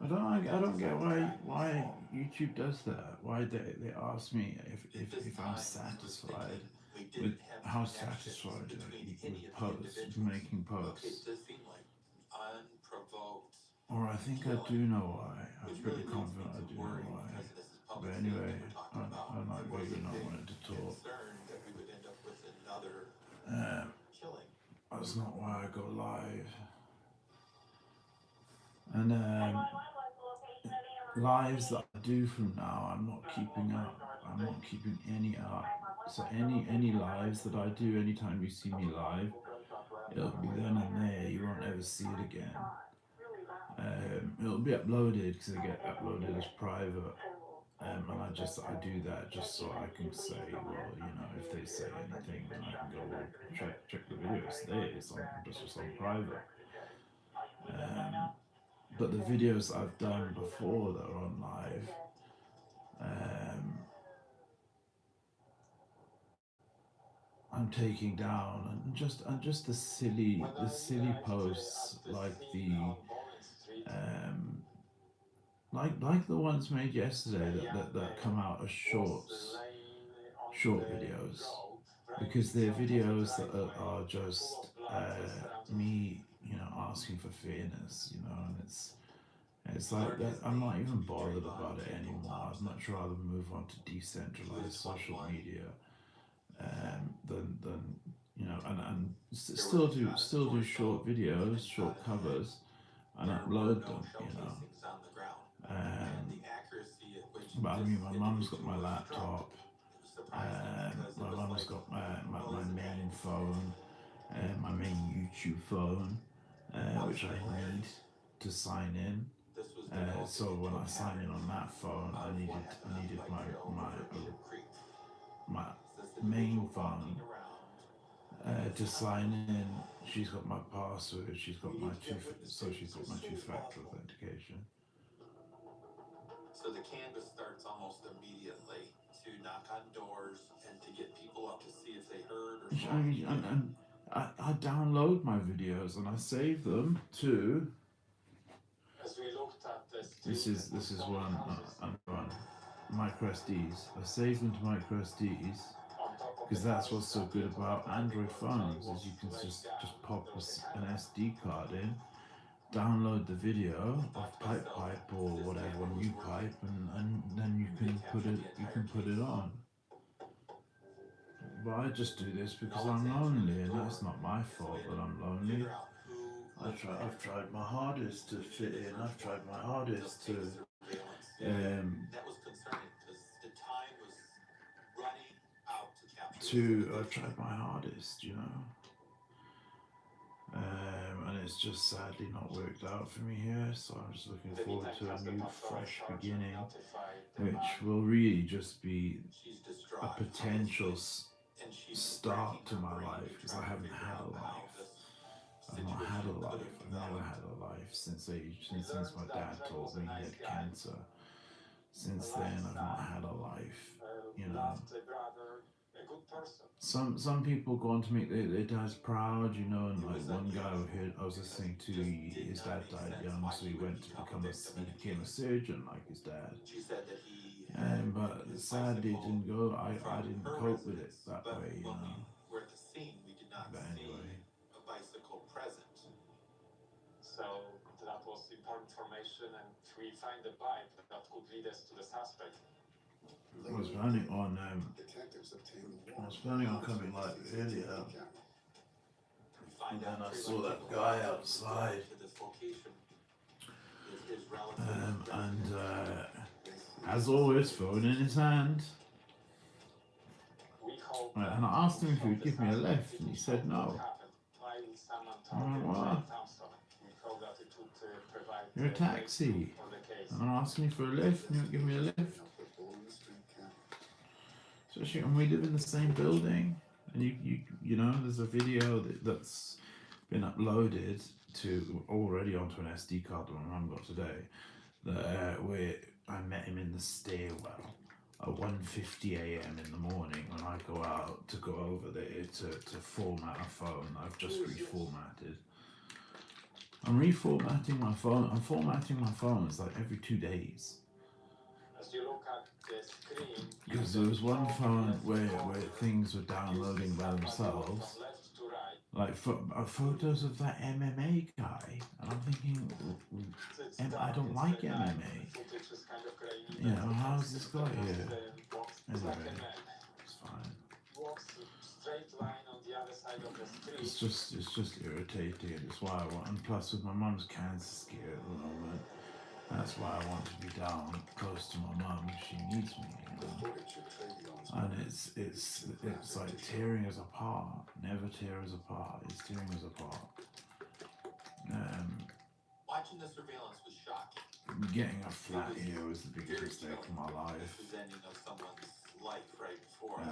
I don't get why YouTube does that. Why they ask me if I'm satisfied with how satisfied with posts, making posts. Or I think I do know why. I'm pretty confident I do know why. But anyway, I'm not really not wanting to talk. That's not why I go live. And lives that I do from now, I'm not keeping up. I'm not keeping any up. So any lives that I do, anytime you see me live, it'll be then and there. You won't ever see it again. It'll be uploaded because they get uploaded as private. And I do that just so I can say, well, you know, if they say anything, then I can go, well, check the video. It's there. It's on just on private. Um, but the videos I've done before that are on live, um, I'm taking down, and just the silly posts like um, like the ones made yesterday that come out as short videos, because they're videos that are just me, you know, asking for fairness, you know, and it's like that. I'm not even bothered about it anymore. I'd much rather move on to decentralized social media, than you know, and still do short videos, short covers, and upload them. You know, but I mean, my mum's got my laptop. My mum's got my main phone, my main YouTube phone, which I need to sign in. So when I sign in on that phone, I needed my main phone to sign in. She's got my password. She's got my two-factor authentication. I mean, and I download my videos and I save them to. This is one another one. Micro SDs. I save them to micro SDs because that's what's so good about Android phones is you can just pop an SD card in, download the video of Pipe or whatever new pipe, and then you can put it on. But I just do this because I'm lonely, and that's not my fault that I'm lonely. I've tried my hardest to fit in. I've tried my hardest I've tried my hardest, you know. And it's just sadly not worked out for me here, so I'm just looking forward to a new, fresh beginning, which will really just be a potential start to my life, because I haven't had a life. I've not had a life. I've never had a life since my dad told me he had cancer. Since then, I've not had a life. You know, some people go on to make their dads proud. You know, and like one guy I was listening to, his dad died young, so he went to he became a surgeon like his dad. But sadly, it didn't go. I didn't cope with it that way. You know. But anyway. I was planning on coming like earlier, and then I saw that guy outside, and as always, phone in his hand. And I asked him if he would give me a lift, and he said no. I'm like, what? You're a taxi. And I'm asking you for a lift, and you won't give me a lift. Especially when we live in the same building, and you know, there's a video that's been uploaded to already onto an SD card that my mum got today. That where I met him in the stairwell at 1:50 a.m. in the morning when I go out to go over there to format a phone I've just reformatted. I'm reformatting my phone. I'm formatting my phones like every 2 days. As you look at the screen, you Because there can was one scroll to the phone left where corner. things were Use the downloading by sub-menu from themselves, left to right. like photos of that MMA guy, and I'm thinking, It's I dark, don't it's like the night, the MMA. footage is kind of grainy, You but know, you can how's this see got that here? it's like a Anyway, man. it's fine. Walks straight line on the other side of the street. It's just irritating. It's why I want, and plus with my mum's cancer scare at the moment, that's why I want to be down close to my mum. She needs me, you know. And it's like tearing us apart. Never tear us apart. It's tearing us apart. Um, Watching the surveillance was shocking. Getting a It flat was here was the biggest very mistake chilling. of my This life. was ending of someone's life right before us.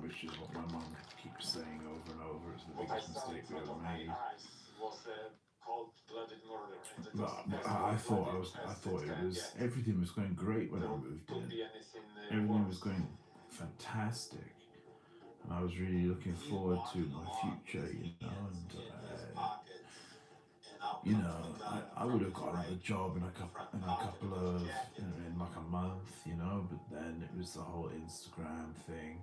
Which is what my mum keeps saying over and over. It's the What I biggest saw in mistake we front ever of my made. eyes was a cold-blooded murder, and it was But as I cold-blooded as thought it it can was get. everything was going great when There I moved could in. be anything Everything was worse. going fantastic, and I was really looking He forward to walking my along with future, his you know. hands And in his pockets, and out comes the gun I from would have his gotten a right job front in a pocket couple of his of jacket. in like a month, you know. But then it was the whole Instagram thing,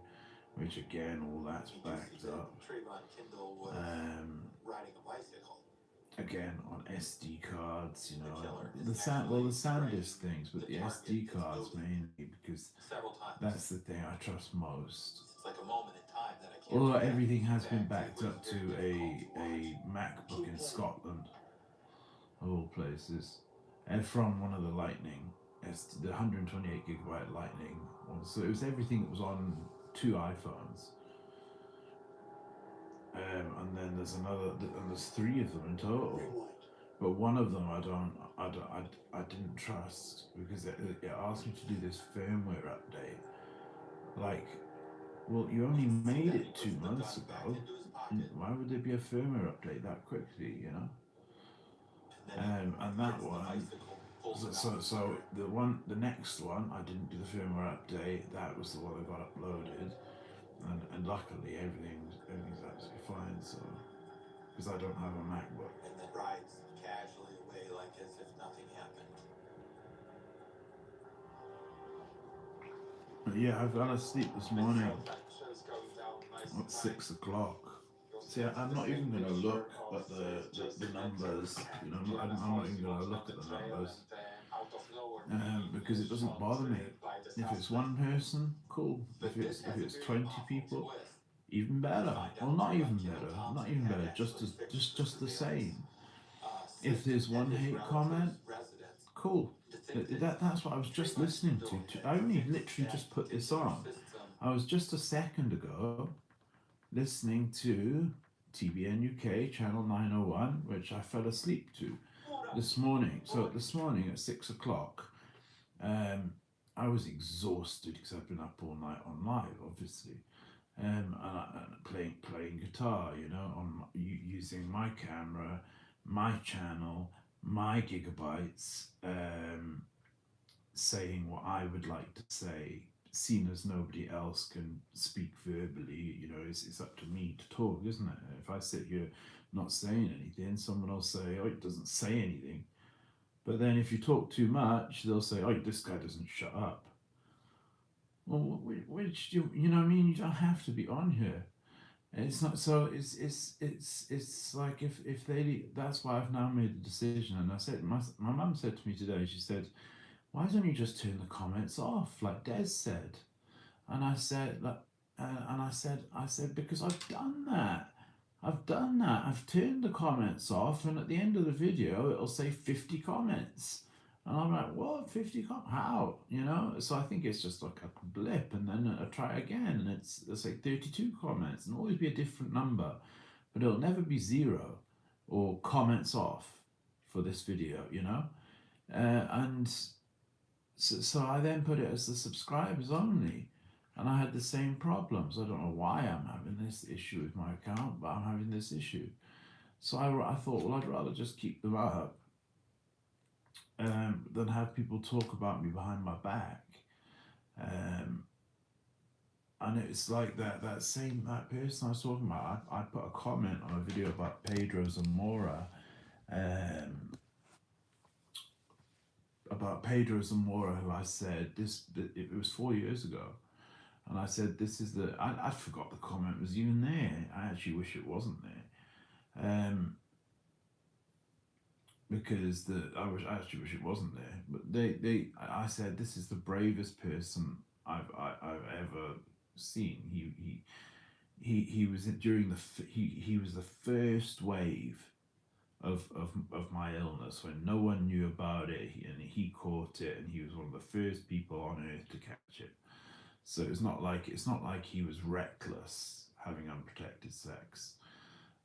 which again all that's You do see backed that up. Trayvon Kendall was Um, riding a bicycle. Again on SD cards, you The know. killer is actually The striking SanDisk things, but the the target SD that's cards moving mainly because several times. that's the thing I trust most. It's like a moment in time that I can't Although forget. everything In has been fact, it backed was up very to difficult to watch. a MacBook in Scotland, of all places, and from one of the Lightning, the 128 gigabyte Lightning one. So it was everything that was on two iPhones. And then and there's three of them in total. But one of them I didn't trust because it asked me to do this firmware update. Like, well, you only You can see made that it he two puts the months gun back ago. into his And pocket, why would there be a firmware update that quickly? You know. and then And he that hits the one, bicycle, pulls it out from so under him. the next one, I didn't do the firmware update. That was the one that got uploaded, and luckily everything's absolutely fine. So because I don't have a MacBook. And then rides casually away like as if nothing happened. But yeah, I fell asleep this With morning self-actions going down nice and at fine. 6 o'clock. You're See, still in I'm the not same even gonna mixture look of at just the entering numbers. You know, and Gianna I'm not Falls even gonna walking on look at the the trail numbers and out of nowhere being because it doesn't shot bother me. by the If it's suspect. one person, cool. But this If has a it's very 20 powerful people, twist. even We better. find Well, out Trayvon Kendall not Thompson even had better. actually fixed the Just the surveillance same. If system there's at one his hate comment, relative's residence. cool. To think that That's what I was just Trayvon listening Kendall to. had I only fixed literally that just put this particular on. system. I was just a second ago listening to TBN UK channel 901, which I fell asleep to this morning. So this morning at 6 o'clock, um, I was exhausted because I've been up all night on live, obviously, and playing guitar, you know, using my camera, my channel, my gigabytes, saying what I would like to say, seen as nobody else can speak verbally. You know, it's up to me to talk, isn't it? If I sit here not saying anything, someone will say, "Oh, it doesn't say anything." But then if you talk too much, they'll say, "Oh, this guy doesn't shut up." Well, which you know what I mean? You don't have to be on here. And it's not so. It's like if they. That's why I've now made the decision. And I said my mum said to me today. She said, "Why don't you just turn the comments off, like Des said?" And I said, like, I said because I've done that. I've done that. I've turned the comments off, and at the end of the video, it'll say 50 comments. And I'm like, what? 50 comments? How? You know? So I think it's just like a blip, and then I try again, and it's like 32 comments, and always be a different number, but it'll never be zero or comments off for this video, you know? And so I then put it as the subscribers only. And I had the same problems. I don't know why I'm having this issue with my account, but I'm having this issue. So I thought, well, I'd rather just keep them up than have people talk about me behind my back. Um, and it's like that person I was talking about. I put a comment on a video about Pedro Zamora, um, about Pedro Zamora, who I said this. It was 4 years ago, and I said this is the. I forgot the comment was even there. I actually wish it wasn't there, because I actually wish it wasn't there. But I said this is the bravest person I've ever seen. He was during he was the first wave of my illness when no one knew about it, and he caught it, and he was one of the first people on earth to catch it. So it's not like he was reckless having unprotected sex.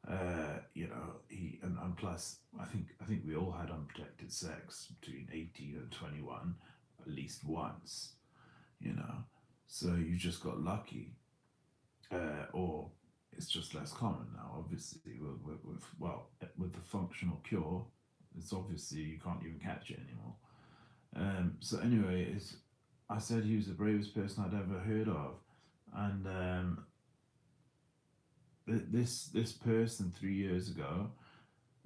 And plus I think we all had unprotected sex between 18 and 21 at least once, you know. So you just got lucky, or it's just less common now. Obviously, with the functional cure, it's obviously you can't even catch it anymore. So anyway, I said he was the bravest person I'd ever heard of, and this person 3 years ago.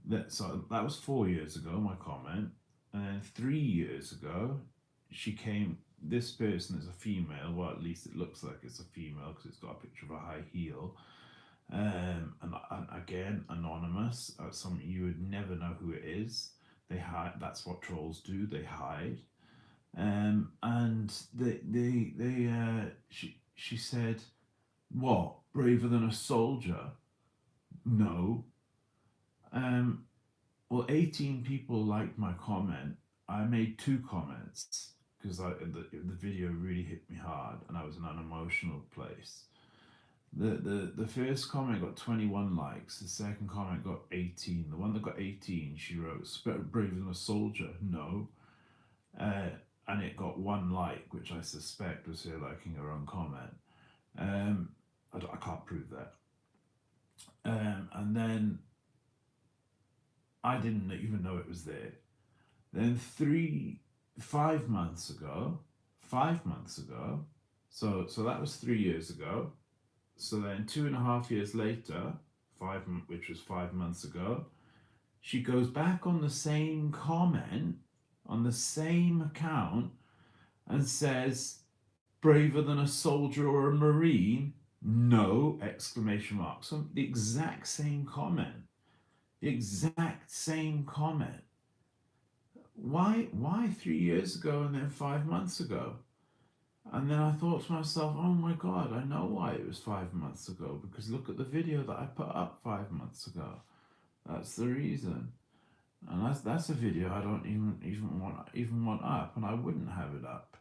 That was 4 years ago. My comment, and then 3 years ago, she came. This person is a female. Well, at least it looks like it's a female because it's got a picture of a high heel. And again, anonymous. Something you would never know who it is. They hide. That's what trolls do. They hide. And she said, "What, braver than a soldier?" No. Well, 18 people liked my comment. I made 2 comments because the video really hit me hard, and I was in an emotional place. The first comment got 21 likes. The second comment got 18. The one that got 18, she wrote, "Braver than a soldier." No. And it got 1 like, which I suspect was her liking her own comment. I can't prove that. And then I didn't even know it was there. Then 5 months ago, so that was 3 years ago. So then 2.5 years later, which was 5 months ago, she goes back on the same comment on the same account and says, "Braver than a soldier or a marine?" No! Exclamation mark. So the exact same comment. The exact same comment. Why 3 years ago and then 5 months ago? And then I thought to myself, oh my God, I know why it was 5 months ago, because look at the video that I put up 5 months ago. That's the reason. And that's a video I don't even want up, and I wouldn't have it up.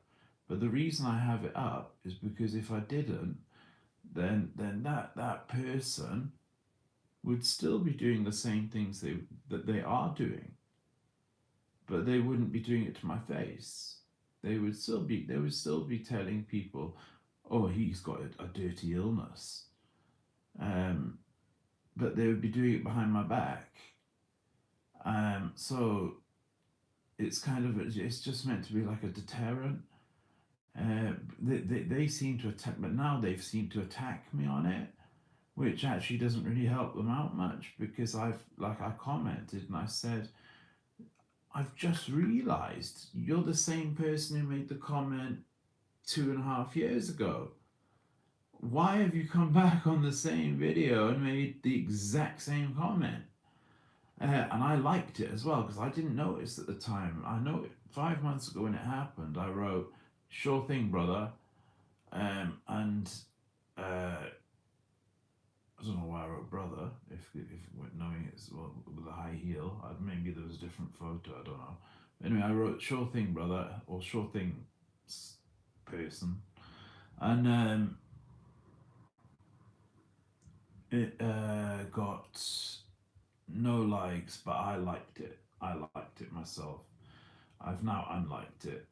But the reason I have it up is because if I didn't, then that person would still be doing the same things that they are doing, but they wouldn't be doing it to my face. They would still be telling people, "Oh, he's got a dirty illness," but they would be doing it behind my back. So it's it's just meant to be like a deterrent. They seem to attack, but now they've seemed to attack me on it, which actually doesn't really help them out much, because I commented and I said, "I've just realised you're the same person who made the comment 2.5 years ago. Why have you come back on the same video and made the exact same comment?" And I liked it as well because I didn't notice at the time. I know 5 months ago when it happened, I wrote, "Sure thing, brother." And I don't know why I wrote brother, if knowing it's with a high heel. Maybe there was a different photo, I don't know. Anyway, I wrote, "Sure thing, brother," or "Sure thing, person." And it got no likes, but I liked it. I liked it myself. I've now unliked it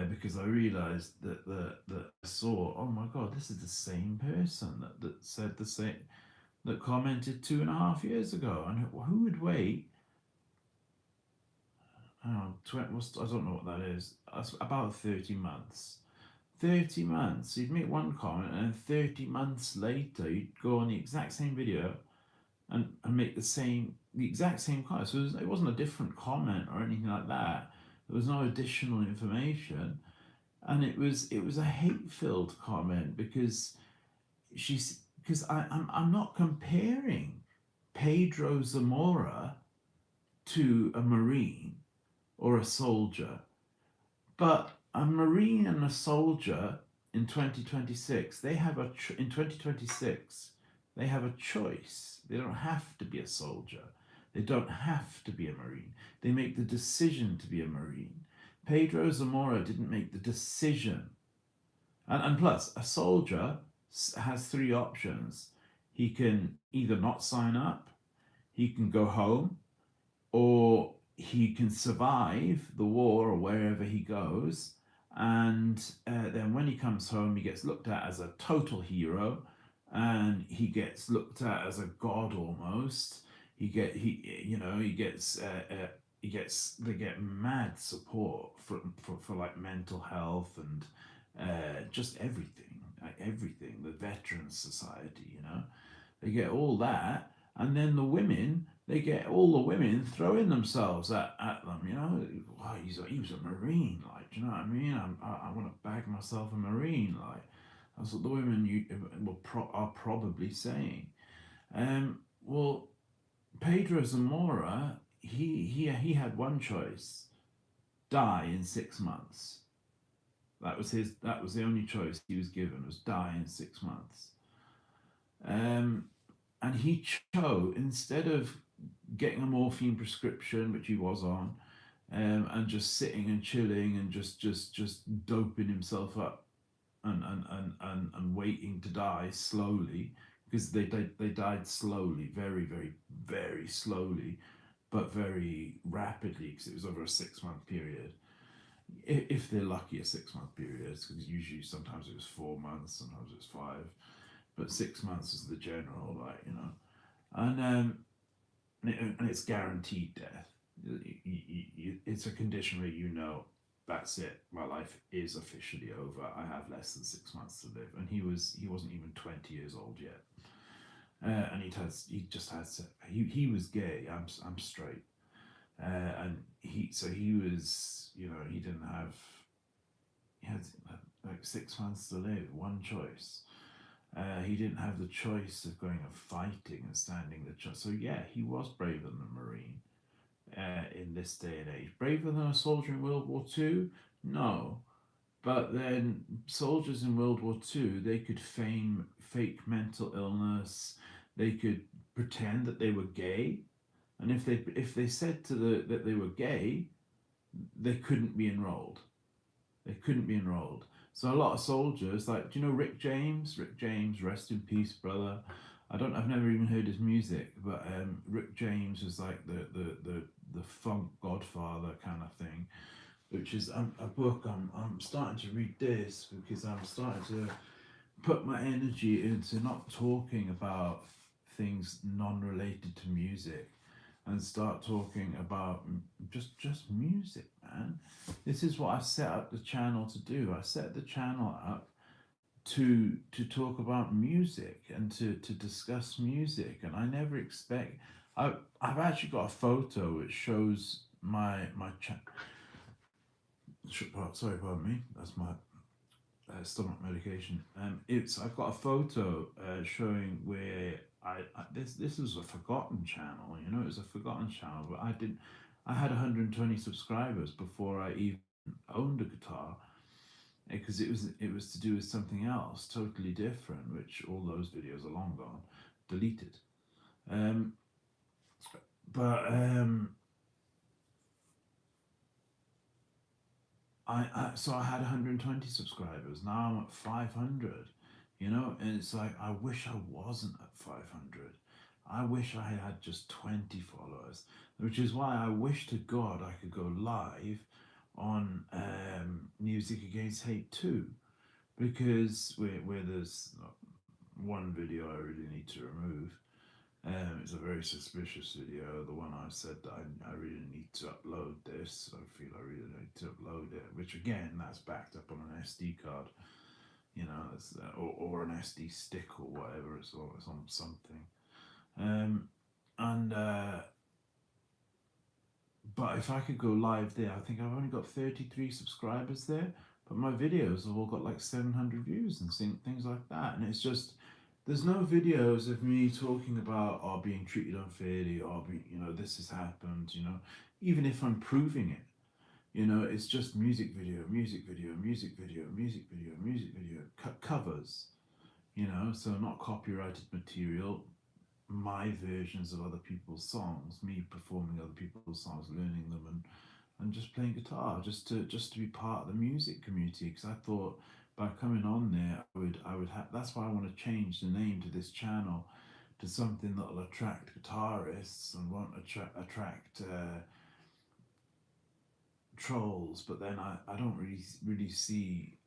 because I realised that I saw, oh my God, this is the same person that said the same, that commented 2.5 years ago. And who would wait? I don't know what that is. That's about 30 months. 30 months. You'd make one comment, and 30 months later, you'd go on the exact same video and make the same the exact same comment. So it wasn't a different comment or anything like that. There was no additional information, and it was a hate-filled comment because I'm not comparing Pedro Zamora to a Marine or a soldier, but a Marine and a soldier in 2026, in 2026, they have a choice. They don't have to be a soldier. They don't have to be a Marine. They make the decision to be a Marine. Pedro Zamora didn't make the decision. And plus, a soldier has three options. He can either not sign up, he can go home, or he can survive the war or wherever he goes. And then when he comes home, he gets looked at as a total hero, and he gets looked at as a god almost. He gets they get mad support for like mental health and just everything, like everything. The Veterans Society, they get all that, and then they get all the women throwing themselves at them. Wow, he was a Marine, like, do you know what I mean? I want to bag myself a Marine, like. That's what the women are probably saying. Well, Pedro Zamora, he had one choice: die in 6 months. That was the only choice he was given, was die in 6 months. And he chose, instead of getting a morphine prescription, which he was on, and just sitting and chilling and just doping himself up and waiting to die slowly, because they died slowly, very, very, very slowly, but very rapidly, because it was over a 6 month period. If they're lucky, a 6 month period, because usually sometimes it was 4 months, sometimes it was five, but 6 months is the general, and it's guaranteed death. It's a condition where that's it. My life is officially over. I have less than 6 months to live, and he wasn't even 20 years old yet, and he was gay. I'm straight, and he was he didn't have he had like 6 months to live. One choice. He didn't have the choice of going and fighting and standing the chance. So yeah, he was braver than a Marine in this day and age. Braver than a soldier in World War II? No. But then soldiers in World War II, they could feign fake mental illness. They could pretend that they were gay, and if they said that they were gay, they couldn't be enrolled. They couldn't be enrolled. So a lot of soldiers, like, do you know Rick James? Rick James, rest in peace, brother. I've never even heard his music, but Rick James was like the funk godfather kind of thing, which is a book. I'm starting to read this because I'm starting to put my energy into not talking about things non-related to music, and start talking about just music, man. This is what I set up the channel to do. I set the channel up to talk about music and to discuss music, and I never expect. I've actually got a photo which shows my chat. Sorry, pardon me. That's my stomach medication. I've got a photo showing where this was a forgotten channel. It was a forgotten channel, but I had 120 subscribers before I even owned a guitar, because it was to do with something else totally different, which all those videos are long gone, deleted. Um, but so I had 120 subscribers. Now I'm at 500, and it's like, I wish I wasn't at 500. I wish I had just 20 followers, which is why I wish to God I could go live on Music Against Hate 2, because where there's one video I really need to remove. It's a very suspicious video. The one I said that I really need to upload this. I feel I really need to upload it, which again, that's backed up on an SD card, or an SD stick or whatever. It's on something. And But if I could go live there, I think I've only got 33 subscribers there, but my videos have all got like 700 views and things like that. And it's just, there's no videos of me talking about being treated unfairly or this has happened, even if I'm proving it. It's just music video, music video, music video, music video, music video, covers, so not copyrighted material, my versions of other people's songs, me performing other people's songs, learning them, and just playing guitar, just to be part of the music community. Because I thought by coming on there, I would have. That's why I want to change the name to this channel to something that'll attract guitarists and won't attract trolls. But then I don't really see.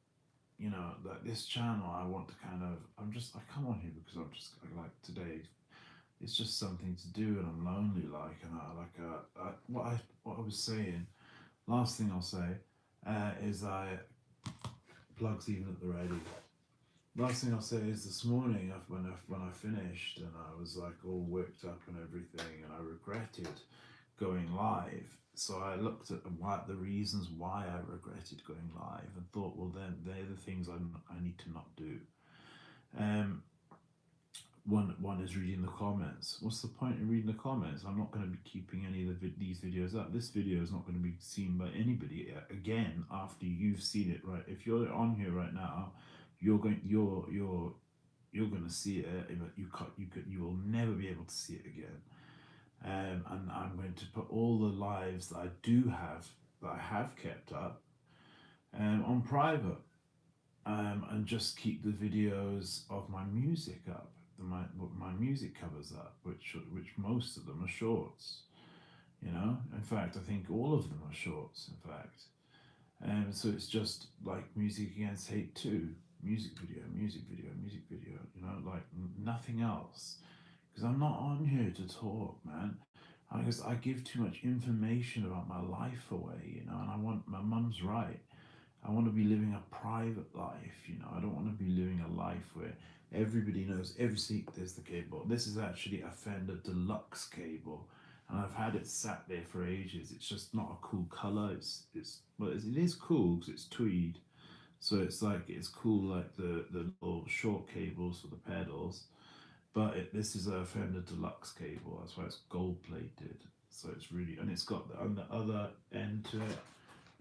That this channel, I want to kind of, I come on here because like today, it's just something to do, and I'm lonely, like, and what I was saying. Last thing I'll say is plugs even at the ready. Last thing I'll say is this morning, when I finished, and I was like all worked up and everything, and I regretted going live. So I looked at the reasons why I regretted going live, and thought, well, then they're the things I need to not do. Um, one is reading the comments. What's the point in reading the comments? I'm not going to be keeping any of these videos up. This video is not going to be seen by anybody again after you've seen it. Right? If you're on here right now, you're going to see it, but you will never be able to see it again. And I'm going to put all the lives that I have kept up on private, and just keep the videos of my music up, my music covers up, which most of them are shorts. In fact, I think all of them are shorts. In fact, so it's just like Music Against Hate 2, music video, music video, music video. Like nothing else, because I'm not on here to talk, man. Because I give too much information about my life away, and I want my mum's right. I want to be living a private life, I don't want to be living a life where everybody knows everything. There's the cable. This is actually a Fender Deluxe cable, and I've had it sat there for ages. It's just not a cool color. It is cool because it's tweed, so it's cool like the little short cables for the pedals. But this is a Fender Deluxe cable. That's why it's gold plated. So it's really, and it's got on the other end to it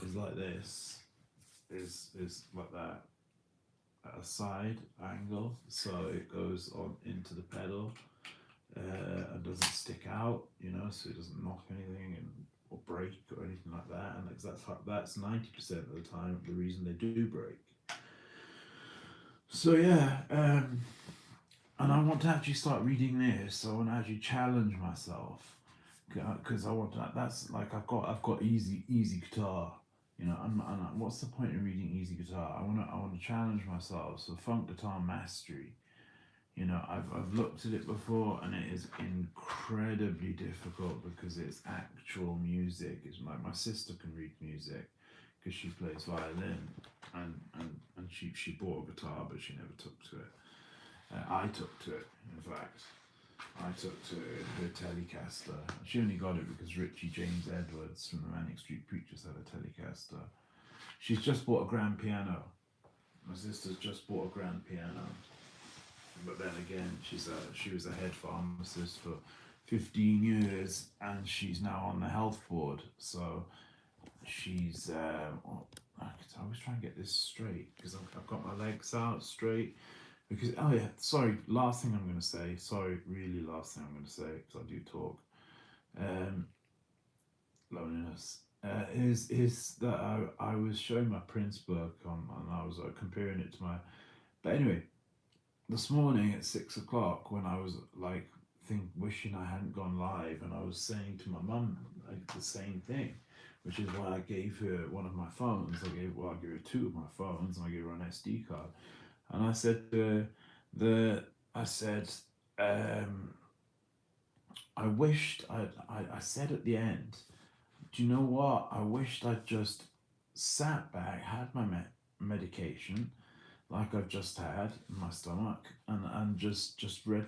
is like this, is like that at a side angle, so it goes on into the pedal, and doesn't stick out, so it doesn't knock anything or break or anything like that. And that's 90% of the time the reason they do break. So yeah, and I want to actually start reading this. I want to actually challenge myself, because I want to. That's like I've got easy guitar. And what's the point in reading easy guitar? I want to challenge myself. So funk guitar mastery. I've looked at it before, and it is incredibly difficult because it's actual music. It's like my sister can read music because she plays violin, and she bought a guitar, but she never took to it. I took to it, in fact. I took to her Telecaster. She only got it because Richie James Edwards from the Manic Street Preachers had a Telecaster. She's just bought a grand piano. My sister's just bought a grand piano. But then again, she was a head pharmacist for 15 years, and she's now on the health board. So she's. I always try and get this straight because I've got my legs out straight. Because, oh yeah, sorry, last thing I'm going to say, sorry, really last thing I'm going to say, because I do talk, loneliness, is that I was showing my Prince book and I was comparing it to my, but anyway, this morning at 6 o'clock when I was like, wishing I hadn't gone live, and I was saying to my mum like the same thing, which is why I gave her one of my phones. I gave her two of my phones, and I gave her an SD card. And I said I said, I wished I said at the end, do you know what? I wished I'd just sat back, had my medication, like I've just had in my stomach, and just read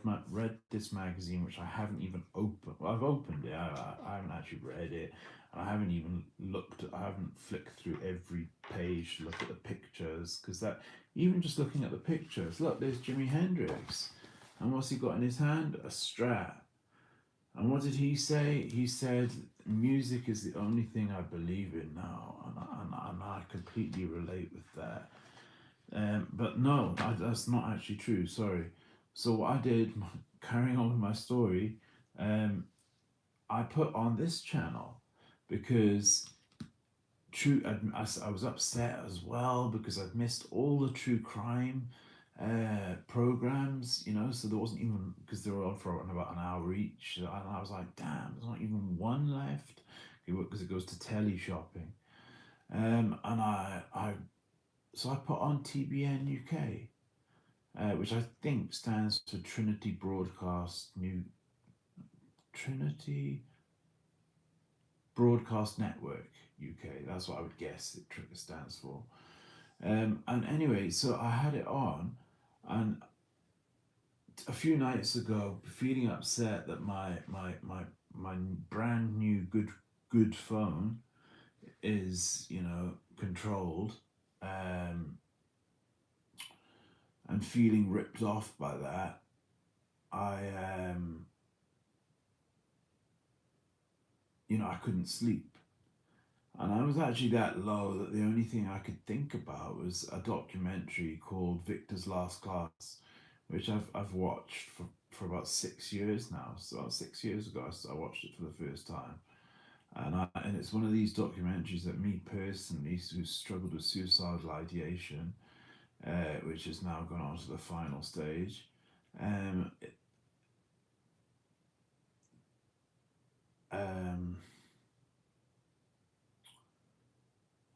this magazine, which I haven't even opened. Well, I've opened it. I haven't actually read it. I haven't even I haven't flicked through every page to look at the pictures, because that, even just looking at the pictures, look, there's Jimi Hendrix. And what's he got in his hand? A Strat. And what did he say? He said, music is the only thing I believe in now. And I completely relate with that. But no, that's not actually true, sorry. So what I did, carrying on with my story, I put on this channel because I was upset as well because I'd missed all the true crime programs, so there wasn't even, because they were on for about an hour each, and I was like, damn, there's not even one left, because it goes to telly shopping. And so I put on TBN UK, which I think stands for Trinity Broadcast Network UK. That's what I would guess it stands for. And anyway, so I had it on, and a few nights ago, feeling upset that my brand new good phone is, controlled, and feeling ripped off by that, I couldn't sleep. And I was actually that low that the only thing I could think about was a documentary called Victor's Last Class, which I've watched for about 6 years now. So about 6 years ago, I watched it for the first time. And it's one of these documentaries that me personally, who struggled with suicidal ideation, which has now gone on to the final stage, um, um,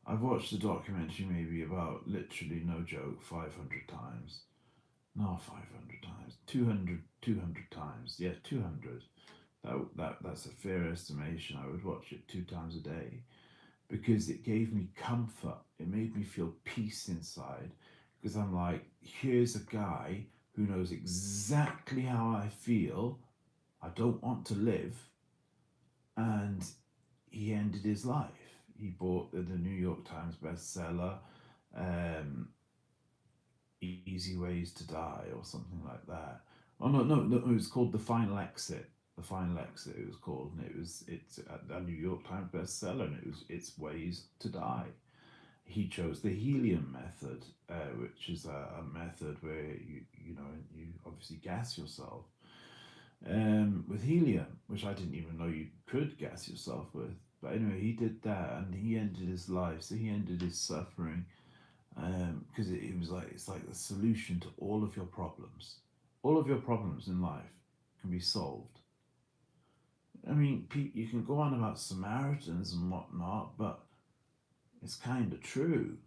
I've watched the documentary maybe about, literally, no joke, 500 times. No, 500 times. 200 times. Yeah, 200. That's a fair estimation. I would watch it 2 times a day because it gave me comfort. It made me feel peace inside, because I'm like, here's a guy who knows exactly how I feel. I don't want to live. And he ended his life. He bought the New York Times bestseller, um, Easy Ways to Die, or something like that. Oh no, it was called The Final Exit. The Final Exit, it was called, and it's a New York Times bestseller, and it's Ways to Die. He chose the helium method, which is a method where you obviously gas yourself, with helium, which I didn't even know you could gas yourself with. But anyway, he did that, and he ended his life. So he ended his suffering, because it was like, it's like the solution to all of your problems. All of your problems in life can be solved. I mean, you can go on about Samaritans and whatnot, but it's kind of true,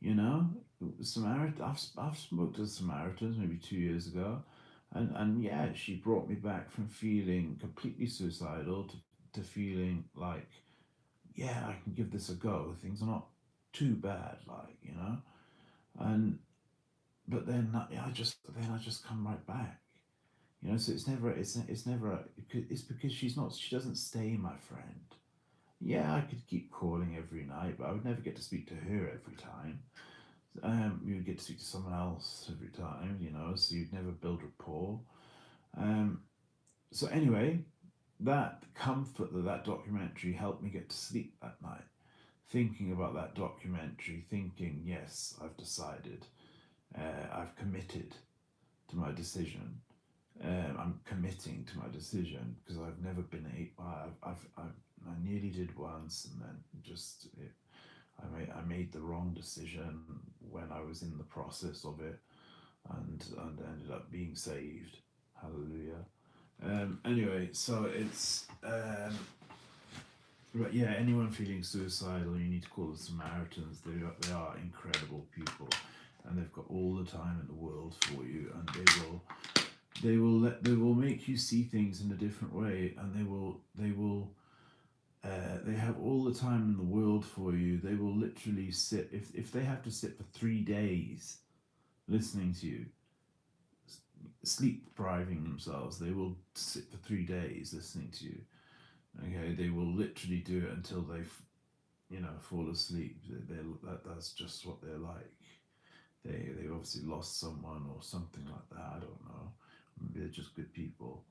you know. I've spoke to Samaritans maybe 2 years ago, and yeah, she brought me back from feeling completely suicidal to feeling like, yeah, I can give this a go. Things are not too bad, and but then I just come right back, So it's because she doesn't stay my friend. Yeah, I could keep calling every night, but I would never get to speak to her every time. You would get to speak to someone else every time, so you'd never build rapport. Um, so anyway, that comfort that documentary helped me get to sleep that night, thinking about that documentary, thinking, yes, I've decided, I've committed to my decision. I'm committing to my decision because I've never been I nearly did once, and then I made the wrong decision when I was in the process of it, and ended up being saved. Hallelujah. Anyway, so it's but yeah, anyone feeling suicidal, you need to call the Samaritans. They are incredible people, and they've got all the time in the world for you, and they will make you see things in a different way, and they have all the time in the world for you. They will literally sit, if they have to sit for 3 days listening to you, sleep depriving themselves. They will sit for 3 days listening to you. Okay, they will literally do it until they, fall asleep. That's just what they're like. They obviously lost someone or something like that. I don't know. Maybe they're just good people.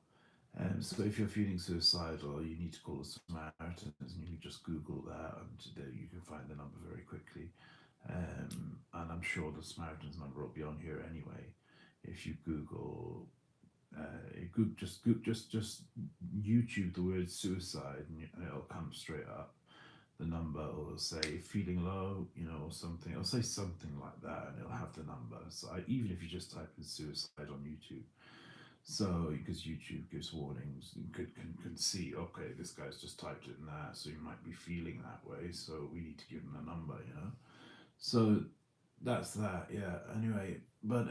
So if you're feeling suicidal, you need to call the Samaritans, and you can just Google that, and there you can find the number very quickly. And I'm sure the Samaritans number will be on here anyway. If you Google, just YouTube the word suicide, and it'll come straight up. The number will say feeling low, or something. It'll say something like that, and it'll have the number. So even if you just type in suicide on YouTube, so because YouTube gives warnings, you can see, okay, this guy's just typed it in there, so you might be feeling that way. So we need to give him a number. So that's that. Yeah. Anyway, but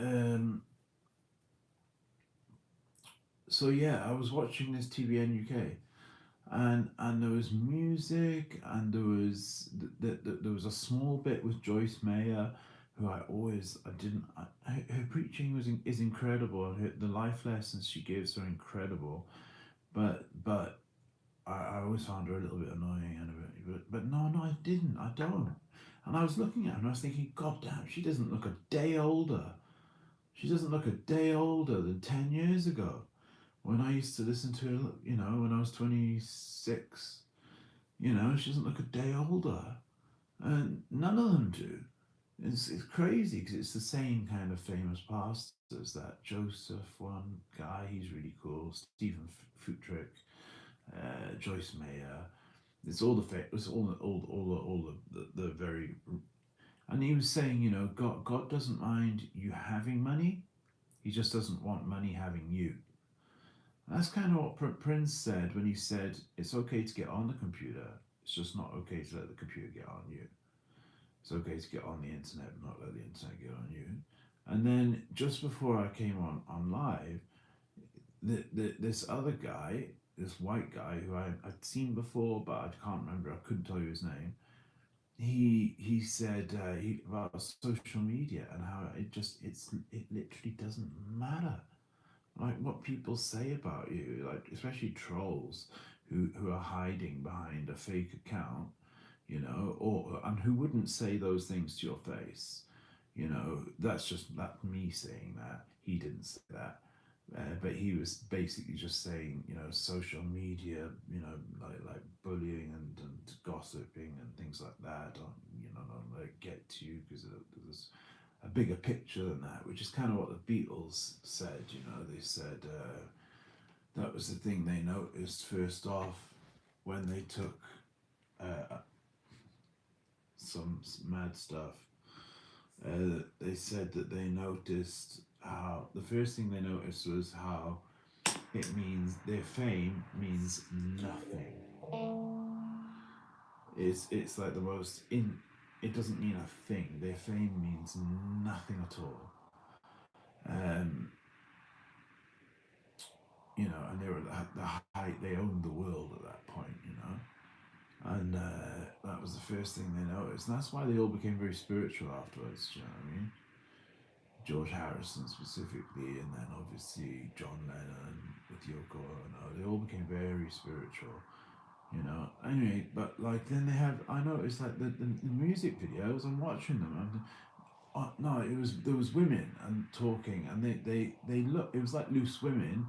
so yeah, I was watching this TVN UK, and there was music, and there was a small bit with Joyce Mayer, who I didn't her preaching is incredible, and the life lessons she gives are incredible, but I always found her a little bit annoying, and but no, I don't. And I was looking at her and I was thinking, God damn, she doesn't look a day older. She doesn't look a day older than 10 years ago, when I used to listen to her, when I was 26. She doesn't look a day older. And none of them do. It's crazy because it's the same kind of famous pastors, that Joseph one guy, he's really cool, Stephen Futrick, Joyce Mayer. It's all the very. And he was saying, God doesn't mind you having money, he just doesn't want money having you. That's kind of what Prince said when he said it's okay to get on the computer. It's just not okay to let the computer get on you. It's okay to get on the internet, but not let the internet get on you. And then just before I came on live, this other guy, this white guy who I'd seen before, but I can't remember. I couldn't tell you his name. He said about social media, and how it literally doesn't matter, like what people say about you, like especially trolls who are hiding behind a fake account, or and who wouldn't say those things to your face. That's just that me saying that. He didn't say that. But he was basically just saying, social media, like bullying and gossiping and things like that, don't let it get to you, because there's a bigger picture than that, which is kind of what the Beatles said. They said that was the thing they noticed first off when they took some mad stuff. They said that they noticed how the first thing they noticed was how it means their fame means nothing. It's like the most in. It doesn't mean a thing. Their fame means nothing at all. Um, and they were at the height. They owned the world at that point. And that was the first thing they noticed, and that's why they all became very spiritual afterwards. Do you know what I mean? George Harrison specifically, and then obviously John Lennon with Yoko Ono. They all became very spiritual. Anyway, but like then they have. I noticed like the music videos. I'm watching them. No, there was women and talking, and they look. It was like loose women,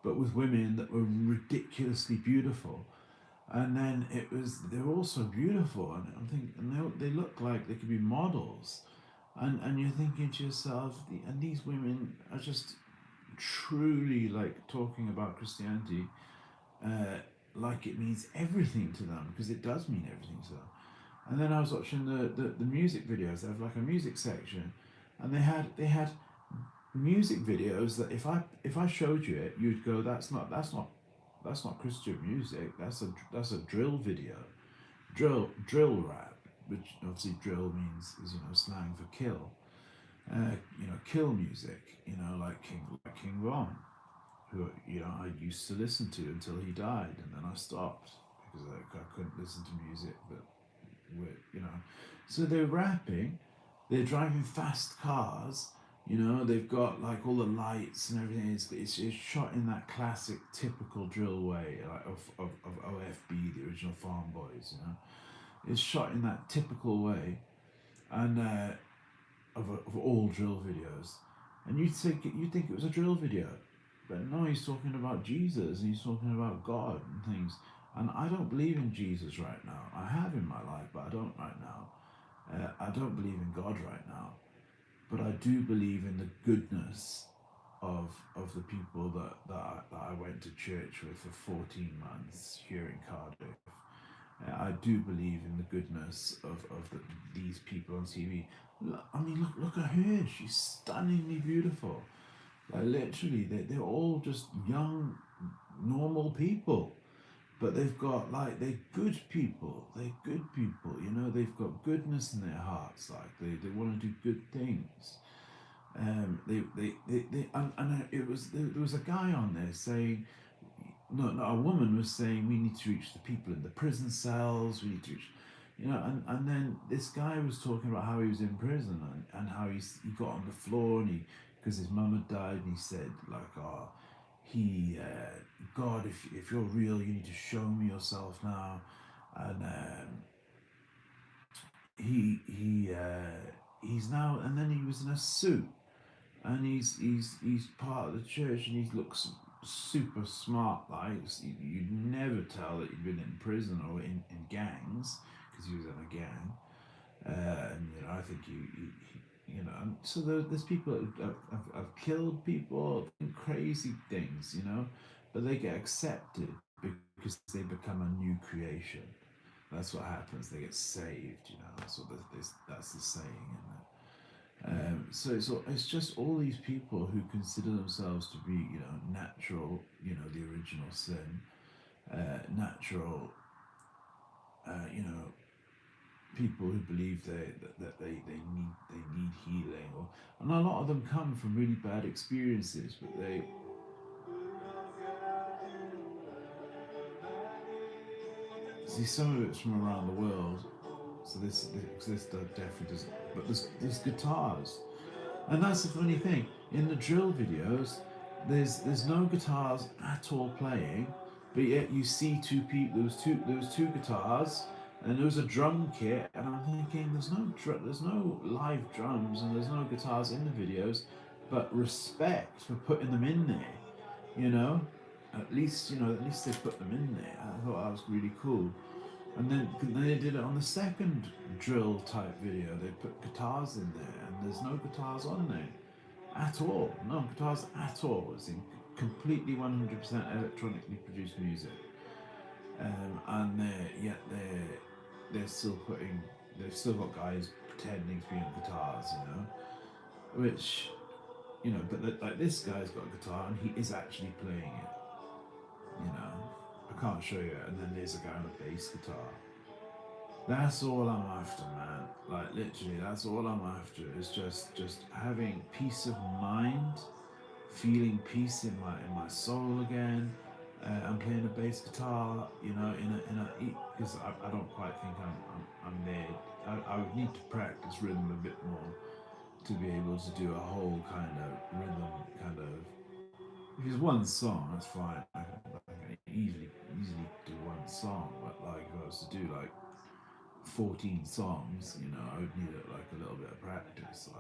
but with women that were ridiculously beautiful. And then they're all so beautiful, and I'm thinking, and they look like they could be models, and you're thinking to yourself, and these women are just truly like talking about Christianity, uh, like it means everything to them, because it does mean everything to them. And then I was watching the music videos. They have like a music section, and they had music videos that if I showed you it, you'd go, that's not Christian music. That's a drill video, drill rap, which obviously drill means is slang for kill. Kill music. Like King Von, who I used to listen to until he died, and then I stopped because I couldn't listen to music. But so they're rapping, they're driving fast cars, You know, they've got like all the lights and everything. It's shot in that classic, typical drill way, like of OFB, the original Farm Boys. You know, it's shot in that typical way, and of all drill videos. And you think it was a drill video, but no, he's talking about Jesus and he's talking about God and things. And I don't believe in Jesus right now. I have in my life, but I don't right now. I don't believe in God right now, but I do believe in the goodness of the people that I went to church with for 14 months here in Cardiff. I do believe in the goodness of these people on TV. I mean, look at her. She's stunningly beautiful. Like literally, they're all just young, normal people. But they've got like they're good people. They're good people. You know, they've got goodness in their hearts. Like they want to do good things. And it was there was a guy on there saying, no, a woman was saying we need to reach the people in the prison cells. We need to reach, you know, and then this guy was talking about how he was in prison and how he got on the floor and he because his mum had died and he said like he God if you're real you need to show me yourself now and he's now and then he was in a suit and he's part of the church and he looks super smart like you'd never tell that he'd been in prison or in gangs because he was in a gang and you know I think you know and so there's people that have killed people crazy things you know but they get accepted because they become a new creation. That's what happens. They get saved, you know. That's what that's the saying, isn't it? So it's just all these people who consider themselves to be, you know, natural, you know, the original sin, natural, you know, people who believe that they need healing, or and a lot of them come from really bad experiences, but they see some of it's from around the world. So this definitely doesn't. But there's guitars. And that's the funny thing. In the drill videos, there's no guitars at all playing, but yet you see two people. There was two guitars, and there was a drum kit, and I'm thinking there's no live drums and there's no guitars in the videos, but respect for putting them in there. You know, at least they put them in there. I thought that was really cool. And then they did it on the second drill type video. They put guitars in there, and there's no guitars on there at all. No guitars at all. It's in completely 100% electronically produced music. And yet they're still putting. They've still got guys pretending to be on guitars, you know. Which but like this guy's got a guitar and he is actually playing it. You know, I can't show you it. And then there's a guy on a bass guitar. That's all I'm after, man. Like literally, that's all I'm after is just having peace of mind, feeling peace in my soul again. I'm playing a bass guitar, you know, in a because I don't quite think I'm there. I would need to practice rhythm a bit more to be able to do a whole kind of rhythm kind of. If it's one song, that's fine. I can easily do one song, but like if I was to do like 14 songs, I would need like a little bit of practice,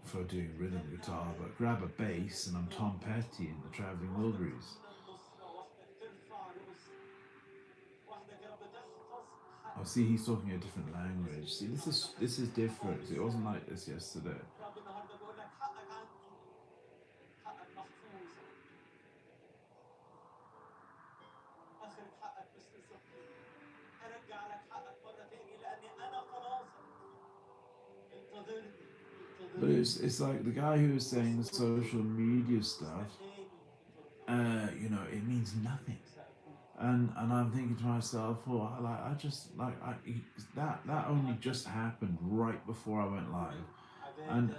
for doing rhythm guitar. But grab a bass, and I'm Tom Petty in the Traveling Wilburys. Oh, see, he's talking a different language. See, this is different. It wasn't like this yesterday. But it's like the guy who was saying the social media stuff. It means nothing. And I'm thinking to myself, well, I just like that only just happened right before I went live, and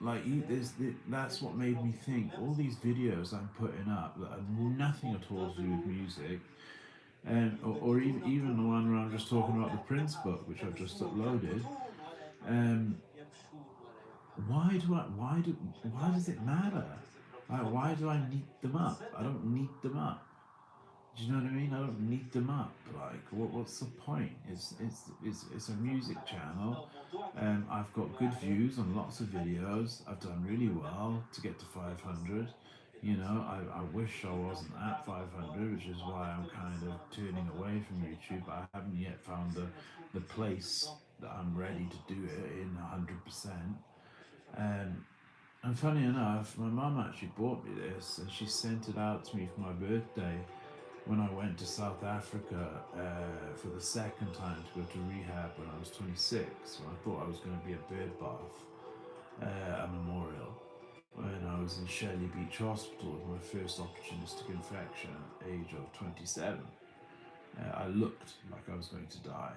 like that's what made me think all these videos I'm putting up that have nothing at all to do with music, and or even the one where I'm just talking about the Prince book which I've just uploaded. Why does it matter? Like, why do I need them up? I don't need them up. Do you know what I mean? I don't need them up. Like, what's the point? It's a music channel. I've got good views on lots of videos. I've done really well to get to 500. You know, I wish I wasn't at 500, which is why I'm kind of turning away from YouTube. I haven't yet found the place that I'm ready to do it in 100%. Um, and funny enough, my mum actually bought me this, and she sent it out to me for my birthday when I went to South Africa for the second time to go to rehab when I was 26. When I thought I was going to be a bird bath, a memorial. When I was in Shelley Beach Hospital with my first opportunistic infection at the age of 27, I looked like I was going to die.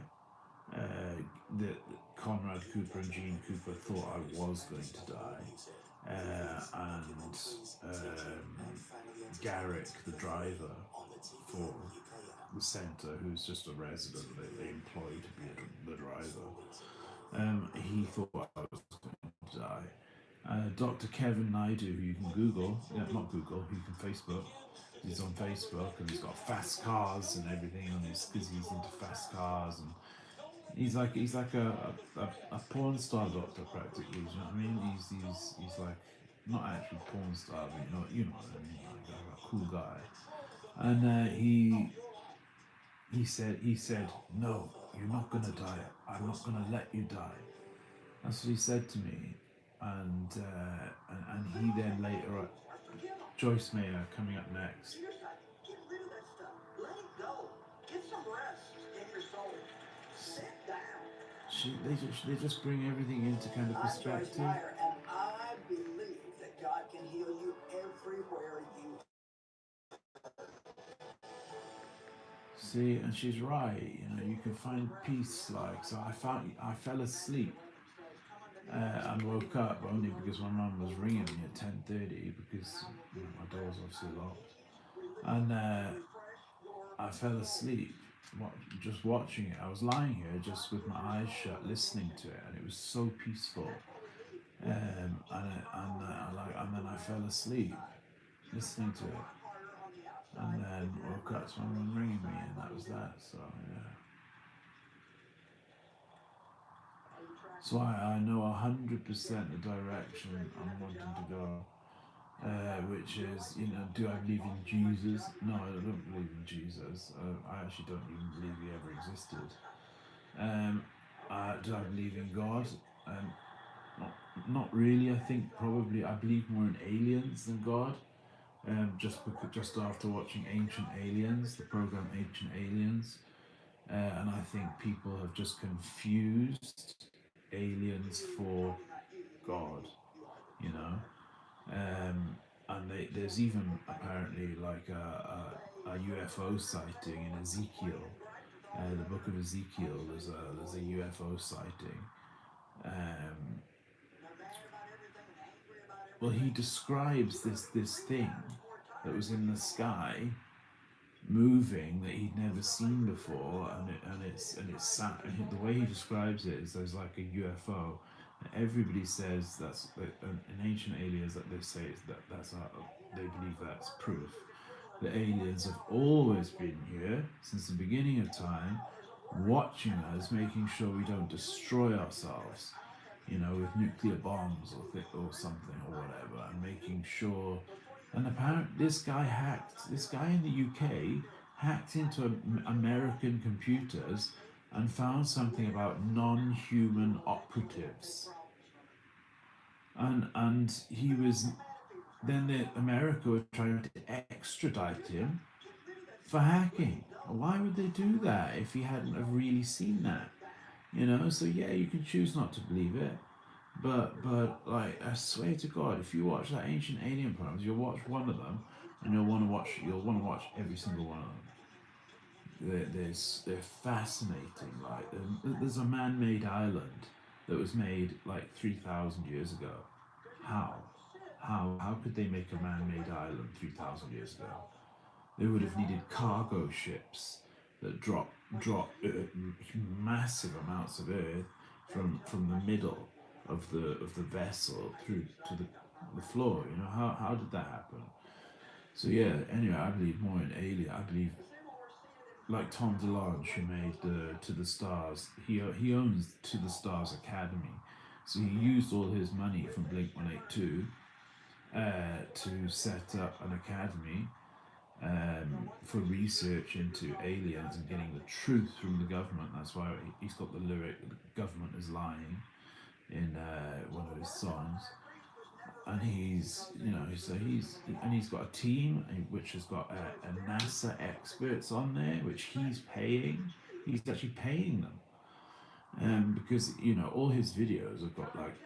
That Conrad Cooper and Gene Cooper thought I was going to die, and Garrick, the driver for the centre, who's just a resident that they employ to be the driver, he thought I was going to die. Dr. Kevin Naidu, who you can Google, not Google, who you can Facebook. He's on Facebook and he's got fast cars and everything on his because he's into fast cars and he's like a porn star doctor practically. Do you know what I mean? He's like not actually porn star, but you know what I mean, like a cool guy. And he said no, you're not gonna die. I'm not gonna let you die. That's what he said to me. And he then later Joyce Mayer coming up next. They just bring everything into kind of perspective. And I believe that God can heal you everywhere you. See, and she's right. You can find peace. Like, so I fell asleep and woke up only because my mum was ringing me at 10:30 because my door was obviously locked, and I fell asleep just watching it. I was lying here just with my eyes shut, listening to it, and it was so peaceful. And then I fell asleep listening to it, and then woke up to my mum ringing me, and that was that. So yeah. So I know 100% the direction I'm wanting to go, which is, do I believe in Jesus? No, I don't believe in Jesus. I actually don't even believe he ever existed. Um, do I believe in God? Um, not, not really. I think probably I believe more in aliens than God. Just after watching Ancient Aliens, the program Ancient Aliens, and I think people have just confused aliens for God, you know. And there's even apparently like a UFO sighting in Ezekiel, the book of Ezekiel. There's a UFO sighting. Um, well, he describes this thing that was in the sky moving that he'd never seen before, and it's sat. The way he describes it is there's like a UFO. Everybody says that's in ancient aliens that they say they believe that's proof. The aliens have always been here since the beginning of time, watching us, making sure we don't destroy ourselves, with nuclear bombs or something or whatever, and making sure. And apparently, this guy in the UK hacked into American computers and found something about non-human operatives. And he was then America were trying to extradite him for hacking. Why would they do that if he hadn't have really seen that? So yeah, you can choose not to believe it. But like I swear to God, if you watch that ancient alien programs, you'll watch one of them, and you'll want to watch every single one of them. They're fascinating. Like there's a man-made island that was made like 3,000 years ago. How? How could they make a man-made island 3,000 years ago? They would have needed cargo ships that drop massive amounts of earth from the middle of the vessel through to the floor. You know, how did that happen? So yeah. Anyway, I believe more in Alien. I believe like Tom DeLonge, who made the To the Stars. He owns To the Stars Academy, so he used all his money from Blink 182 to set up an academy for research into aliens and getting the truth from the government. That's why he's got the lyric "The government is lying" in one of his songs. And he's got a team which has got a NASA experts on there, which he's paying. He's actually paying them, because all his videos have got like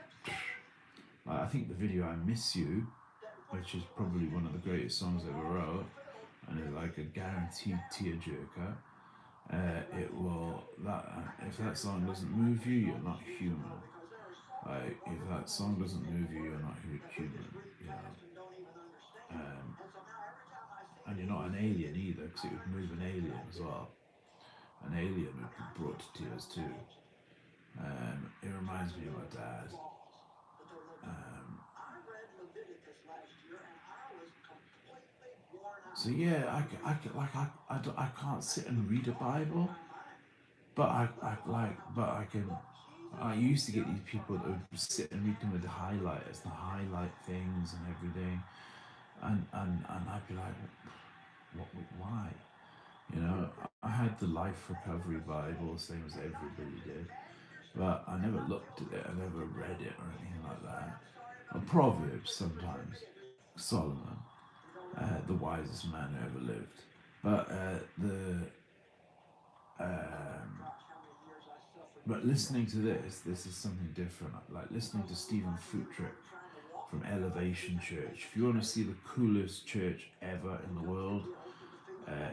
I think the video "I Miss You," which is probably one of the greatest songs ever wrote, and it's like a guaranteed tearjerker. It will that If that song doesn't move you, you're not human. Like if that song doesn't move you, you're not human. You know, and you're not an alien either, because it would move an alien as well. An alien would be brought to tears too. It reminds me of my dad. Um, so yeah, I can't sit and read a Bible, but I can. I used to get these people that would sit and read them with the highlighters, the highlight things and everything, and I'd be like, why? I had the Life Recovery Bible, same as everybody did, but I never looked at it, I never read it or anything like that. Proverbs sometimes, Solomon, the wisest man who ever lived. But um, but listening to this is something different. Like listening to Stephen Futrick from Elevation Church. If you want to see the coolest church ever in the world,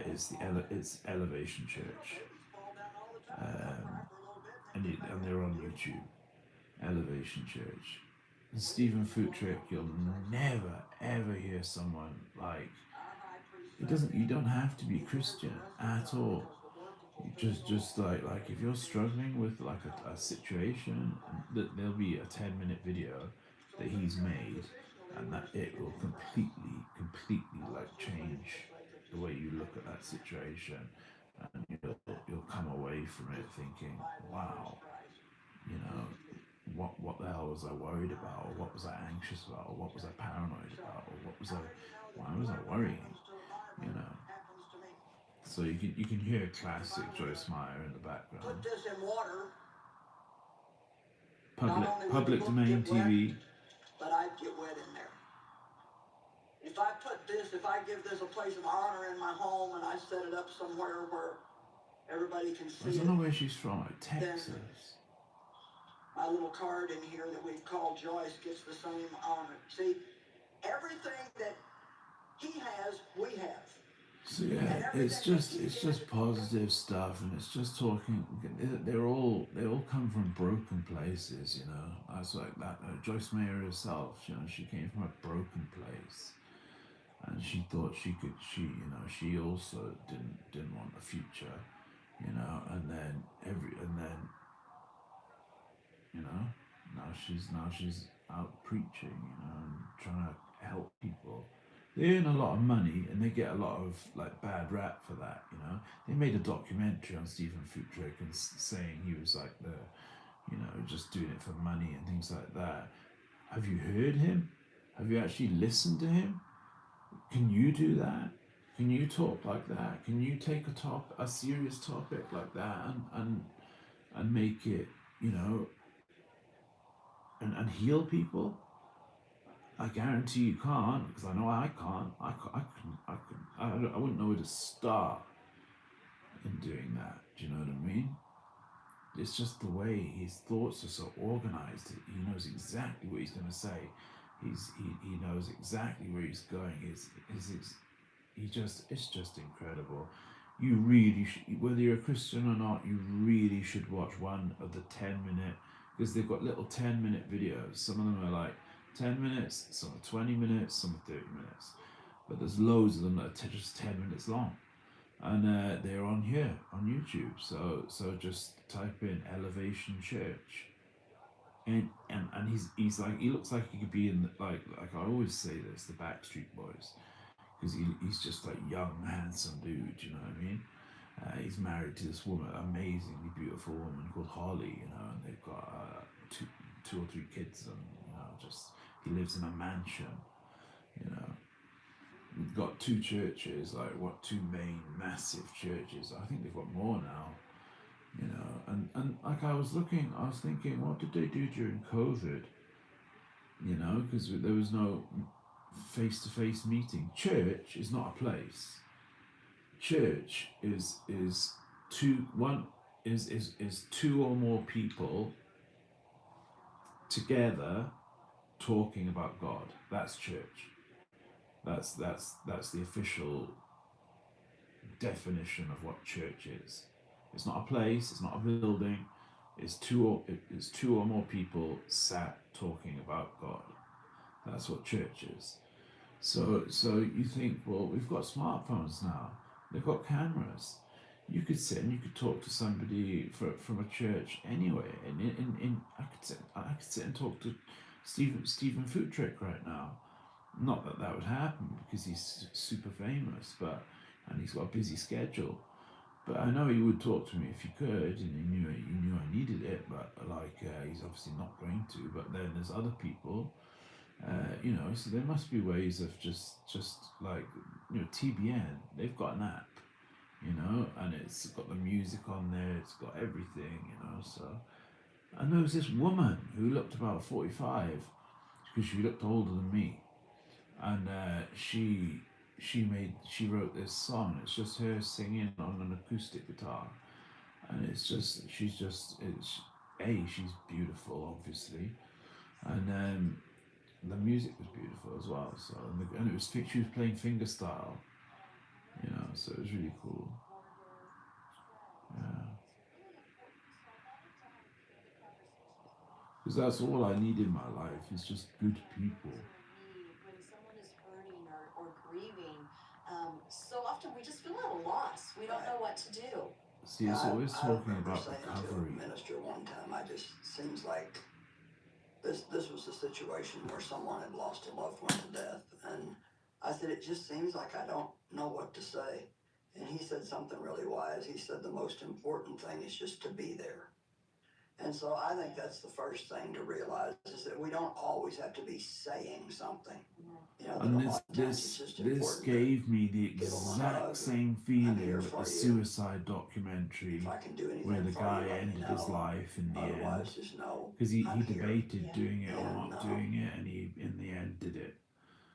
it's Elevation Church, and they're on YouTube. Elevation Church. And Stephen Futrick, you'll never ever hear someone like it doesn't. You don't have to be Christian at all. You just like if you're struggling with like a situation, there'll be a 10-minute video that he's made, and that it will completely like change the way you look at that situation, and you'll come away from it thinking, wow, you know, what the hell was I worried about, or what was I anxious about, or what was I paranoid about, or why was I worrying, you know? So you can hear classic Joyce Meyer in the background. Put this in water. Public domain TV. But I'd get wet in there. If I give this a place of honor in my home and I set it up somewhere where everybody can see it. I don't know where she's from, like Texas. My little card in here that we've called Joyce gets the same honor. See, everything that he has, we have. So yeah, it's just positive stuff, and it's just talking. They all come from broken places, you know. That's like that. Joyce Meyer herself, she came from a broken place, and she thought she could. She also didn't want a future, and then now she's out preaching, and trying to help people. They earn a lot of money and they get a lot of like bad rap for that. They made a documentary on Stephen Futrick and saying he was like just doing it for money and things like that. Have you heard him? Have you actually listened to him? Can you do that? Can you talk like that? Can you take a serious topic like that and make it, and heal people? I guarantee you can't, because I know I can't. I wouldn't know where to start in doing that. Do you know what I mean? It's just the way his thoughts are so organized. He knows exactly what he's going to say. He knows exactly where he's going. It's just incredible. You really should, whether you're a Christian or not, you really should watch one of the 10-minute, because they've got little 10-minute videos. Some of them are like 10 minutes, some are 20 minutes, some are 30 minutes. But there's loads of them that are just 10 minutes long. And they're on here, on YouTube. So just type in Elevation Church. and he's like, he looks like he could be in like I always say this, the Backstreet Boys, because he's just like young handsome dude, you know what I mean. He's married to this woman, amazingly beautiful woman called Holly, you know, and they've got two or three kids, and you know, just he lives in a mansion, you know. We've got two churches, like what, two main massive churches. I think they've got more now, you know. And like I was thinking, what did they do during COVID? You know, because there was no face-to-face meeting. Church is not a place. Church is two one is two or more people together talking about God. That's church. That's the official definition of what church is. It's not a place. It's not a building. It's two or more people sat talking about God. That's what church is. So you think, well, we've got smartphones now. They've got cameras. You could sit and you could talk to somebody from a church anyway. And I could sit and talk to Stephen Footrick right now. Not that that would happen because he's super famous, but and he's got a busy schedule. But I know he would talk to me if he could, and he knew I needed it. But like he's obviously not going to. But then there's other people, you know. So there must be ways of just like TBN. They've got an app, you know, and it's got the music on there. It's got everything, you know. So and there was this woman who looked about 45 because she looked older than me, and she wrote this song. It's just her singing on an acoustic guitar, and she's beautiful, obviously, and the music was beautiful as well. So and it was she was playing fingerstyle, you know, so it was really cool. Yeah, because that's all I need in my life is just good people. When someone is hurting or grieving, so often we just feel at a loss. We don't know what to do. See, it's always I talking remember about saying to recovery. a minister one time, I just seems like this was a situation where someone had lost a loved one to death, and I said it just seems like I don't know what to say, and he said something really wise. He said the most important thing is just to be there. And so I think that's the first thing to realize is that we don't always have to be saying something. You know, that And a lot of times it's just this important to gave me the give them a exact hug. same I'm here feeling with for the you. Suicide documentary If I can do where anything the for you, guy let me ended his know. life in the end Otherwise, just know because I'm he here. debated doing it or And not doing it, and he in the end did it.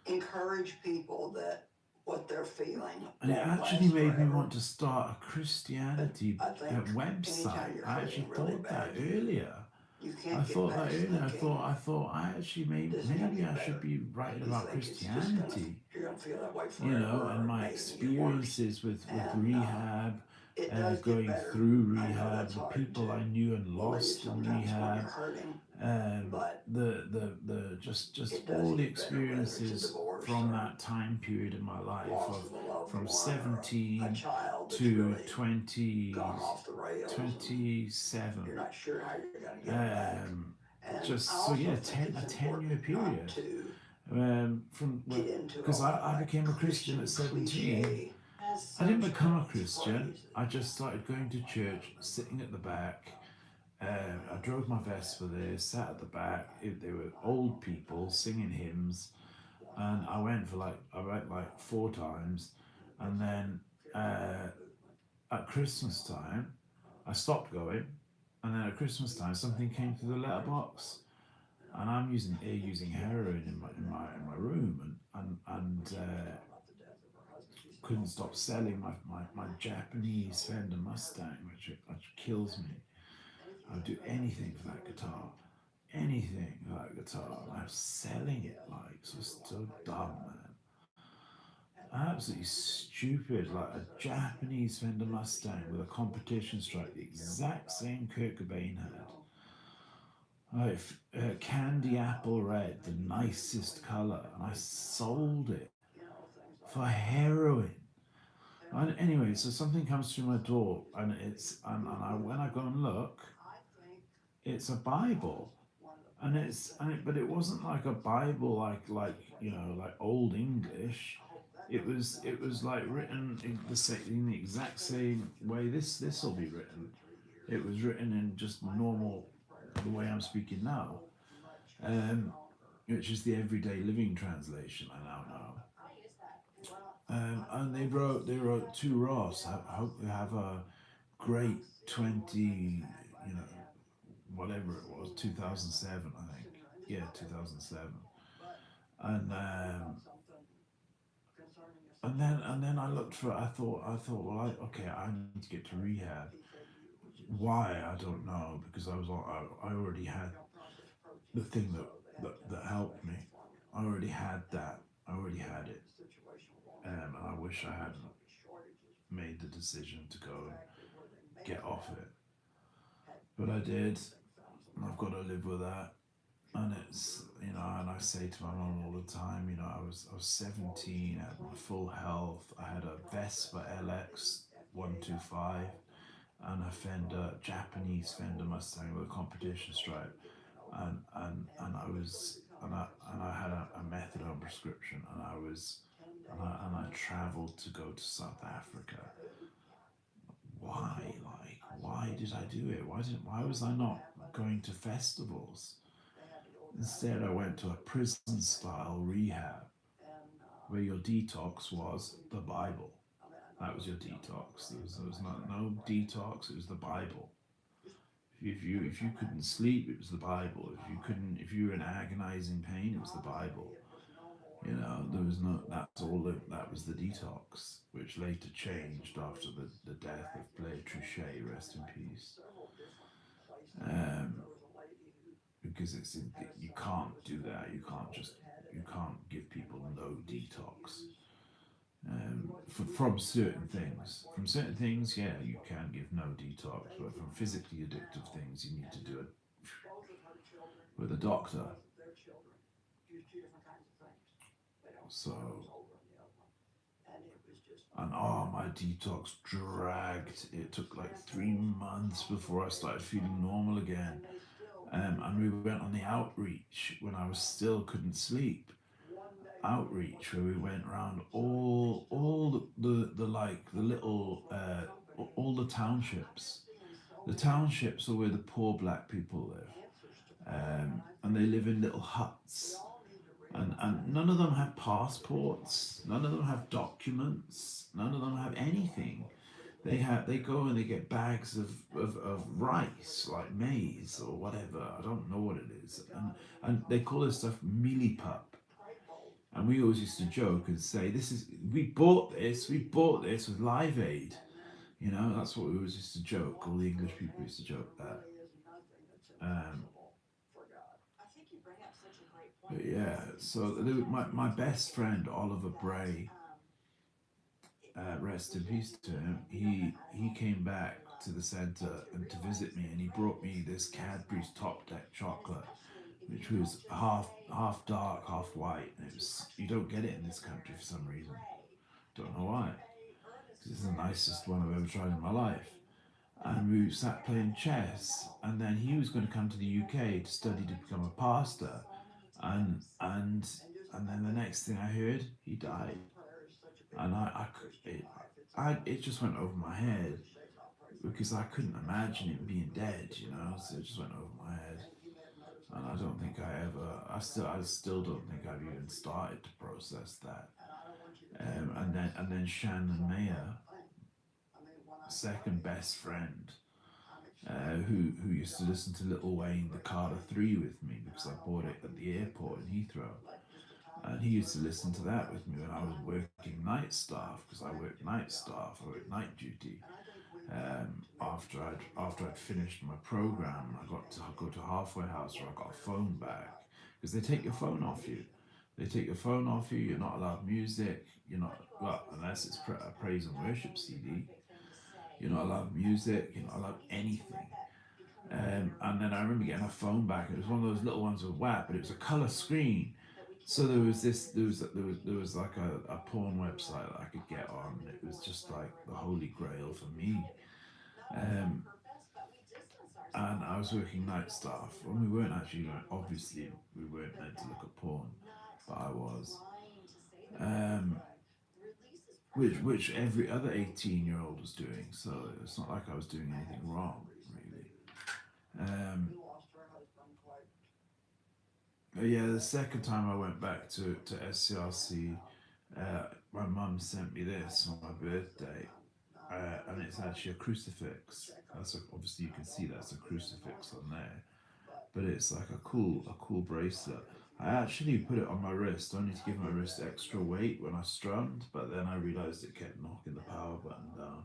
encourage people that what they're feeling And it won't actually last made me forever. want to start a But Christianity I think anytime website. you're I actually hurting really thought that bad, earlier. you I can't get thought that past earlier. thinking I thought I actually this is gonna maybe get I should better. be writing You about think it's just gonna Christianity, you're gonna feel that way you know, forever, and or it my may even get worse. experiences with And rehab, it does get going better. through I know rehab, that's the hard people to I knew and believe lost in sometimes when you're rehab, hurting, um, but the just it does all the get better, whether it's a experiences divorce from or that time period in my life loss of of a loved from one or a 17 child that's to really 20 gone off the rails and 27. you're not sure how you're going to get them back. And I Just so also yeah, think it's a 10 year important not period to from get into a because lot of I like became a Christian at Christian 17. cliche I didn't social become a Christian. phrases. I just started going to church, sitting at the back. I drove my Vespa there, sat at the back. There were old people singing hymns, and I went like 4 times, and then at Christmas time, I stopped going, and then at Christmas time, something came through the letterbox, and I'm using heroin in my room, and couldn't stop selling my Japanese Fender Mustang, which kills me. I would do anything for that guitar, anything for that guitar. And I was selling it like so dumb, man. Absolutely stupid, like a Japanese Fender Mustang with a competition stripe, the exact same Kurt Cobain had. Like candy apple red, the nicest color, and I sold it for heroin. And anyway, so something comes through my door, and when I go and look, it's a Bible, but it wasn't like a Bible, like old English. It was like written in the exact same way this will be written. It was written in just normal, the way I'm speaking now, um, which is the everyday living translation I now know. And they wrote to Ross. I hope you have a great 20, whatever it was, 2007, I think. Yeah, 2007. And and then I looked for. I thought, well, okay, I need to get to rehab. Why, I don't know, because I already had the thing that helped me. I already had that. I already had it. And I wish I hadn't made the decision to go and get off it, but I did. And I've got to live with that. And and I say to my mum all the time, I was 17, I had my full health, I had a Vespa LX 125 and a Fender, Japanese Fender Mustang with a competition stripe, and I had a methadone prescription, and I traveled to go to South Africa. Why? Like, why did I do it? Why was I not going to festivals? Instead, I went to a prison style rehab where your detox was the Bible. That was your detox. There was not no detox. It was the Bible. If you couldn't sleep, it was the Bible. If you were in agonizing pain, it was the Bible. There was no. That's all. That was the detox, which later changed after the death of Blair Trichet, rest in peace. Um, because you can't do that. You can't give people no detox. From certain things. From certain things, yeah, you can give no detox, but from physically addictive things, you need to do it with a doctor. So, and my detox dragged. It took like 3 months before I started feeling normal again. And we went on the outreach when I was still couldn't sleep. Outreach where we went around all the like the little all the townships. The townships are where the poor black people live, and they live in little huts, and none of them have passports, none of them have documents, none of them have anything. They go and they get bags of rice, like maize or whatever. I don't know what it is, and they call this stuff mealie pup. And we always used to joke and say, "This is we bought this with Live Aid." That's what we always used to joke. All the English people used to joke that. Um, but yeah, so my best friend Oliver Bray, rest in peace to him. He came back to the centre and to visit me, and he brought me this Cadbury's Top Deck chocolate, which was half dark, half white. And it was you don't get it in this country for some reason. Don't know why. Because it's the nicest one I've ever tried in my life. And we sat playing chess, and then he was going to come to the UK to study to become a pastor, and then the next thing I heard, he died, and it just went over my head because I couldn't imagine him being dead, so it just went over my head, and I still don't think I've even started to process that, and then Shannon Mayer, second best friend, who used to listen to Little Wayne, the Carter 3 with me because I bought it at the airport in Heathrow. And he used to listen to that with me when I was working night staff because I worked night staff, I worked night duty. After I'd finished my program, I got to go to a halfway house where I got a phone back because they take your phone off you. They take your phone off you. You're not allowed music. You're not well unless it's a praise and worship CD. You're not allowed music. You're not allowed anything. And then I remember getting a phone back. It was one of those little ones with WAP, but it was a color screen. So there was like a porn website that I could get on. It was just like the holy grail for me. Um, and I was working night staff, and we weren't actually, obviously, we weren't meant to look at porn, but I was. Um, which every other 18-year-old was doing, so it's not like I was doing anything wrong, really. Um, but yeah, the second time I went back to SCRC, my mum sent me this on my birthday, and it's actually a crucifix. Obviously you can see that's a crucifix on there, but it's like a cool bracelet. I actually put it on my wrist only to give my wrist extra weight when I strummed, but then I realised it kept knocking the power button down.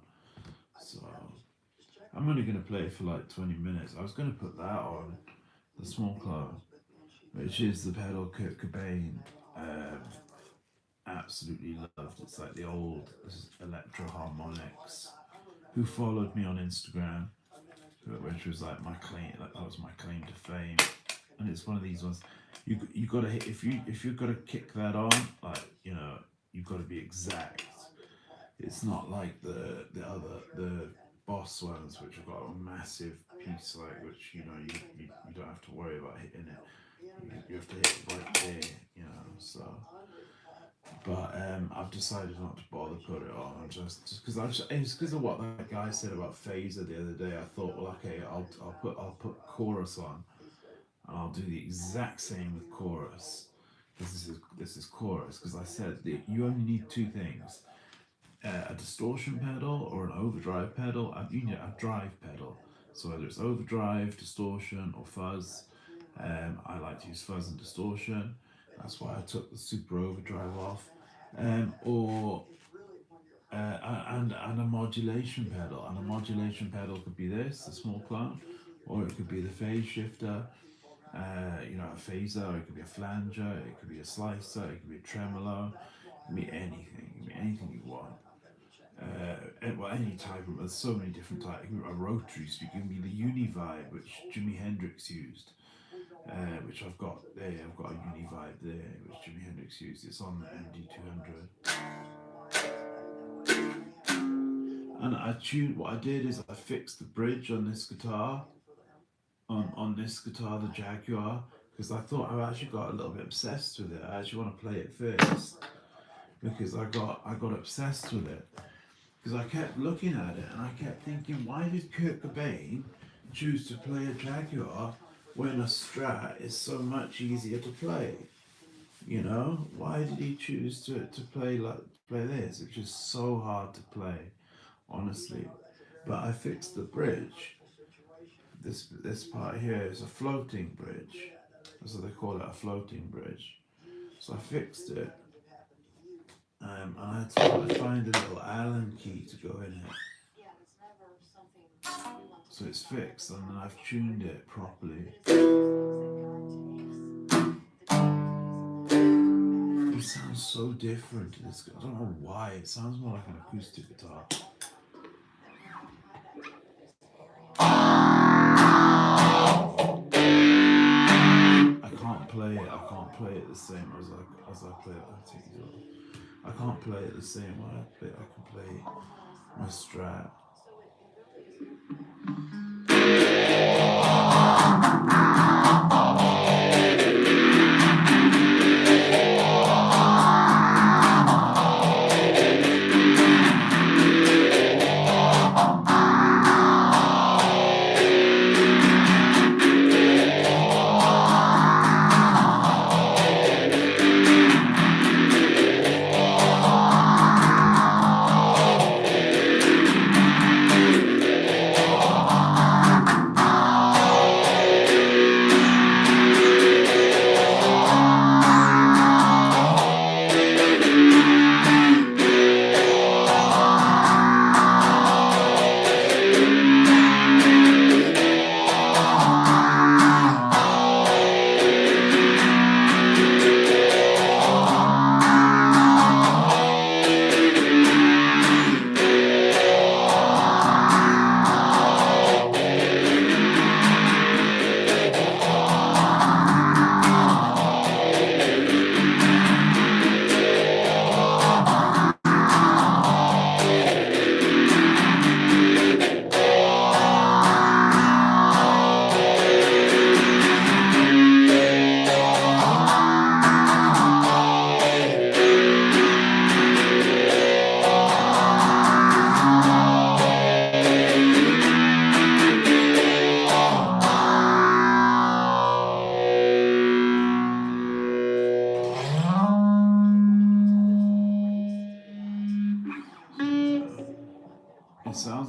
So I'm only going to play it for like 20 minutes. I was going to put that on, the small clone, which is the pedal Kurt Cobain um, absolutely loved. It's like the old electro harmonics. Who followed me on Instagram, which was like my claim, like that was my claim to fame. And it's one of these ones. You gotta hit if you've got to kick that on, like you've got to be exact. It's not like the boss ones, which have got a massive piece, like which you don't have to worry about hitting it. You have to hit it right there, So, but I've decided not to bother put it on. Just because it's because of what that guy said about phaser the other day. I thought, well, okay, I'll put chorus on, and I'll do the exact same with chorus. This is chorus because I said that you only need two things: a distortion pedal or an overdrive pedal. You need a drive pedal. So whether it's overdrive, distortion, or fuzz, I like to use fuzz and distortion. That's why I took the super overdrive off, or and a modulation pedal. And a modulation pedal could be this, the small clone, or it could be the phase shifter. A phaser. It could be a flanger. It could be a slicer. It could be a tremolo. It could be anything. It could be anything you want. Any type of. There's so many different types. A rotary, so you can be the Univibe, which Jimi Hendrix used. Which I've got there. I've got a Univibe there, which Jimi Hendrix used. It's on the MD200. And what I did is I fixed the bridge on this guitar, on this guitar, the Jaguar, because I thought I actually got a little bit obsessed with it. I actually want to play it first, because I got obsessed with it, because I kept looking at it and I kept thinking, why did Kurt Cobain choose to play a Jaguar when a Strat is so much easier to play? Why did he choose to play this, which is so hard to play, honestly. But I fixed the bridge. This part here is a floating bridge. That's what they call it, a floating bridge. So I fixed it. And I had to find a little Allen key to go in it. So it's fixed, and then I've tuned it properly. It sounds so different to this. I don't know why. It sounds more like an acoustic guitar. I can't play it the same as I play it. I can't play it the same way I can play my Strat.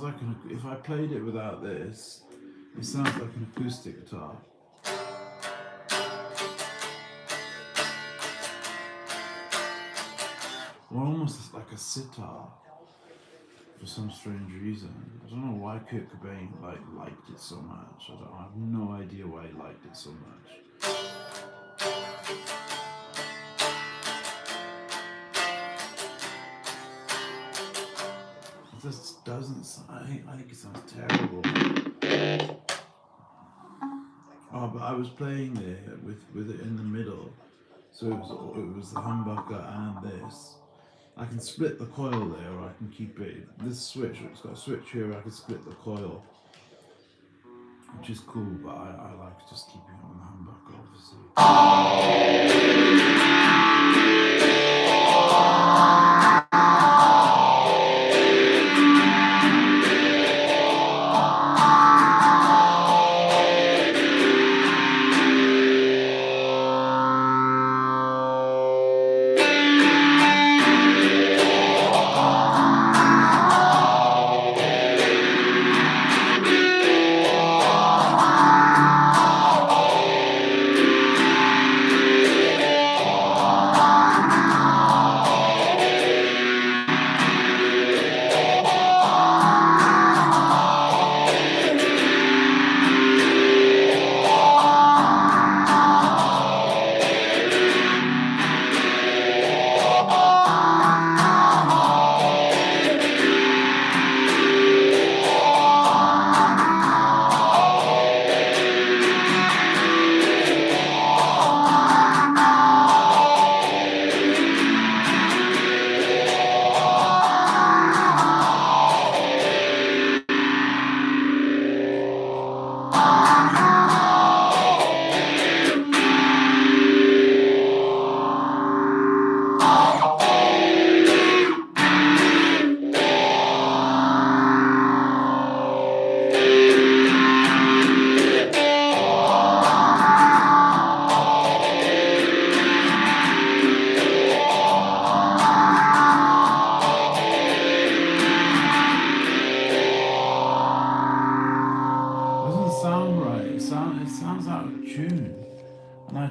sounds like if I played it without this, it sounds like an acoustic guitar. Or almost like a sitar for some strange reason. I don't know why Kurt Cobain liked it so much. I have no idea why he liked it so much. It just doesn't sound, I think it sounds terrible. Oh, but I was playing there with it in the middle. So it was the humbucker and this. I can split the coil there, or I can keep it. This switch, it's got a switch here. I can split the coil, which is cool. But I like just keeping it on the humbucker, obviously.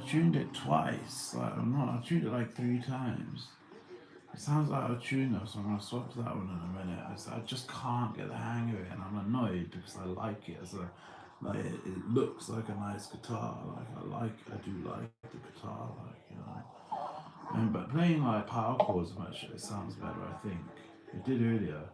Tuned it twice. I tuned it like 3 times. It sounds out of tune though, so I'm gonna swap to that one in a minute. I just can't get the hang of it, and I'm annoyed because I like it as a it looks like a nice guitar. I do like the guitar, but playing like power chords much it sounds better. I think it did earlier.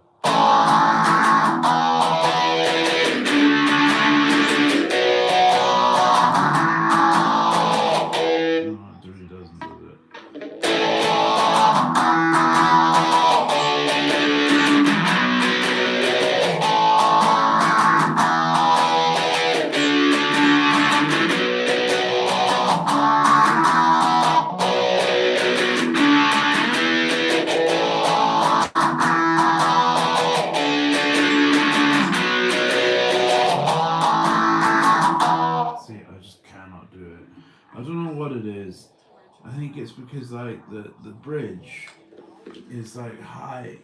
Because the bridge is high,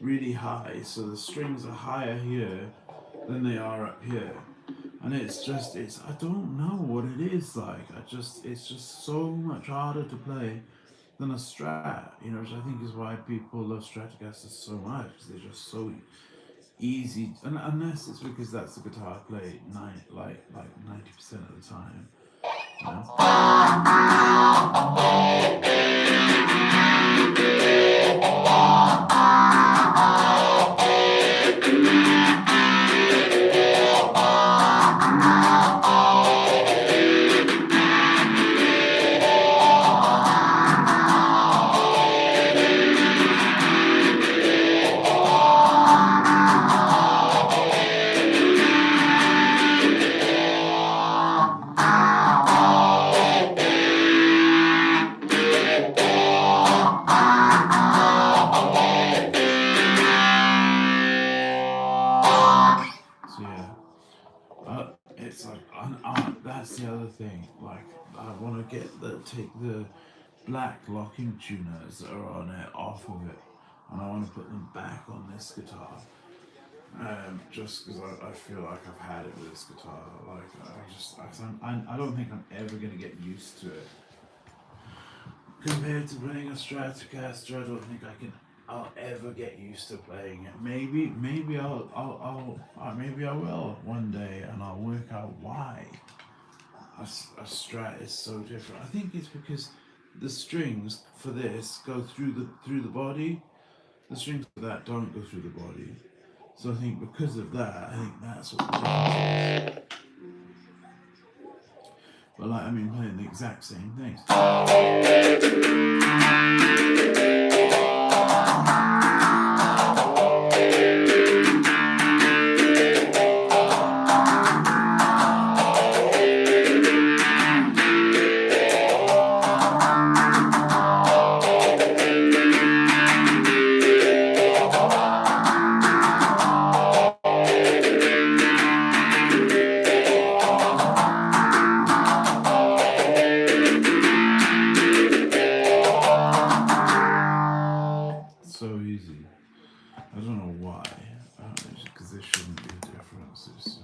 really high, so the strings are higher here than they are up here, and it's I don't know what it is it's just so much harder to play than a Strat, which I think is why people love Stratocasters so much, because they're just so easy, and unless it's because that's the guitar I play 90% of the time. That's the other thing. I want to take the black locking tuners that are on it off of it, and I want to put them back on this guitar. Just because I feel like I've had it with this guitar. Like I don't think I'm ever gonna get used to it. Compared to playing a Stratocaster, I don't think I'll ever get used to playing it. Maybe maybe I will one day, and I'll work out why a Strat is so different. I think it's because the strings for this go through the body. The strings for that don't go through the body. So I think because of that, I think that's what the difference is. But like, I mean, playing the exact same things. So easy. I don't know why. Because there shouldn't be a difference.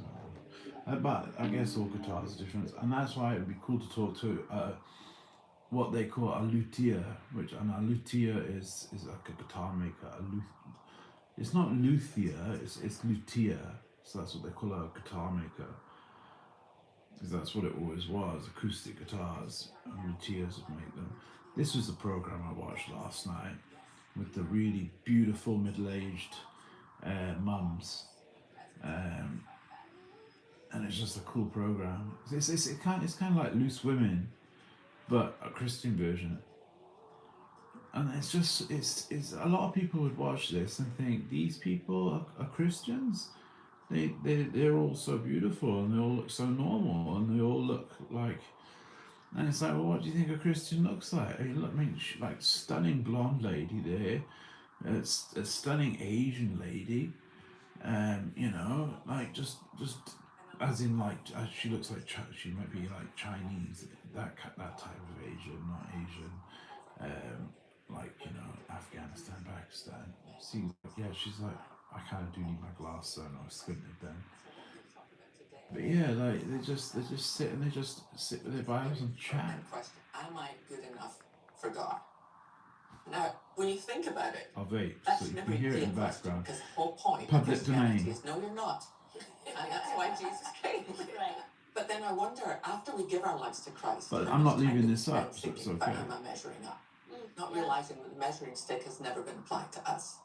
But I guess all guitars are different, and that's why it would be cool to talk to what they call a luthier, which and a luthier is like a guitar maker. It's not luthier, it's luthier. So that's what they call a guitar maker, because that's what it always was. Acoustic guitars, and luthiers would make them. This was the program I watched last night with the really beautiful middle-aged mums, um, and it's just a cool program. It's kind of like Loose Women, but a Christian version. And it's a lot of people would watch this and think these people are Christians. They're all so beautiful and they all look so normal and they all look like. And it's like, well, what do you think a Christian looks like? I mean, like stunning blonde lady there, it's a stunning Asian lady, you know, like just as in like she looks like she might be like Chinese, that type of Asian, not Asian, like you know Afghanistan, Pakistan. See, yeah, she's like I kind of do need my glass, so I squinted then. But yeah, like they just sit and they just sit with their Bibles and chat. Question: am I good enough for God? Now, when you think about it, I'll vape, so that's you never can hear it in the a question, background. because the whole point of Public Christianity domain. is no, you're not. And that's why Jesus came. Right. But then I wonder, after we give our lives to Christ, But how I'm not much time leaving do we this spend up, so it's thinking, okay. am I measuring up? Not realizing that the measuring stick has never been applied to us.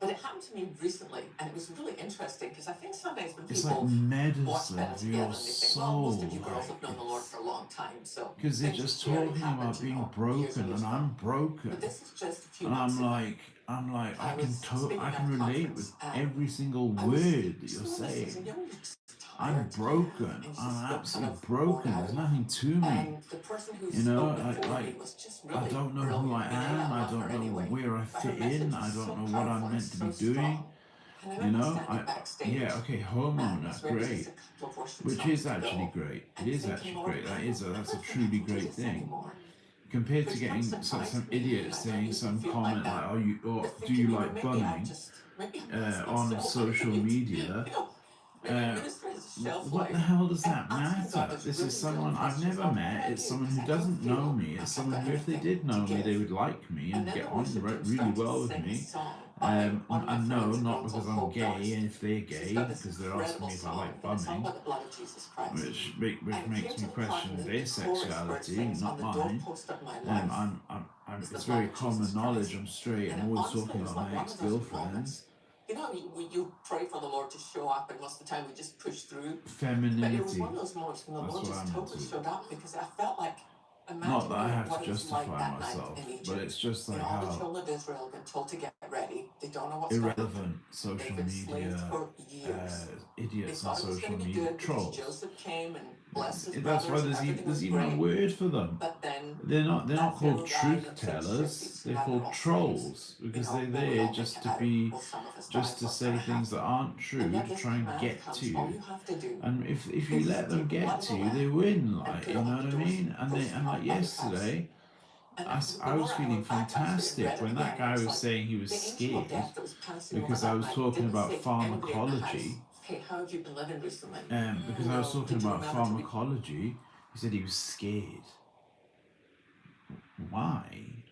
But it happened to me recently, and it was really interesting because I think sometimes when It's people like medicine watch better for together your and they think, well, most of you soul. girls have known the Lord for a long time, so Because they're things just sharing talking happened, about you being know, years broken, and years and ago. I'm broken, But this is just a few and months ago. I'm like, I was speaking I at can a relate conference, with and every single I was word that you're slowly saying, saying. you know, you're just I'm tired, broken. and you just I'm feel kind absolutely of worn broken. There's out. nothing to me. And the person who You know, spoke before me was just I really don't know brilliant. who I I mean, am. I I love don't her know anyway, where I but her fit message in. was I so don't know what powerful I'm and meant to be so doing. strong. And I You remember know, standing backstage. yeah, okay, And homeowner, maybe just great, a couple of worship which songs is to actually go. great. It And is thinking, actually Lord, great. I don't That's a ever truly think of great Jesus thing. anymore. Compared But to he comes getting and finds some me, idiot and I don't saying even some feel like comment like, that. "Oh, But do you thinking, you know, like bumming?" maybe I'm lost On myself. social media. You know, maybe ministry has a shelf What the life. hell does And that asking God matter? those This really is real someone I've questions never of what met. I It's do, someone because who I don't doesn't know feel me. It's like I've someone got who, if they anything did to know me, they give. would like me And and then get the on worship team really started to well with sing a me. song by one of my And no, friends, a not girl because called I'm Hope gay, and Darcy. if they're She's gay, got this because they're asking incredible me if I song, like and it's all bumming, about the blood of Jesus Christ. which And it came makes to me the part in question the their chorus where it sexuality, sings, on not the mine. doorpost of my life is the It's blood very of Jesus common knowledge. Christ. I'm straight. And I'm always honestly, talking it was about like my one of those moments. ex-girlfriends. You know, you pray for the Lord to show up, and most of the time we just push through. But it was Femininity. one of those moments when the That's Lord what just I'm totally into. showed up, because I felt like, Not imagine that I have what to it was like justify that night myself, in but Egypt. it's just You like know, all the how children of Israel have been told to get ready. They don't know what's going to happen. irrelevant social They've been slaves media for years. They idiots on thought it was going social to be media good because trolls. Joseph came and blessed his That's why brothers, and everything was there's even a great. word for them. But then They're not that called Pharaoh died, truth and things shifted. tellers. So They're now they're called all slaves. trolls You because know, they're will we there all make just it to out? be Will some of us die? just to What's say going to things happen? that aren't And true then to this try and command get comes: to all you. you have to do And if you is let them take the blood get of to the you, they lamb win. and Like put you it know on what the I doors mean? And post like of your house. yesterday, I was feeling fantastic when that guy was saying he was scared because I was talking about pharmacology. Because I was talking about pharmacology, he said he was scared. Why?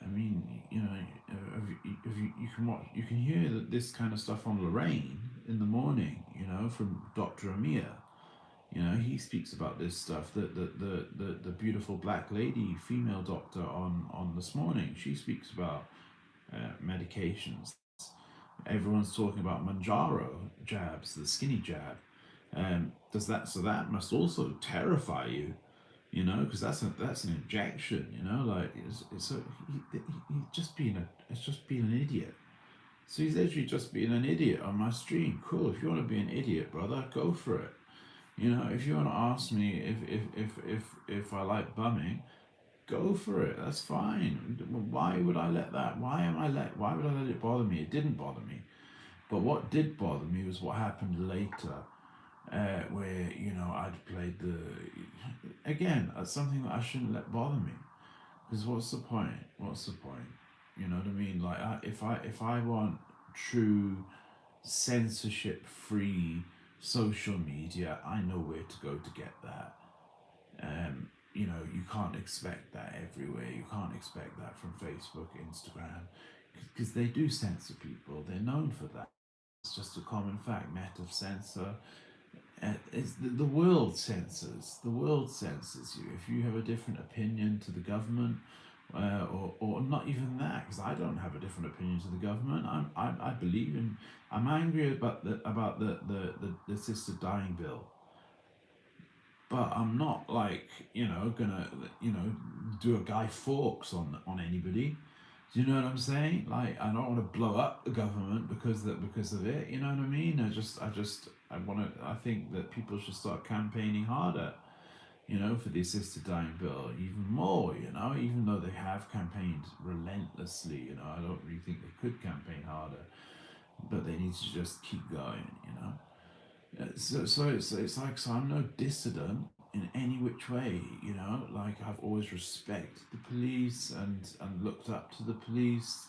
I mean, if you can watch, you can hear this kind of stuff on Lorraine in the morning. From Dr. Amir. He speaks about this stuff. The beautiful black lady, female doctor on This Morning, she speaks about medications. Everyone's talking about Manjaro jabs, the skinny jab. Does that so that must also terrify you, because that's an injection, like he's just being an idiot. So he's literally just being an idiot on my stream. Cool. If you want to be an idiot, brother, go for it. If you want to ask me if I like bumming, go for it. That's fine. Why would I let that? Why would I let it bother me? It didn't bother me. But what did bother me was what happened later, where I'd played the again something that I shouldn't let bother me. Because what's the point? What's the point? You know what I mean? Like if I want true censorship-free social media, I know where to go to get that. You can't expect that everywhere. You can't expect that from Facebook, Instagram, because they do censor people. They're known for that. It's just a common fact. Meta censor. It's the world censors. The world censors you. If you have a different opinion to the government, or not even that, because I don't have a different opinion to the government. I believe in. I'm angry about the assisted dying bill, but I'm not like gonna do a Guy Fawkes on anybody. Do you know what I'm saying? Like, I don't want to blow up the government because of it. You know what I mean? I think that people should start campaigning harder. For the assisted dying bill, even more. Even though they have campaigned relentlessly. I don't really think they could campaign harder, but they need to just keep going. So it's like, so I'm no dissident in any which way. Like, I've always respected the police and looked up to the police,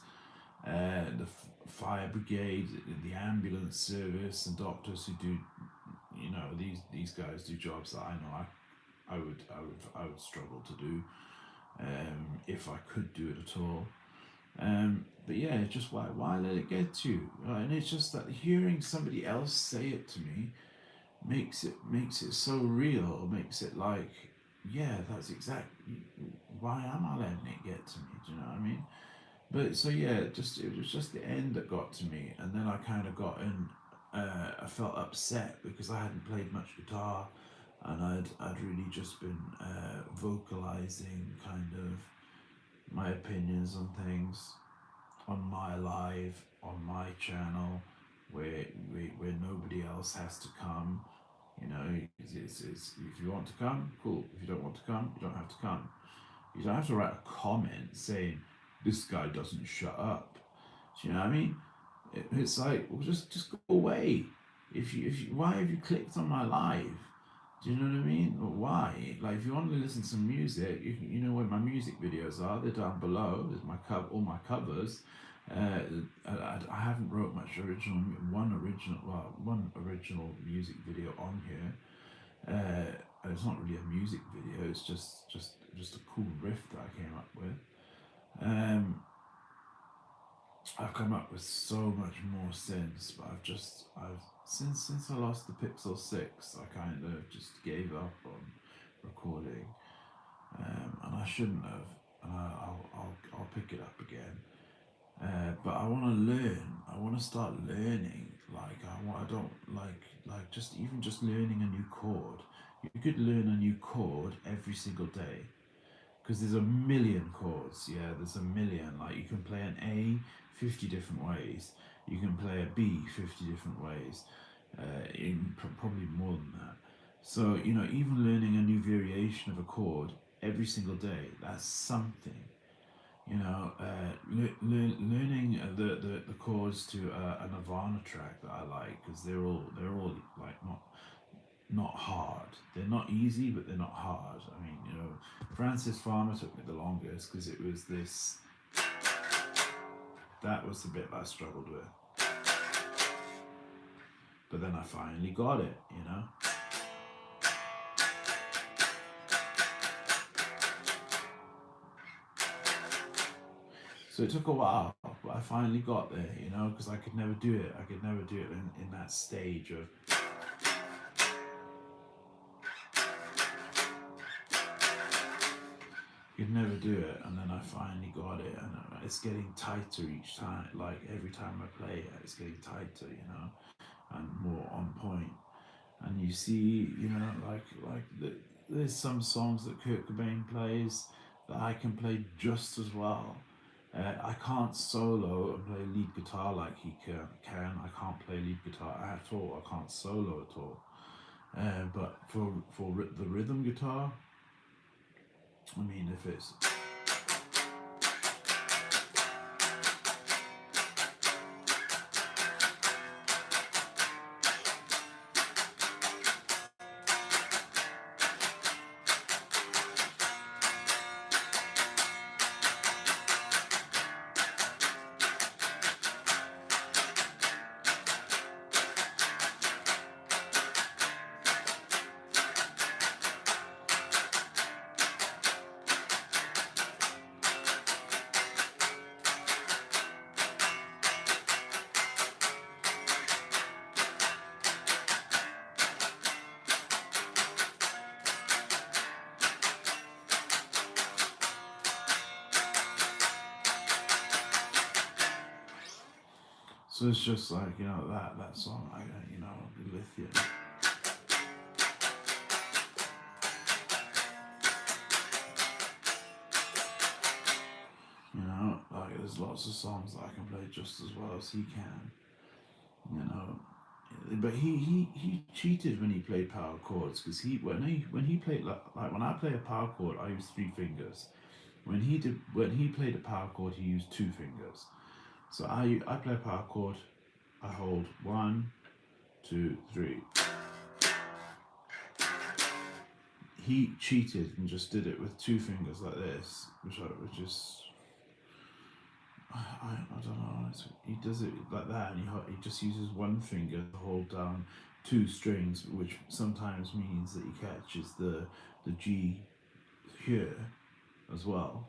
the fire brigade, the ambulance service, and doctors who do. These guys do jobs that I know I would struggle to do, if I could do it at all. But yeah, just why let it get to you? Right? And it's just that hearing somebody else say it to me makes it so real. Makes it like, yeah, that's exactly why am I letting it get to me? Do you know what I mean? But so yeah, it was just the end that got to me, and then I kind of got in. I felt upset because I hadn't played much guitar, and I'd really just been vocalizing kind of my opinions on things on my live, on my channel, where nobody else has to come. It's if you want to come, cool. If you don't want to come, you don't have to come. You don't have to write a comment saying this guy doesn't shut up. Do you know what I mean? It's like, well, just go away. If you why have you clicked on my live? Do you know what I mean? Why? Like, if you want to listen to some music, you know where my music videos are. They're down below. There's all my covers. I haven't wrote much one original music video on here. It's not really a music video. It's just a cool riff that I came up with. I've come up with so much more since, but I've since I lost the Pixel 6, I kind of just gave up on recording, and I shouldn't have. I'll pick it up again. But I want to learn. I want to start learning. Like, I don't like just learning a new chord. You could learn a new chord every single day, because there's a million chords. Yeah, there's a million. Like, you can play an A 50 different ways. You can play a B 50 different ways. Probably more than that. So even learning a new variation of a chord every single day, that's something. Learning the chords to a Nirvana track that I like, because they're all like not hard. They're not easy, but they're not hard. I mean, you know, Francis Farmer took me the longest because it was this. That was the bit I struggled with. But then I finally got it, you know. So it took a while, but I finally got there, you know, because I could never do it. I could never do it in that stage of. You'd never do it, and then I finally got it, and it's getting tighter each time. Like every time I play it, it's getting tighter, you know, and more on point. And you see, you know, there's some songs that Kurt Cobain plays that I can play just as well. I can't solo and play lead guitar like he can. I can't play lead guitar at all. I can't solo at all. But for the rhythm guitar, I mean, if it's so it's just like, you know, that song, you know, the Lithium. You know, like there's lots of songs that I can play just as well as he can. You know, but he cheated when he played power chords because when he played like when I play a power chord, I use 3 fingers. When he played a power chord, he used 2 fingers. So I play a power chord, I hold 1, 2, 3. He cheated and just did it with 2 fingers like this, which is I don't know. He does it like that, and he just uses 1 finger to hold down 2 strings, which sometimes means that he catches the G here as well.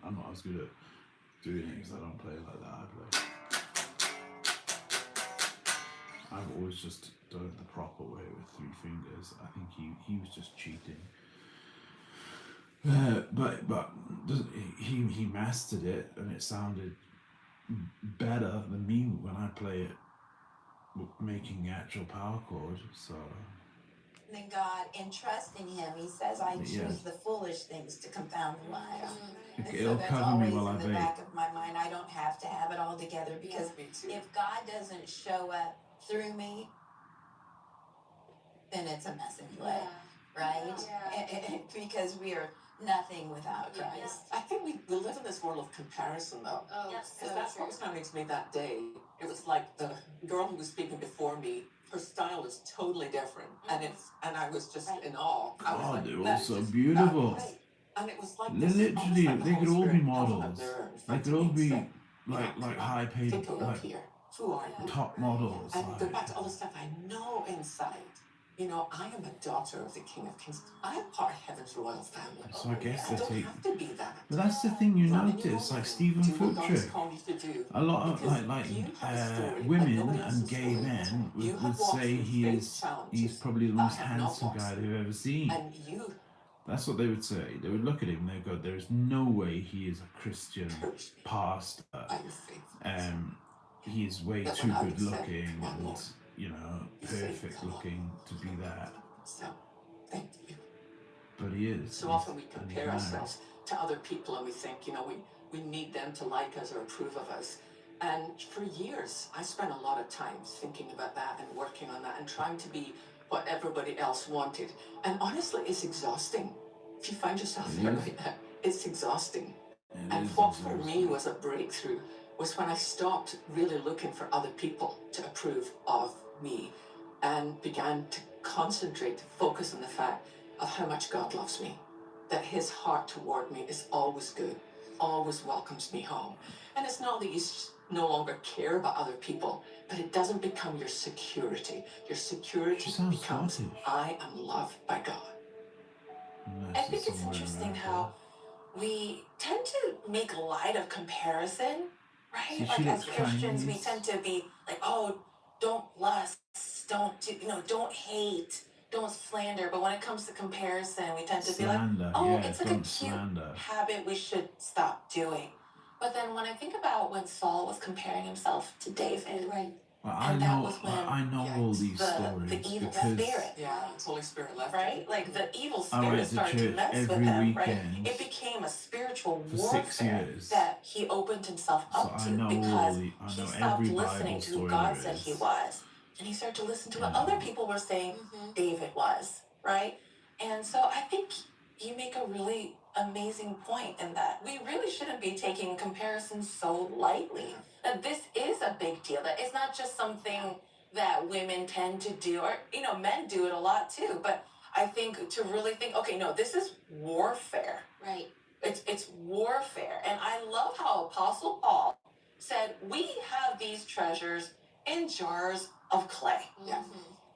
I'm not as good at doing it because I don't play like that. I've always just done it the proper way with 3 fingers. I think he was just cheating. But he mastered it, and it sounded better than me when I play it, making the actual power chord. So. In God and trust in Him, He says, "I choose the foolish things to confound the wise." It'll cover me while I in the vape. back of my mind. I don't have to have it all together because if God doesn't show up through me, then it's a mess anyway, right? Because we are nothing without Christ. I think we live in this world of comparison, though. Oh, yes, Because that's what was happening to me that day. It was like the girl who was speaking before me, her style is totally different. And I was just in awe. I was like, they're all "That so is beautiful." great." And it was like Literally, like the they could Holy all be Spirit held up models. there in They front could of all me and be said, like high paid, take a look like here. Who are you? top models. And go Like, back to all the stuff I know inside. You know, I am a daughter of the King of Kings. I am part of heaven's royal family. so I guess I they don't take. have to be that. But that's the thing you Run in your notice, own like way. Stephen Do what God has Futtrick. called you to do. A lot of Because you have a story, but women nobody and else's gay story. men You would have walked say through faith challenges he's probably the I most have not handsome walked guy through. they've ever seen. And you That's what they would say. They would look at him and they'd go, "There is no way he is a Christian encouraged me pastor. by your faithfulness. He is way That too when I good would say, looking "Come on, and, Lord," you know, you say, perfect "Come on." looking to be that." So, thank you. But he is. So often we and he's compare married. ourselves to other people and we think, you know, we need them to like us or approve of us. And for years, I spent a lot of time thinking about that and working on that and trying to be what everybody else wanted. And honestly, it's exhausting. If you find yourself there right now, it's exhausting. And what for me was a breakthrough was when I stopped really looking for other people to approve of me and began to concentrate, to focus on the fact of how much God loves me, that his heart toward me is always good, always welcomes me home. And it's not that you no longer care about other people, but it doesn't become your security. Your security becomes, Scottish. I am loved by God. I think it's interesting how we tend to make light of comparison, right? See, like as looks Christians, we Chinese. tend to be like, oh, don't lust, don't do, don't hate, don't slander. But when it comes to comparison, we tend to be like, oh, it's like a cute habit we should stop doing. But then when I think about when Saul was comparing himself to David, right? Well, And that was when I know all these stories the evil because spirit, Yeah, Holy Spirit left. right? Like the evil I went spirit to started to church mess with every him, right? weekend It became a spiritual for warfare 6 years. that he opened himself So up I to know because I he know stopped every listening Bible to who story God there said he is. was. And he started to listen to what Yeah. other people were saying David was, right? And so I think you make a really amazing point in that we really shouldn't be taking comparisons so lightly. That this is a big deal. That it's not just something that women tend to do, or men do it a lot too. But I think to really think, okay, no, this is warfare. Right. It's warfare. And I love how Apostle Paul said, we have these treasures in jars of clay. Yeah.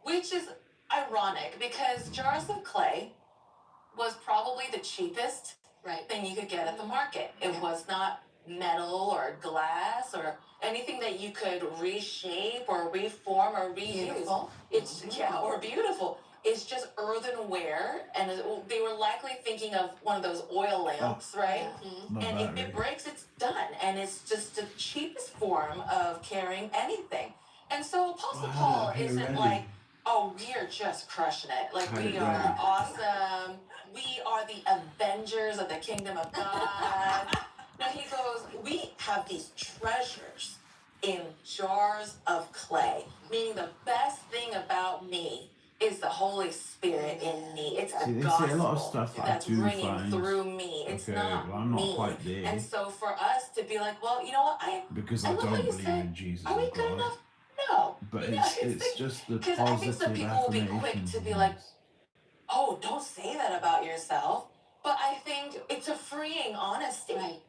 Which is ironic because jars of clay was probably the cheapest thing you could get at the market. It was not metal or glass or anything that you could reshape or reform or reuse. Beautiful. It's or beautiful. It's just earthenware, and they were likely thinking of one of those oil lamps, right? And if it breaks, it's done, and it's just the cheapest form of carrying anything. And so Apostle Paul isn't like, oh, we are just crushing it. Like, we are awesome. We are the Avengers of the kingdom of God. No, he goes, we have these treasures in jars of clay, meaning the best thing about me is the Holy Spirit in me. It's the gospel say a lot of stuff that's ringing through me. It's not I'm not me. quite there. And so for us to be like, well, you know what? Because I I love don't how you believe said, in Jesus are we as good God. enough? No. But Yeah, it's just the because I think some positive people will be quick affirmations. to be like, oh, don't say that about yourself. But I think it's a freeing honesty. Right.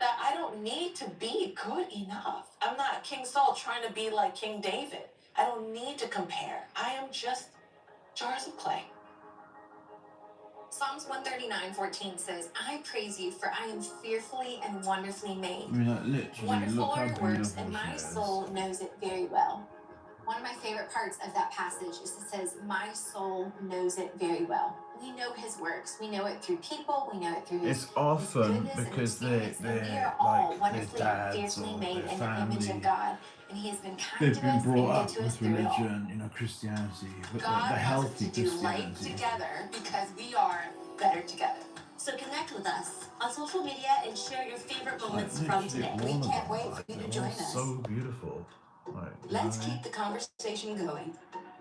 That I don't need to be good enough. I'm not King Saul trying to be like King David. I don't need to compare. I am just jars of clay. Psalms 139:14 says, I praise you, for I am fearfully and wonderfully made. I mean, like, literally, Wonderful look are how your works, beautiful and my she is. soul knows it very well. One of my favorite parts of that passage is it says, my soul knows it very well. We know his works. We know it through people. We know it through his It's often goodness because and his they're and we are all like wonderfully their and dads fearfully or made their in the image family. of God. And he has been kind They've to been us and brought good up to us with through it all. religion, Christianity, but God the wants us healthy to do life Christianity. together because we are better together. So connect with us on social media and share your favorite moments from today. We can't wait for you to join us. So beautiful. Like, Let's keep the conversation going.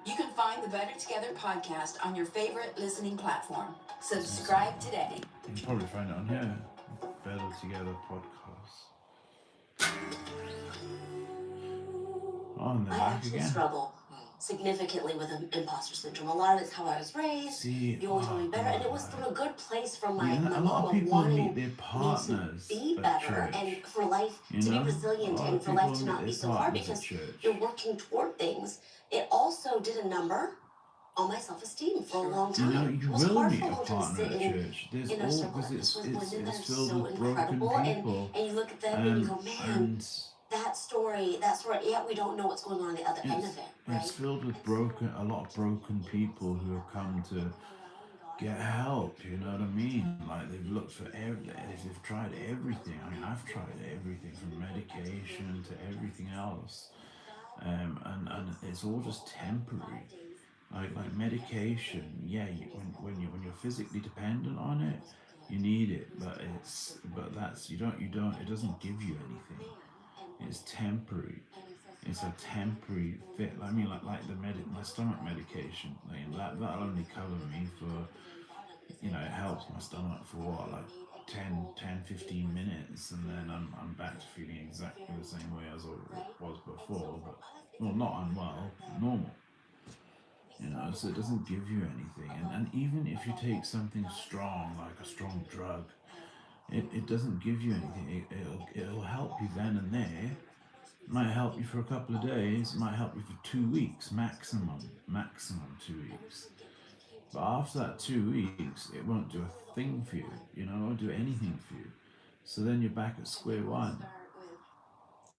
You can find the Better Together podcast on your favorite listening platform. Subscribe today. You can probably find it on here. Better Together podcast. Oh, and they're I back actually again. struggle significantly with imposter syndrome. A lot of it's how I was raised. See, You always want to be better, and it was from a good place from my, yeah, my a lot mom of of people wanting meet their partners me to be at better church. and for life You to know? be resilient A lot and of for life people to not meet be their so hard partners at because church. you're working toward things. It also did a number on my self-esteem for a long time. You know, you It was will hard meet for a a long time to partner sit at in church. There's inner all circle because with women that are filled so with broken incredible, people. and you look at them and you go, man, and that story, yeah, we don't know what's going on the other end of it, right? it's filled with a lot of broken people who have come to get help. You know what I mean? Like they've looked for they've tried everything. I mean, I've tried everything from medication to everything else, and it's all just temporary. Like medication, yeah. When you're physically dependent on it, you need it, but that's you don't. It doesn't give you anything. It's temporary. It's a temporary fit. I mean, like my stomach medication. That'll only cover me for, it helps my stomach for what, like 10, 15 minutes, and then I'm back to feeling exactly the same way as I was before. But well, not unwell, normal. So it doesn't give you anything. And even if you take something strong, like a strong drug, it doesn't give you anything. It'll help you then and there. It might help you for a couple of days. It might help you for 2 weeks maximum. Maximum 2 weeks. But after that 2 weeks, it won't do a thing for you. It won't do anything for you. So then you're back at square one.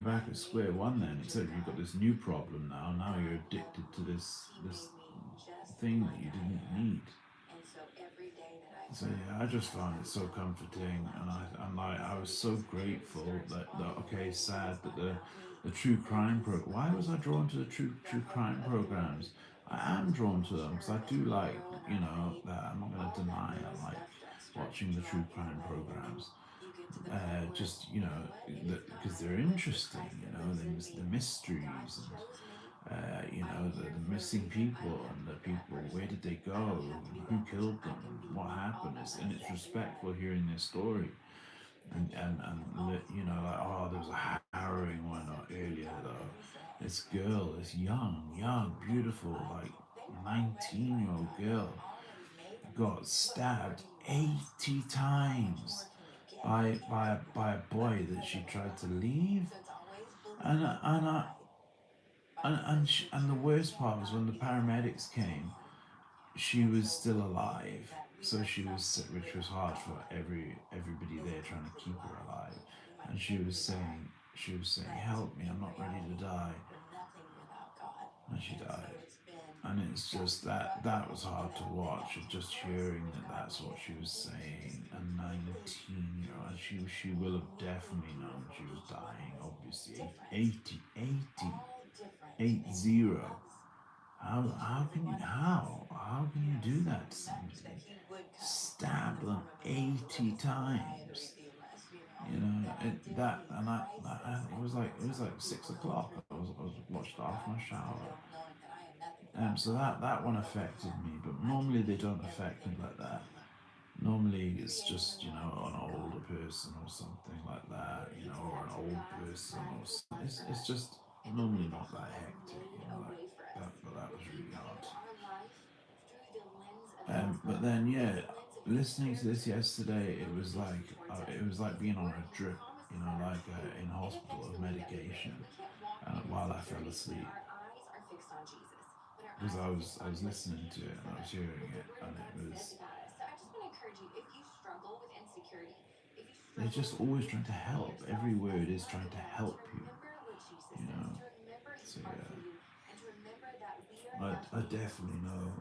Back at square one then, except you've got this new problem now. Now you're addicted to this thing that you didn't need. So yeah, I just found it so comforting, and I was so grateful that okay, sad that the true crime why was I drawn to the true crime programs? I am drawn to them because I do like, that I'm not going to deny I like watching the true crime programs. Just because they're interesting, the mysteries, and the missing people, and the people, where did they go, who killed them, what happened, and it's respectful hearing their story, and like, oh, there was a harrowing one earlier though. This girl, this young, beautiful, like 19-year-old girl, got stabbed 80 times by a boy that she tried to leave, and the worst part was when the paramedics came, she was still alive. So which was hard for everybody there trying to keep her alive. And she was saying, "Help me! I'm not ready to die." And she died. And it's just that was hard to watch. Just hearing that's what she was saying. A 19-year-old, she will have definitely known she was dying. Obviously, 80. 80. How can you do that to somebody? Stab them 80 times. It was like 6 o'clock. I was watched off my shower. So that one affected me, but normally they don't affect me like that. Normally it's just, an older person or something like that, or an old person, or it's just normally not that hectic, but that was really hard. But then yeah, listening to this yesterday, it was like being on a drip, like in hospital of medication, while I fell asleep. Because I was listening to it and I was hearing it, and it was. They're just always trying to help. Every word is trying to help you. So yeah, I definitely know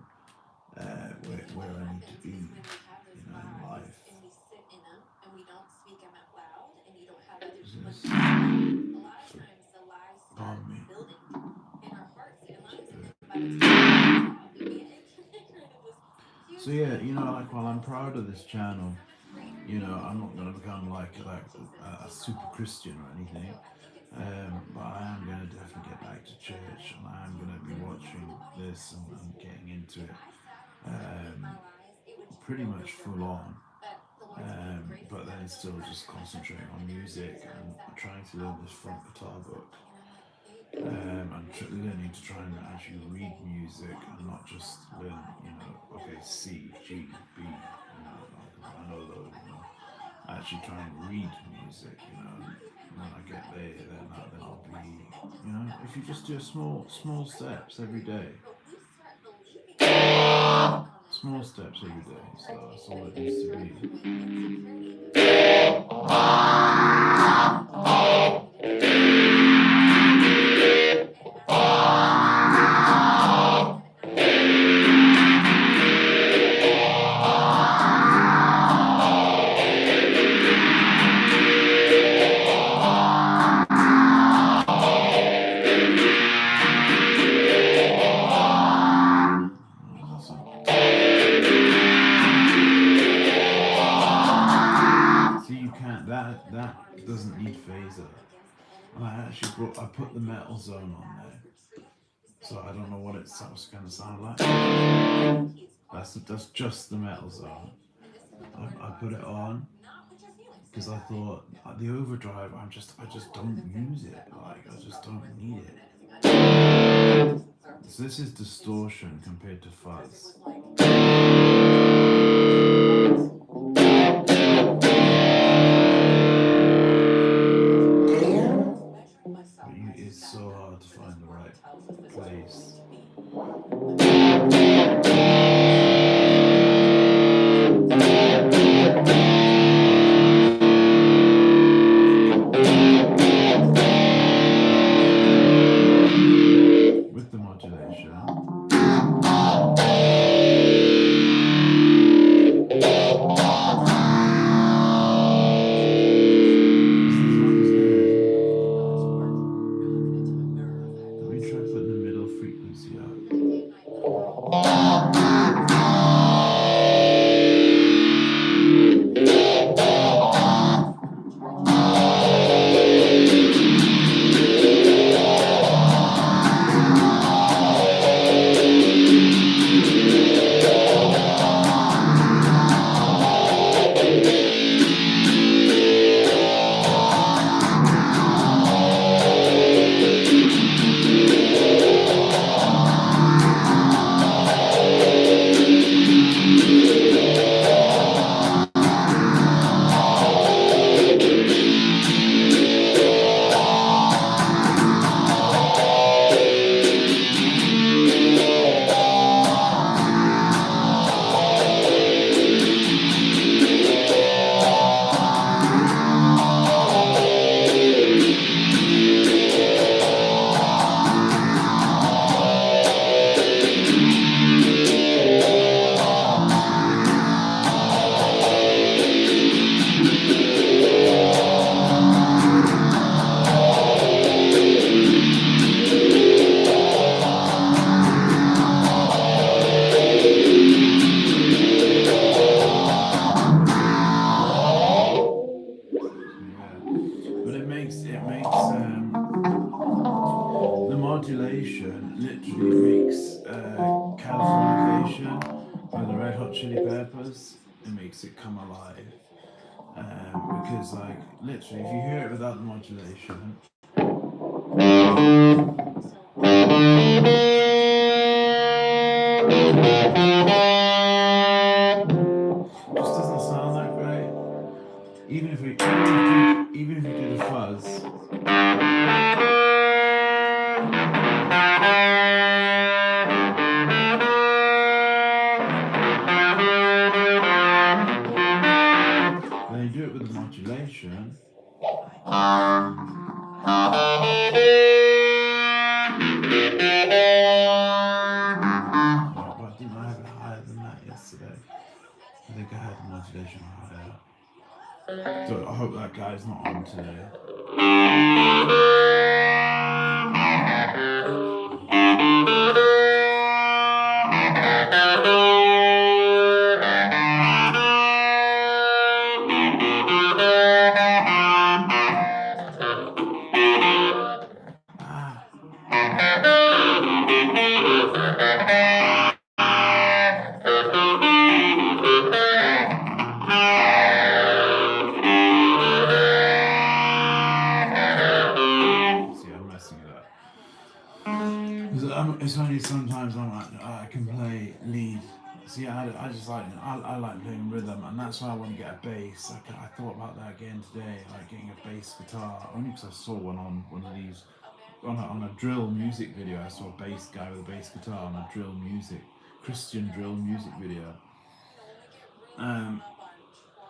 where I need to be, in life. Pardon me. So yeah, like, while I'm proud of this channel, I'm not going to become like a super Christian or anything. But I am going to definitely get back to church, and I am going to be watching this and getting into it pretty much full on. But then still just concentrating on music and trying to learn this front guitar book. I'm learning to try and actually read music and not just learn, okay, C, G, B, I know those, actually try and read music, and when I get there, then I'll be, if you just do small steps every day. Small steps every day, so that's all it needs to be. See, you can't. That doesn't need phaser. And I put the metal zone on there, so I don't know what it's going to sound like. That's just the metal zone. I put it on because I thought the overdrive. I just don't use it. Like I just don't need it. So this is distortion compared to fuzz. It's so hard to find the right place. With the modulation. Let me try putting the middle frequency up. But it makes the modulation literally makes Californication by the Red Hot Chili Peppers. It makes it come alive because like literally if you hear it without the modulation. Just doesn't sound that great. Even if we do the fuzz. Then you do it with the modulation. But didn't I have it higher than that yesterday? I think I had the modulation higher. So I hope that guy's not on today. It's only sometimes I'm like, I can play lead. See, I just like, I like playing rhythm, and that's why I want to get a bass. I thought about that again today, like getting a bass guitar, only because I saw one on one of these, on a drill music video. I saw a bass guy with a bass guitar on a drill music, Christian drill music video. And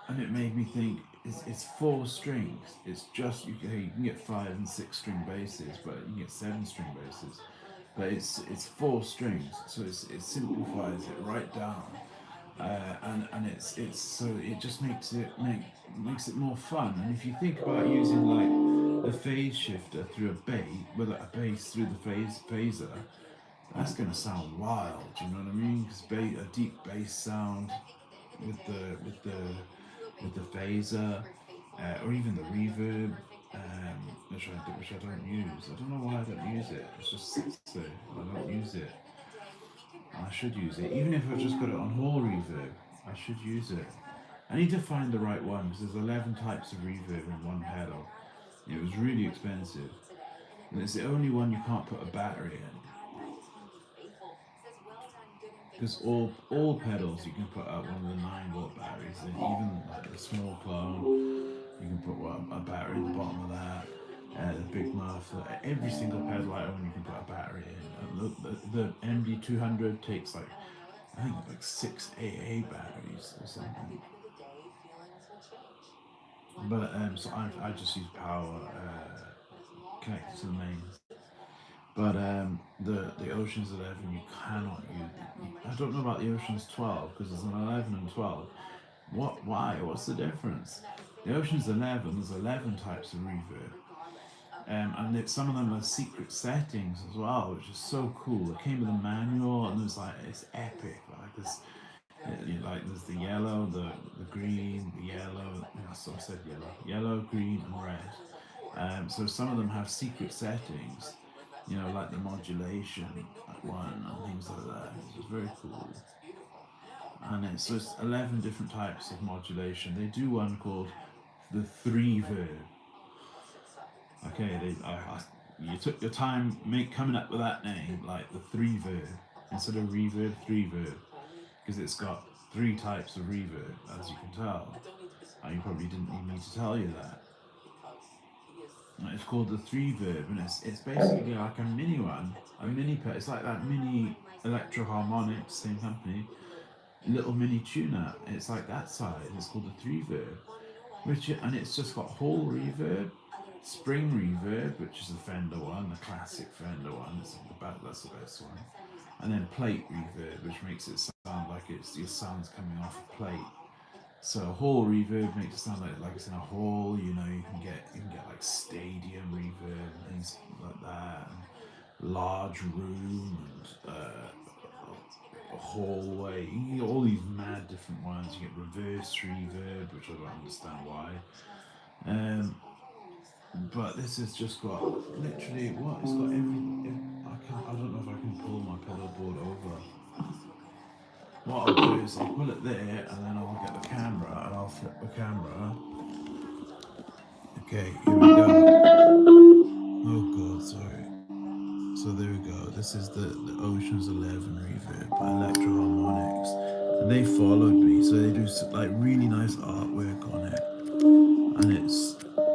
it made me think, it's 4 strings. It's just, you can get 5 and 6 string basses, but you can get 7 string basses. But it's 4 strings, so it simplifies it right down, and it's so it just makes it more fun. And if you think about using like the phase shifter through a bass through the phaser, that's gonna sound wild. Do you know what I mean? Because a deep bass sound with the phaser, or even the reverb. which I don't use. I don't know why I don't use it. It's just sits there. I don't use it. I should use it, even if I've just got it on whole reverb. I should use it. I need to find the right one because there's 11 types of reverb in one pedal. It was really expensive, and it's the only one you can't put a battery in. Because all pedals you can put out one of the 9-volt batteries in, even like the small clone, you can put a battery in the bottom of that. The big muff, every single pedal I own, you can put a battery in. And the MD200 takes like, I think like 6 AA batteries or something. But so I just use power connected to the mains. But the Oceans 11 you cannot use. I don't know about the Oceans 12 because there's an 11 and 12. Why? What's the difference? The Oceans 11, there's 11 types of reverb. And some of them are secret settings as well, which is so cool. It came with a manual, and there's like, it's epic. Like there's the yellow, the green, the yellow. So I said yellow, green, and red. So some of them have secret settings, like the modulation one and things like that. It's very cool. And so it's 11 different types of modulation. They do one called the 3 verb. Okay, you took your time coming up with that name, like the 3 verb, instead of reverb, 3 verb, because it's got 3 types of reverb, as you can tell. You probably didn't need me to tell you that. It's called the 3 verb, and it's basically like a mini one, it's like that mini Electro Harmonics, same company, little mini tuner. It's like that size. It's called the 3 verb, and it's just got whole reverb, spring reverb, which is the Fender one, the classic Fender one. That's the best one. And then plate reverb, which makes it sound like your sound's coming off a plate. So whole reverb makes it sound like it's in a hall. You can get like stadium reverb and things like that, and large room and a hallway. You get all these mad different ones. You get reverse reverb, which I don't understand why. But this has just got literally what? It's got I don't know if I can pull my pedal board over. What I'll do is I'll pull it there, and then I'll get the camera and I'll flip the camera. Okay, here we go. Oh god, sorry. So there we go. This is the Oceans 11 reverb by Electro Harmonics, and they followed me. So they do like really nice artwork on it, and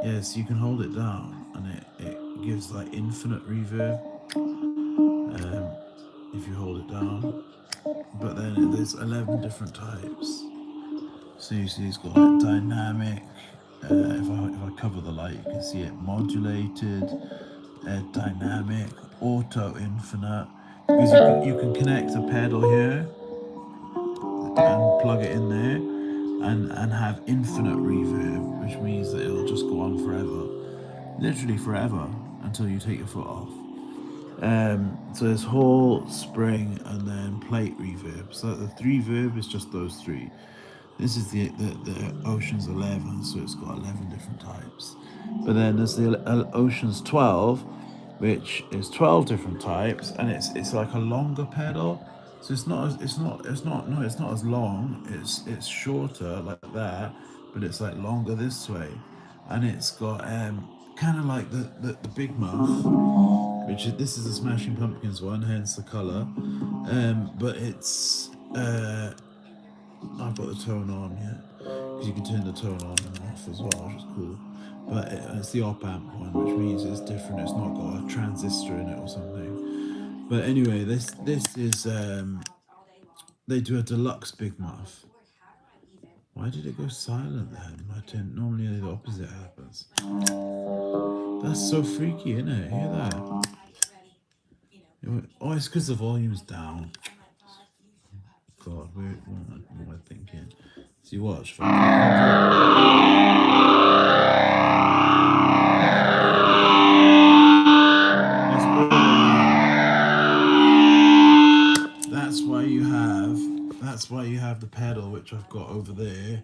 yes, you can hold it down, and it gives like infinite reverb if you hold it down. But then there's 11 different types. So you see it's got like dynamic. If I cover the light, you can see it modulated, dynamic, auto, infinite. Because you can connect a pedal here and plug it in there, and have infinite reverb, which means that it'll just go on forever, literally forever, until you take your foot off. So there's whole, spring, and then plate reverb. So the 3 verb is just those 3. This is the Oceans 11, so it's got 11 different types. But then there's the Oceans 12, which is 12 different types, and it's like a longer pedal. So it's not as long. It's shorter like that, but it's like longer this way, and it's got kind of like the big muff, this is the Smashing Pumpkins one, hence the color. But it's I've got the tone on, because you can turn the tone on and off as well, which is cool. But it's the op amp one, which means it's different. It's not got a transistor in it or something. But anyway, this is they do a deluxe big muff. Why did it go silent then? Normally the opposite happens. That's so freaky, isn't it? Hear that? Oh, it's because the volume's down. God, what am I thinking? See, watch. That's why you have the pedal, which I've got over there,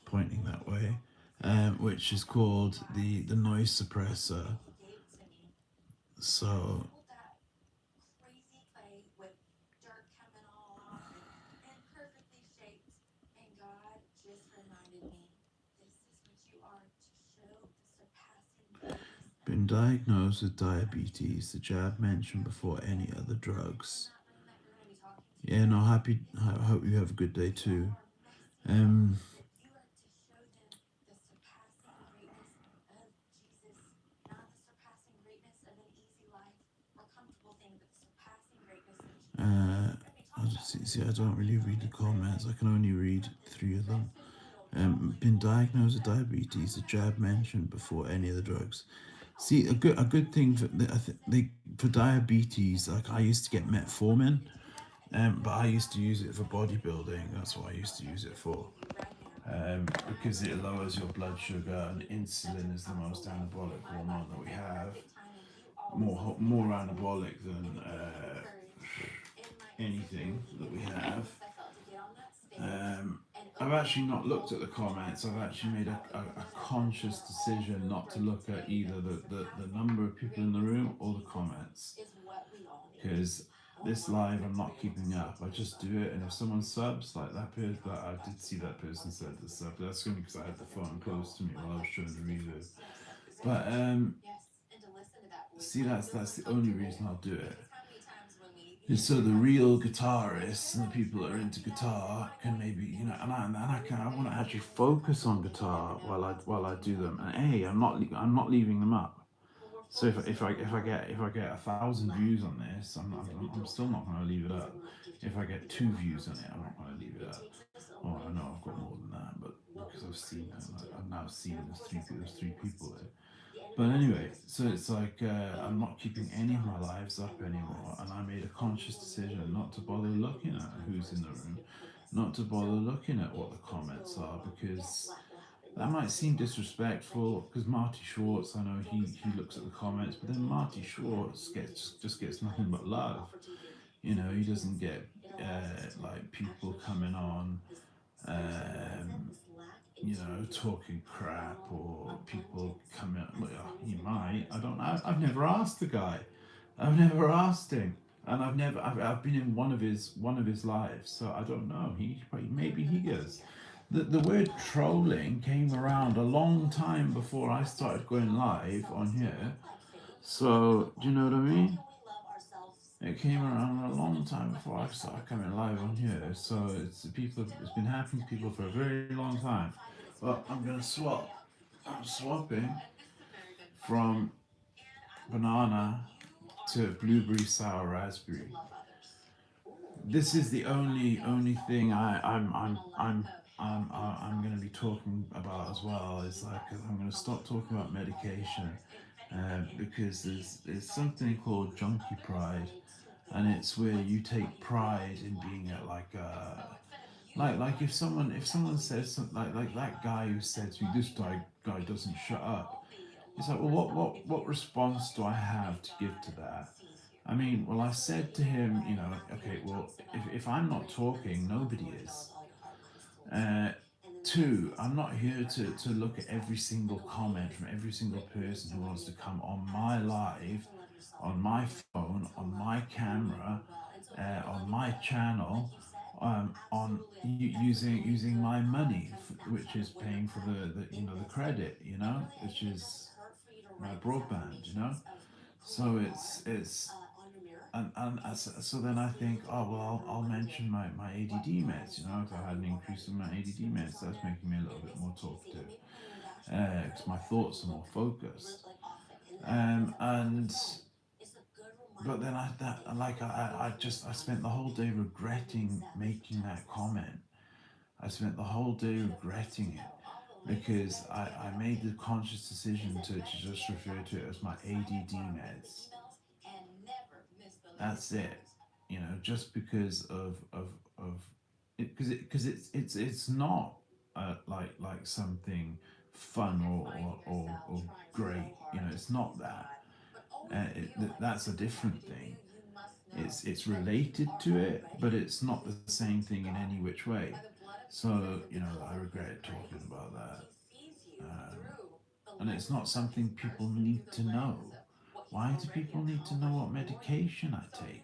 pointing that way. which is called the noise suppressor. So Crazy clay with dirt coming all off and perfectly shaped. And God just reminded me, this is what you are to show the surpassing greatness of been diagnosed with diabetes, the jab mentioned before any other drugs. that room that you're going to be talking to. Yeah, no, happy. I hope you have a good day too. Are messy, Um, that you are to show them the surpassing greatness of Jesus, not the surpassing greatness of an easy life or comfortable thing, but the surpassing greatness of Jesus. uh, see, I don't really read the comments. I can only read 3 of them. Been diagnosed with diabetes, the jab mentioned before any of the drugs. See, a good thing for for diabetes, like I used to get metformin, but I used to use it for bodybuilding. That's what I used to use it for, because it lowers your blood sugar, and insulin is the most anabolic hormone that we have. More anabolic than anything that we have. I've actually not looked at the comments. I've actually made a conscious decision not to look at either the number of people in the room or the comments, because this live I'm not keeping up. I just do it, and if someone subs, like that person, that I did see that person said the sub. That's only because I had the phone close to me while I was showing the reverb. But see, that's the only reason I'll do it. And so the real guitarists and the people that are into guitar can maybe, I want to actually focus on guitar while I do them. And I'm not leaving them up. So if I get 1,000 views on this, I'm still not going to leave it up. If I get 2 views on it, I'm not going to leave it up. Oh, I know I've got more than that, but because I've now seen there's 3 people there. But anyway, so it's like I'm not keeping any of my lives up anymore, and I made a conscious decision not to bother looking at who's in the room, not to bother looking at what the comments are, because that might seem disrespectful. Because Marty Schwartz, I know he looks at the comments, but then Marty Schwartz just gets nothing but love. He doesn't get like people coming on. Talking crap, or people coming up. Well, he might. I don't know. I've never asked the guy. I've never asked him, and I've been in one of his lives, so I don't know. Maybe he does. The word trolling came around a long time before I started going live on here. So do you know what I mean? It came around a long time before I started coming live on here. So it's been happening to people for a very long time. Well, I'm gonna swap. I'm swapping from banana to blueberry sour raspberry. This is the only thing I'm going to be talking about as well. Is like I'm going to stop talking about medication, because there's something called junkie pride, and it's where you take pride in being at like if someone says something like that guy who said to me, this guy doesn't shut up. It's like, well, what response do I have to give to that? I mean, well, I said to him, okay, well, if I'm not talking, nobody is. Uh, 2, I'm not here to look at every single comment from every single person who wants to come on my live, on my phone, on my camera, on my channel, using my money, which is paying for the credit, which is my broadband, So it's so then I think, oh well, I'll mention my ADD meds, if I had an increase in my ADD meds, that's making me a little bit more talkative, because my thoughts are more focused. And but then I spent the whole day regretting making that comment. I spent the whole day regretting it, because I made the conscious decision to just refer to it as my ADD meds. That's it. Just because of it, because it's not like something fun or great. It's not that. That's a different thing. It's related to it, but it's not the same thing in any which way. So I regret talking about that. and it's not something people need to know. Why do people need to know what medication I take?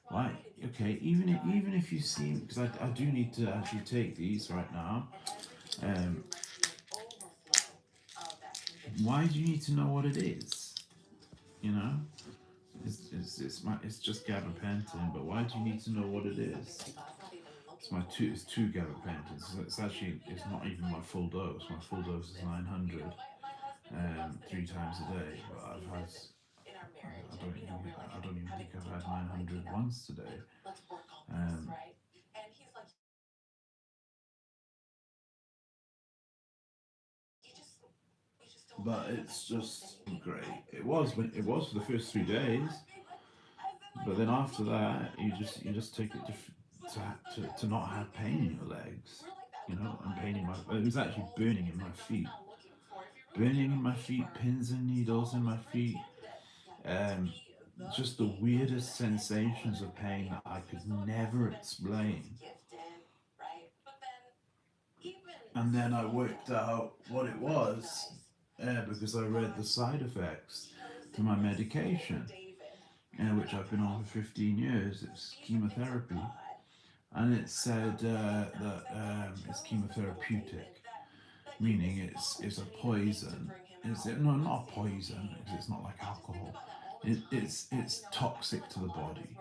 Why? Okay, even if you see, because I do need to actually take these right now. Um, why do you need to know what it is? You know, it's just gabapentin, but why do you need to know what it is? It's two gabapentins. So it's not even my full dose. My full dose is 900, 3 times a day. But I don't even think I've had 900 once today. Um, but it's just great. It was for the first 3 days, but then after that, you just take it to not have pain in your legs, you know, and pain in my. It was actually burning in my feet, pins and needles in my feet. Um, just the weirdest sensations of pain that I could never explain. And then I worked out what it was because I read the side effects to my medication, which I've been on for 15 years. It's chemotherapy. And it said that it's chemotherapeutic, meaning it's a poison. No, not a poison, because it's not like alcohol. It's toxic to the body.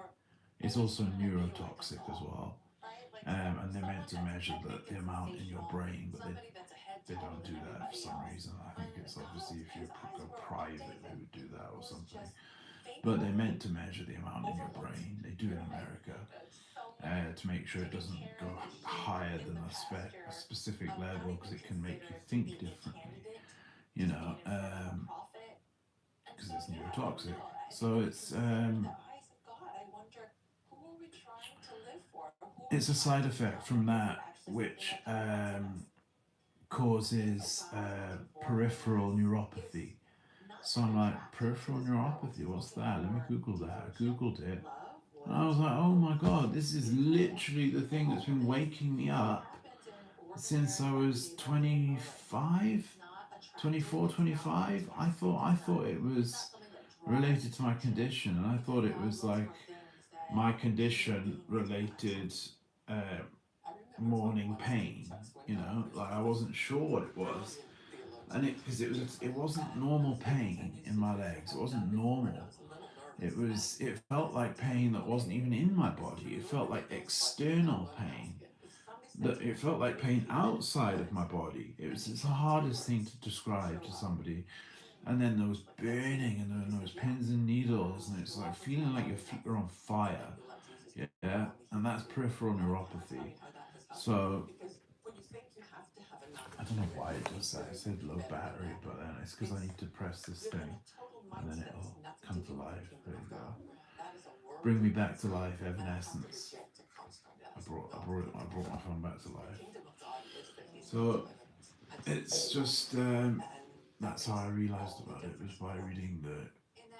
It's also neurotoxic as well. And they're meant to measure the amount in your brain, but they don't do that for some reason. I think it's obviously if you go private, they would do that or something. But they're meant to measure the amount in your brain. They do in America to make sure it doesn't go higher than a specific level because it can make you think differently, you know, because it's neurotoxic. So it's a side effect from that which causes peripheral neuropathy. So I'm like, peripheral neuropathy, what's that? Let me Google that. I Googled it. And I was like, oh my god, this is literally the thing that's been waking me up since I was 25, 24, 25. I thought it was related to my condition, and I thought it was like my condition related uh, morning pain. You know, like I wasn't sure what it was, and it wasn't normal pain in my legs. It wasn't normal. It felt like pain that wasn't even in my body. It felt like external pain. That it felt like pain outside of my body. It's the hardest thing to describe to somebody. And then there was burning, and then there was pins and needles, and it's like feeling like your feet are on fire. Yeah, and that's peripheral neuropathy. So I don't know why it does that. It said low battery, but then it's because I need to press this thing, and then it'll come to life. There you go. Bring me back to life, Evanescence. I brought my phone back to life. So it's just that's how I realised about it, was by reading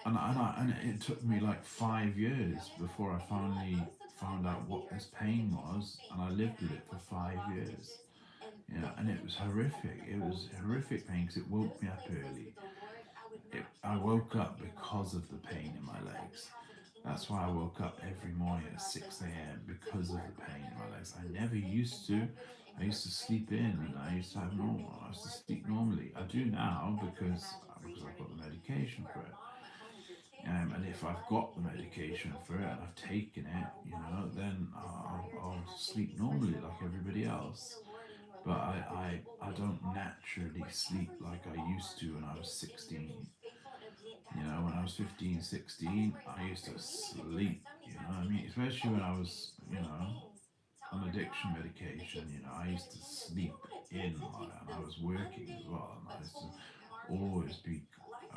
and it took me like 5 years before I finally found out what this pain was, and I lived with it for 5 years. Yeah, and it was horrific. It was horrific pain because it woke me up early. I woke up because of the pain in my legs. That's why I woke up every morning at 6 a.m. because of the pain in my legs. I never used to. I used to sleep in, and I used to have normal. I used to sleep normally. I do now because I've got the medication for it. And if I've got the medication for it and I've taken it, you know, then I'll sleep normally like everybody else. But I don't naturally sleep like I used to when I was 16. You know, when I was 15, 16, I used to sleep, you know what I mean? Especially when I was, you know, on addiction medication, you know, I used to sleep in, like, and I was working as well, and I used to always be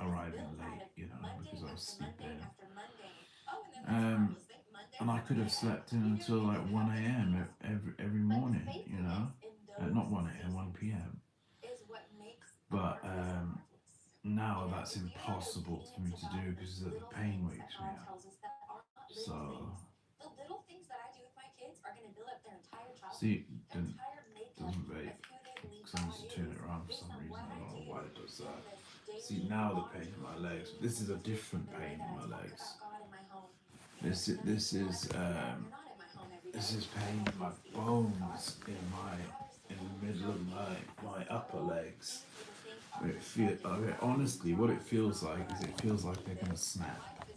arriving late, you know, because I was sleeping. And I could have slept in until like 1 a.m. Every morning, you know, not 1 a.m., 1 p.m. But now that's impossible for me to do because the pain wakes me up. So, see, doesn't vape because I need to turn it around for some reason. I don't know So, see now the pain in my legs. This is a different pain in my legs. This is pain in my bones in the middle of my upper legs. Honestly, what it feels like is it feels like they're gonna snap.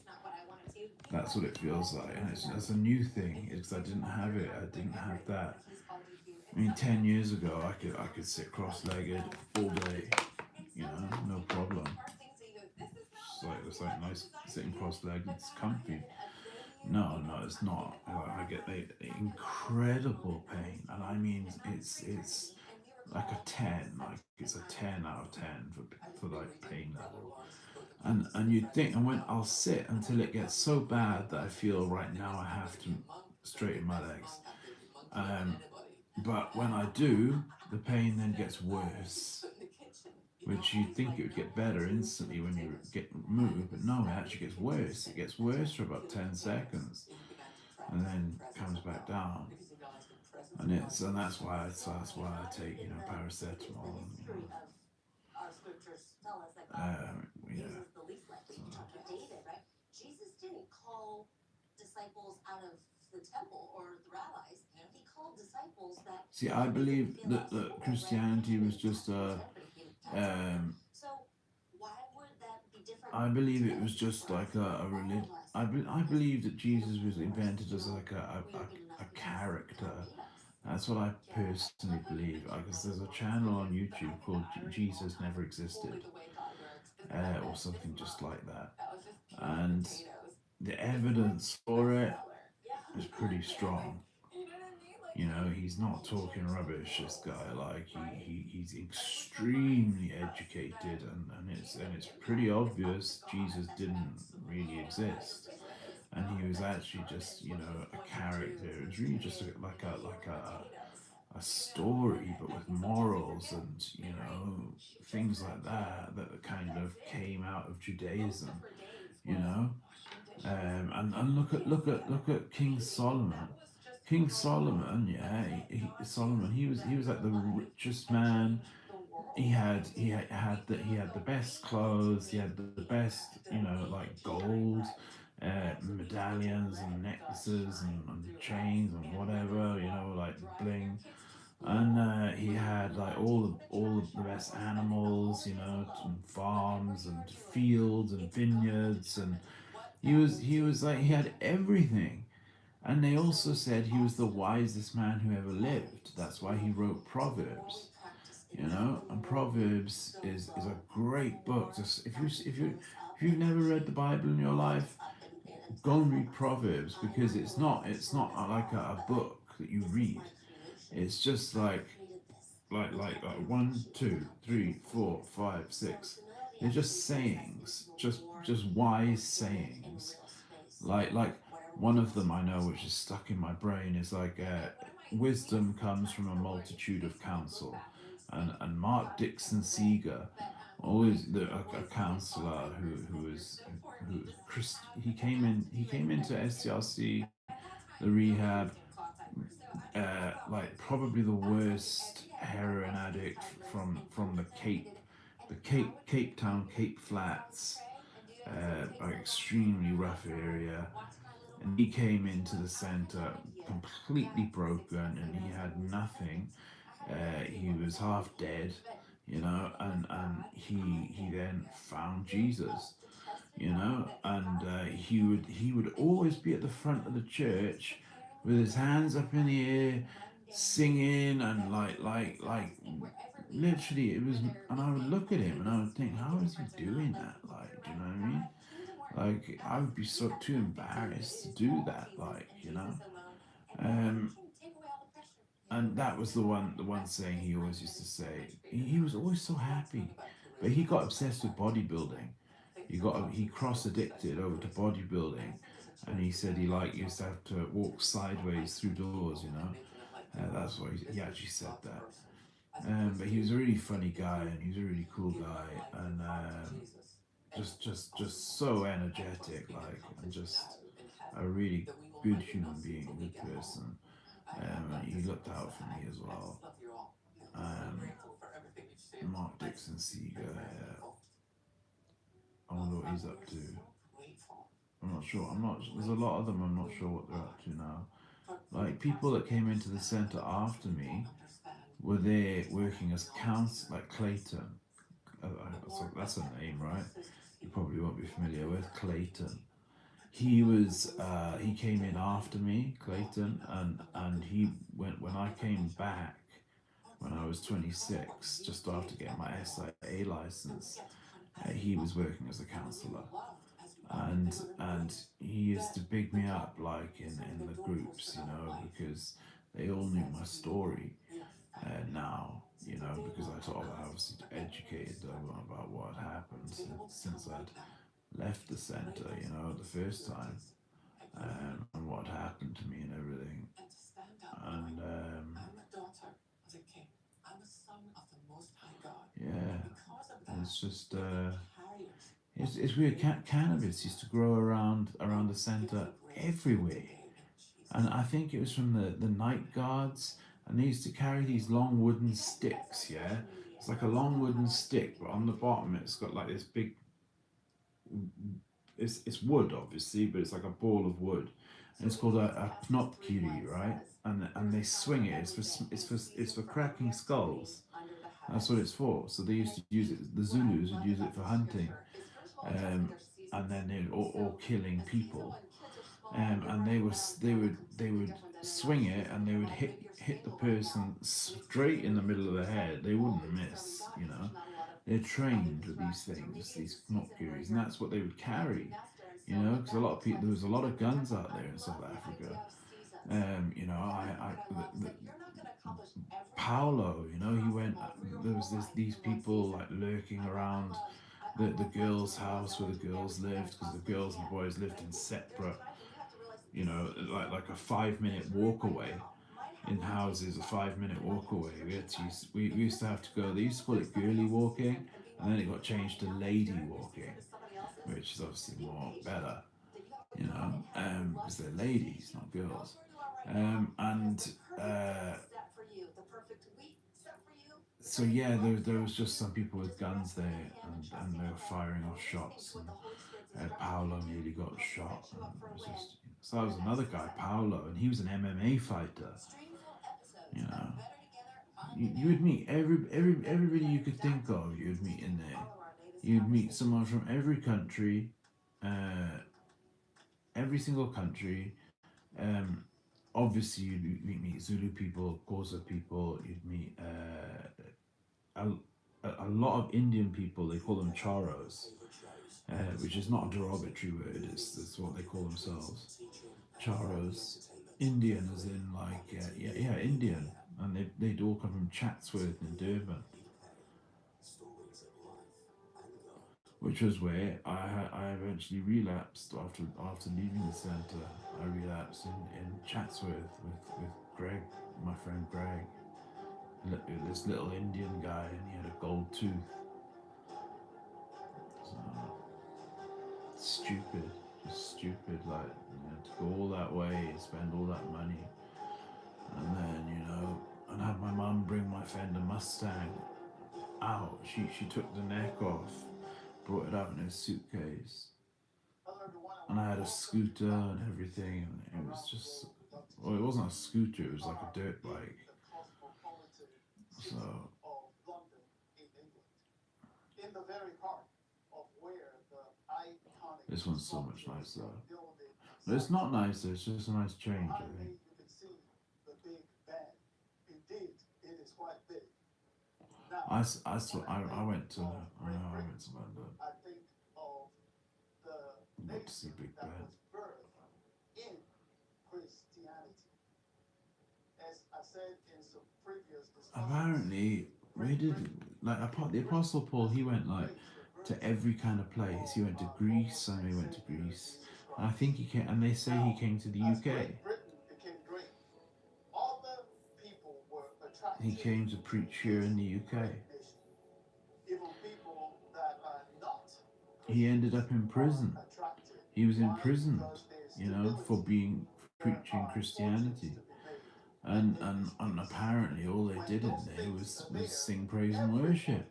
That's what it feels like, and it's a new thing. It's I didn't have it. I didn't have that. I mean, 10 years ago, I could sit cross-legged all day, no problem. It's like nice sitting cross-legged. It's comfy. No, it's not. I get the incredible pain, and I mean it's like a 10, like it's a 10 out of 10 for like pain level. And you think, and when I'll sit until it gets so bad that I feel right now I have to straighten my legs. Um, but when I do, the pain then gets worse, which you'd think it would get better instantly when you get moved, but no, it actually gets worse. It gets worse for about 10 seconds and then comes back down. And that's why I take paracetamol. Yeah. David, right? Jesus didn't call disciples out of the temple or the rabbis. He called disciples that. See, I believe that Christianity was just a. So why would that be different? I believe it was just like a religion. I believe that Jesus was invented as like a character. That's what I personally believe. Because there's a channel on YouTube called Jesus Never Existed, or something just like that. And the evidence for it is pretty strong. He's not talking rubbish. This guy, like he's extremely educated, and it's pretty obvious Jesus didn't really exist, and he was actually just a character. It was really just like a story, but with morals and things like that kind of came out of Judaism. You know, and look at King Solomon. King Solomon, yeah, Solomon. He was like the richest man. He had the best clothes. He had the best, like gold, medallions and necklaces and chains and whatever, like bling. And he had like all the best animals, and farms and fields and vineyards, and he was like he had everything. And they also said he was the wisest man who ever lived. That's why he wrote Proverbs. And Proverbs is a great book. Just if you've never read the Bible in your life, go and read Proverbs, because it's not like a book that you read. It's just like 1, 2, 3, 4, 5, 6. They're just sayings, just wise sayings. Like one of them I know, which is stuck in my brain, is like wisdom comes from a multitude of counsel, and Mark Dixon Seeger, always a counselor who was Christ. He came into SCRC, the rehab, like probably the worst heroin addict from the Cape Town, Cape Flats, extremely rough area. And he came into the center completely broken, and he had nothing. He was half dead, and he then found Jesus, and he would always be at the front of the church with his hands up in the air, singing, and like literally it was. And I would look at him and I would think, how is he doing that? Like, do you know what I mean? Like, I would be so too embarrassed to do that, um, and that was the one saying he always used to say. He was always so happy, but he got obsessed with bodybuilding. He cross addicted over to bodybuilding, and he said he used to have to walk sideways through doors. That's why he actually said that. But he was a really funny guy, and he was a really cool guy, and just so energetic, like, and just a really good human being, a good person. And he looked out for me as well. Um, Mark Dixon Seeger, yeah. I wonder what he's up to. I'm not sure. There's a lot of them. I'm not sure what they're up to now. Like people that came into the centre after me were there working as counsel, like Clayton. That's a name, right? You probably won't be familiar with Clayton. He came in after me, Clayton, and he went when I came back when I was 26, just after getting my SIA license. He was working as a counsellor, and he used to big me up like in the groups, because they all knew my story. Now, because I sort of obviously educated them about what had happened since I'd left the centre, the first time, and what happened to me and everything. And yeah, it's just it's weird. Cannabis used to grow around the centre everywhere, and I think it was from the night guards, and they used to carry these long wooden sticks. Yeah, it's like a long wooden stick, but on the bottom it's got like this big. It's wood, obviously, but it's like a ball of wood, and it's called a knopkiri, right? And they swing it. It's for cracking skulls. That's what it's for. So they used to use it. The Zulus would use it for hunting, um, and then or killing people. And they would swing it, and they would hit the person straight in the middle of the head. They wouldn't miss. They're trained with these things, these knopkiris, and that's what they would carry. Because a lot of people, there was a lot of guns out there in South Africa. Paolo, he went. There was these people like lurking around the girls' house where the girls lived, because the girls and boys lived in separate, like a 5 minute walk away. In houses, a 5 minute walk away. We used to have to go. They used to call it girly walking, and then it got changed to lady walking, which is obviously more better, because they're ladies, not girls. And so yeah, there was just some people with guns there, and they were firing off shots, and Paolo nearly got shot, and it was just. So that was another guy, Paolo, and he was an MMA fighter. You know, you would meet everybody you could think of. You'd meet in there. You'd meet someone from every country, uh, every single country. Um, Obviously, you'd meet Zulu people, Xhosa people. You'd meet a lot of Indian people. They call them charos, which is not a derogatory word. It's what they call themselves. Charos. Indian, as in like yeah, Indian, and they'd all come from Chatsworth and Durban, which was where I eventually relapsed after leaving the centre. I relapsed in Chatsworth with Greg, my friend Greg, this little Indian guy, and he had a gold tooth. So stupid, just stupid. Like, to go all that way and spend all that money, and then and have my mum bring my Fender Mustang out. She took the neck off, brought it out in her suitcase, and I had a scooter and everything, and it was just, well, it wasn't a scooter, it was like a dirt bike. So this one's so much nicer. But it's not nicer, it's just a nice change, I think. I went to London. Got to see Big Ben. Apparently, where did the Apostle Paul? He went like to every kind of place. He went to Greece. I know he went to Greece. And I think he came, and they say he came to the UK. He came to preach here in the UK. He ended up in prison. He was imprisoned, for preaching Christianity. and apparently all they did in there was sing praise and worship,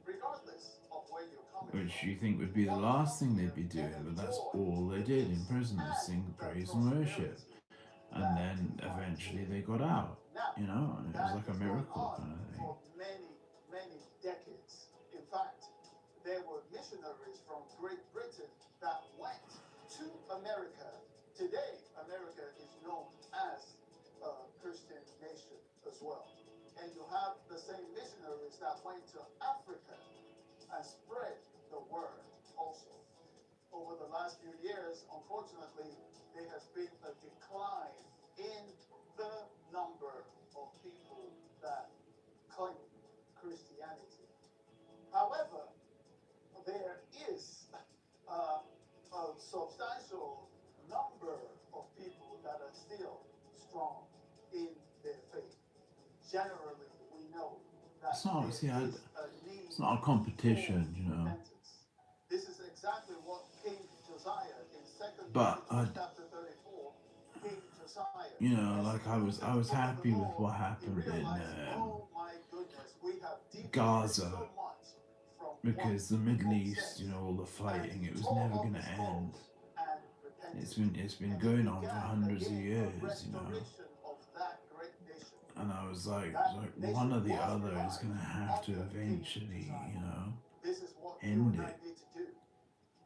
which you think would be the last thing they'd be doing, but that's all they did in prison was sing praise and worship. And then eventually they got out, you know, and it was like a miracle kind of thing. For many decades. In fact, there were missionaries from Great Britain that went to America. Today, America is known as a Christian nation as well. And you have the same missionaries that went to Africa and spread the word also. Over the last few years, unfortunately, there has been a decline in the number of people that claim Christianity. However, there is a substantial number of people that are still strong in their faith. Generally, we know that It's not, see, there is a need it's not a competition, for you know. repentance. This is exactly what King Josiah in 2 But Chronicles chapter 34, King Josiah, you know, as like he I heard was the I was book of the happy with law, what he happened in realized, oh my goodness, we have deviated Gaza, so much from because the what Middle God East, you says. know, all the And fighting, he it was tore never off gonna his end. clothes and repented. It's been And he going on for began hundreds of again a years, you know. restoration of that great nation. And I was like That one nation or the was other is revived gonna have to under King eventually, Josiah. you know, This is what you end and I it. need to do.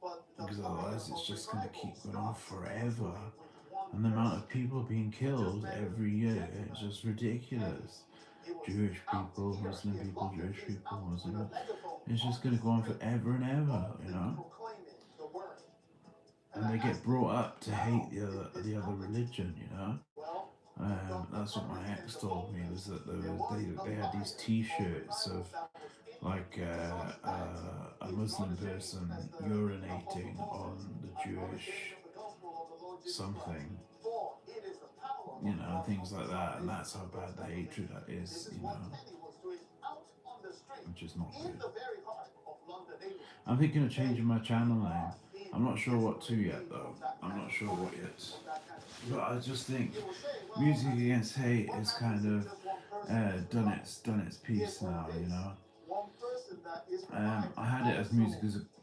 But the Because fire otherwise it's of just gonna revival keep going on starts forever. usually with one And the amount of person. people being He just killed met every a year, it's gentleman, just ridiculous. he was Jewish out people, here Muslim in people, London. Jewish He's people, out with a Muslim. megaphone It's on just the gonna go on street, forever and ever, you boldly know. proclaiming the word. And I they get asked him, brought up to hate how is the this other happening? religion, you know. Well, you've got the That's what my courage ex and the told me, was boldness. that There was a they had fire these of T-shirts of revival that was in like him. Such that a he's not Muslim ashamed, person as the urinating apostle Paul on says, the I'm not Jewish ashamed of the gospel of the Lord Jesus Christ. something, For it is the power you of know, God things unto like that, and salvation that's how to those bad the that hatred believe. is, This is you what know, Penny was doing out on the street which is not in good. the very heart of London, England. I'm thinking of changing my They channel name. are in I'm not sure what to desperate yet need though. of that I'm kind not of sure what fire, yet. of that kind of But spirit. I just think You will say, well, music Anthony, against hate what is happens kind if of just one person is revived? done its piece Here's what now, it you is. know. One person that is revived I had it as also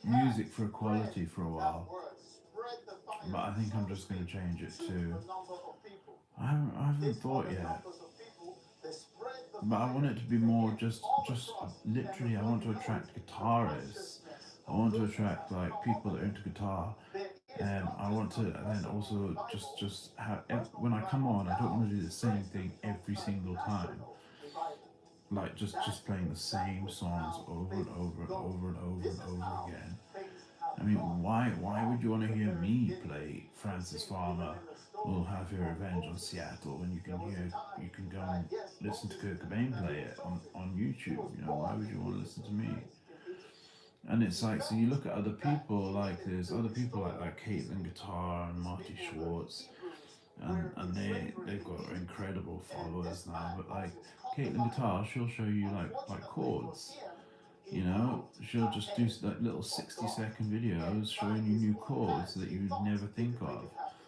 music can for equality spread for a that while, word, spread the fire, but I think so I'm to just going to speak, change it to to. a number of people. I haven't These thought other yet, numbers of people, they spread the but I want fire it to be more again just all across. And literally. I before want you to know attract it, the guitarists. consciousness I of want to those that attract have like come people over that are into guitar. there is not I just want to, a and then personal also revival, just have personal when I come revival on, I don't now want to do the same spread to thing become every a single time. national revival. Like That just playing the is same exactly songs how over and things over and go. over and over This and is over how again. things have I mean, gone why would you want to from the hear very me beginning. play We Francis see even Farmer? in the Will story have your of revenge on Moses, Seattle when you there was a time you can go that and yes, listen to Moses Kurt knew Cobain that he play was it chosen. on He YouTube. was You know, why born would in you want to Egypt, listen to was me? raised in Egypt. And it's He like, so felt you look at other that people, he like needed there's to other people restore like his Caitlin people. Guitar and These Marty people, the Schwartz, Hebrews, and were in slavery they've in got Egypt. incredible And followers this now. man, But like Moses, caught the Caitlin fire. Guitar, she'll show you like Unfortunately for chords. him, he You know, moved she'll just do ahead like little of 60-second God. And videos by showing you his new own chords hands, that he you'd thought never he think could make of. it happen.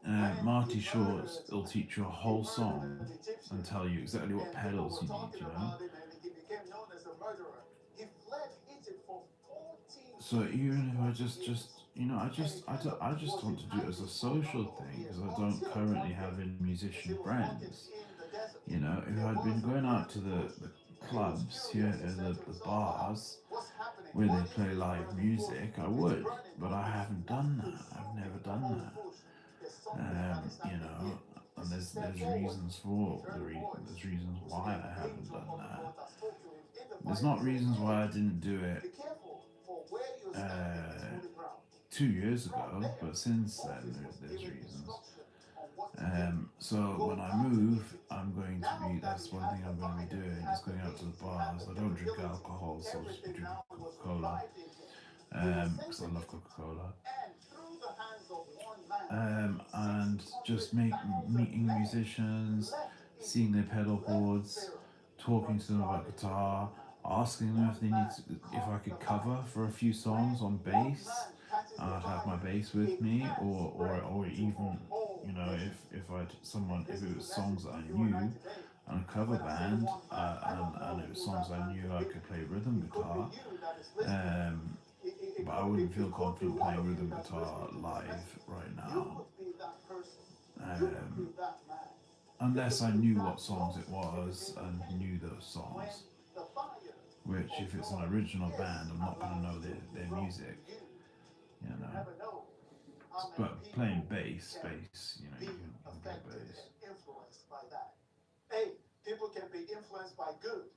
When Marty he Schwartz murdered will teach you a He whole murdered song an Egyptian, and tell you exactly what and people pedals were you need, talking you know? about him, and he became known as a murderer. He fled Egypt for 14 So even if I years. you know, And he kind of I just was want to do it as a hiding for a social number of thing years because I don't until currently one have day, any as he musician was walking friends. in the desert, You know, if there I'd been was a going out burning to bush. the And he was clubs here curious. He and said to the himself, wow, bars what's happening? where What they is play this live burning bush? music, I It's would, burning but I bush. haven't What done is that. I've smoking never the done whole that. bush? There's something that is You happening know, here. and As he stepped there's forward, reasons he for heard a voice. there's reasons It was why the I haven't angel done of the that. Lord that spoke to him in the There's fire not and said, reasons why I hey, didn't do it be careful, for where you're standing is holy ground. 2 years From ago, there, but since then Moses was there's given reasons. instruction on what to do. So Go when I back to move, Egypt. I'm going to Now be. that That's he one had thing the I'm going to be fire, he doing. had Is going the out to the means, he had bars. the I don't drink capability. alcohol, so I'll just be Everything drinking now was Coca-Cola revived in him. He was sent because to I love Egypt, Coca-Cola. and through the hands of one man, And just 600,000 meeting men musicians, left seeing their pedal left boards, Pharaoh, talking but to them about started guitar, with one man. asking them if they need to, if I could cover for a few songs on bass. I'd have my bass with me, or even, you know, if it was songs that I knew, and a cover band, and it was songs I knew I could play rhythm guitar. But I wouldn't feel confident playing rhythm guitar live right now, unless I knew what songs it was and knew those songs. Which, if it's an original band, I'm not going to know their music, you know. But playing bass, you know, you can play bass. Influenced by that. Hey, people can be influenced by good.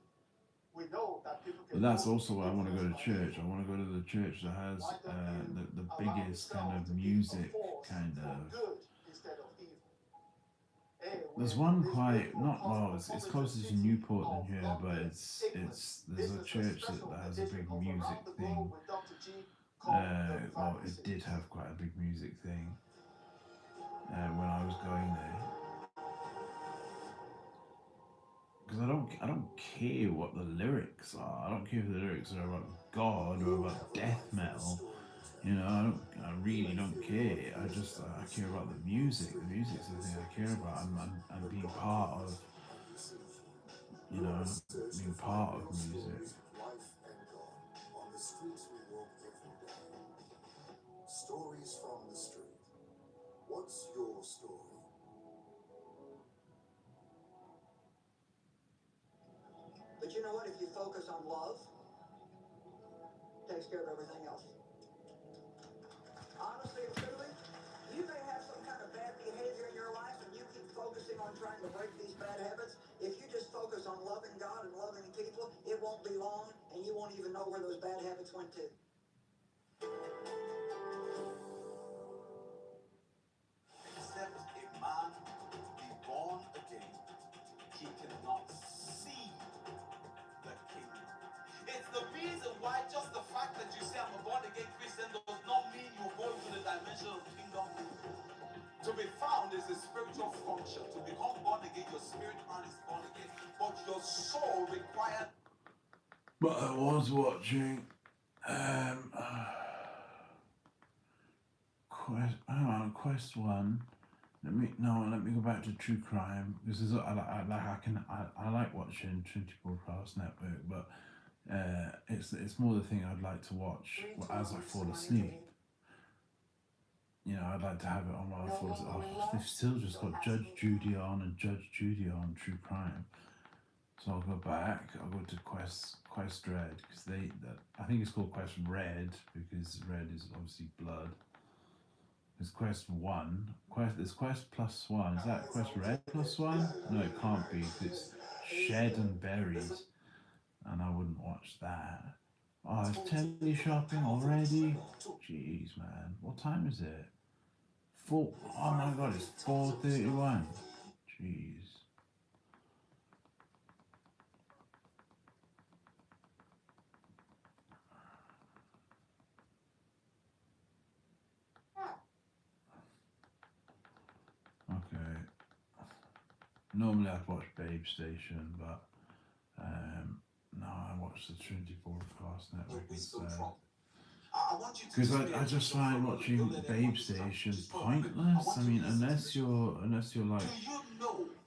We know that people can. But that's also why I want to go to church. I want to go to the church that has the biggest kind of music kind of. There's one quite not well. It's closer to Newport than here, but there's a church that has a big music thing. Well, it did have quite a big music thing when I was going there. Because I don't care what the lyrics are. I don't care if the lyrics are about God or about death metal. You know, I really don't care. I care about the music. The music's the thing I care about. I'm being part of, you know, being part of music. Life and God. On the streets we walk every day. Stories from the street. What's your story? But you know what? If you focus on love, it takes care of everything else. Honestly and truly, you may have some kind of bad behavior in your life and you keep focusing on trying to break these bad habits. If you just focus on loving God and loving people, it won't be long and you won't even know where those bad habits went to. Except a man be born again, he cannot see the kingdom. It's the reason why just the fact that you say I'm a born again Christian does not mean you're going to the dimension of kingdom. To be found is a spiritual function. To become born again, your spirit man is born again, but your soul requires. But I was watching Quest 1. Let me go back to true crime, because I like watching Trinity Broadcast Network, but it's more the thing I'd like to watch as I fall asleep. You know, I'd like to have it on while I fall asleep. They've still just got Judge Judy on and Judge Judy on True Crime. So I'll go back. I'll go to Quest Red, because I think it's called Quest Red because red is obviously blood. There's Quest 1. There's Quest plus 1. Is that Quest Red plus 1? No, it can't be. It's Shed and Berries, and I wouldn't watch that. Oh, it's telly shopping already? Jeez, man. What time is it? Oh my god, it's 4:31. Jeez. Okay. Normally I'd watch Babe Station, but no, I watch the Trinity Broadcast Network instead. Because I just find watching Babe Station pointless. I mean, unless you're like,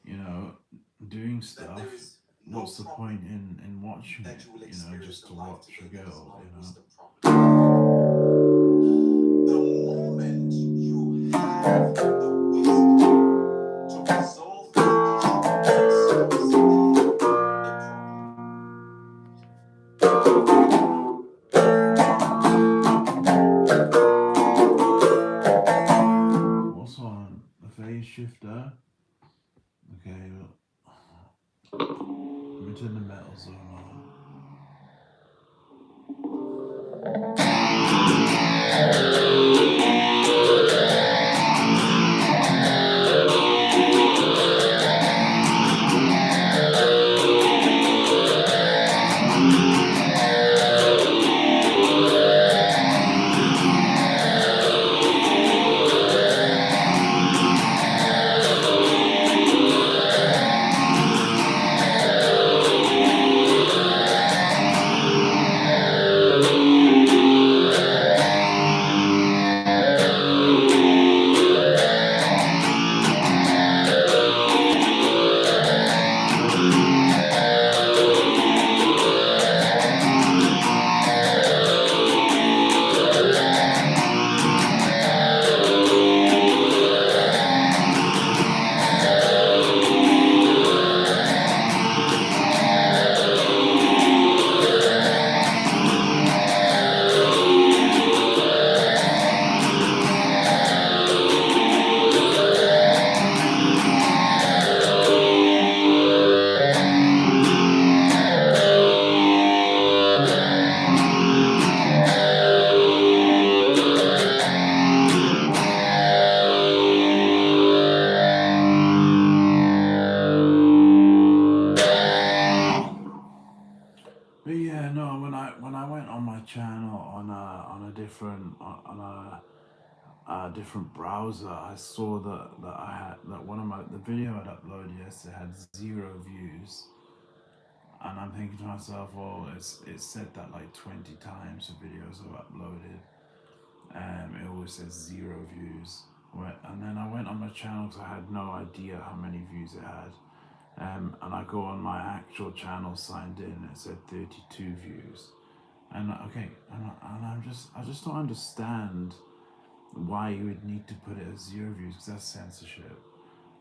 you know, doing stuff, what's the point in watching it? You know, just to watch a girl, you know. The moment you have the wisdom to resolve the What's on? The phase shifter. Okay, let me turn the metal zone on. went on my channel on a different browser, I saw that I had that one of the video I'd uploaded yesterday had 0 views, and I'm thinking to myself, well, it's said that like 20 times for videos I've uploaded. It always says 0 views. And then I went on my channel because I had no idea how many views it had. And I go on my actual channel, signed in, and it said 32 views. And okay, and I just don't understand why you would need to put it as 0 views, because that's censorship.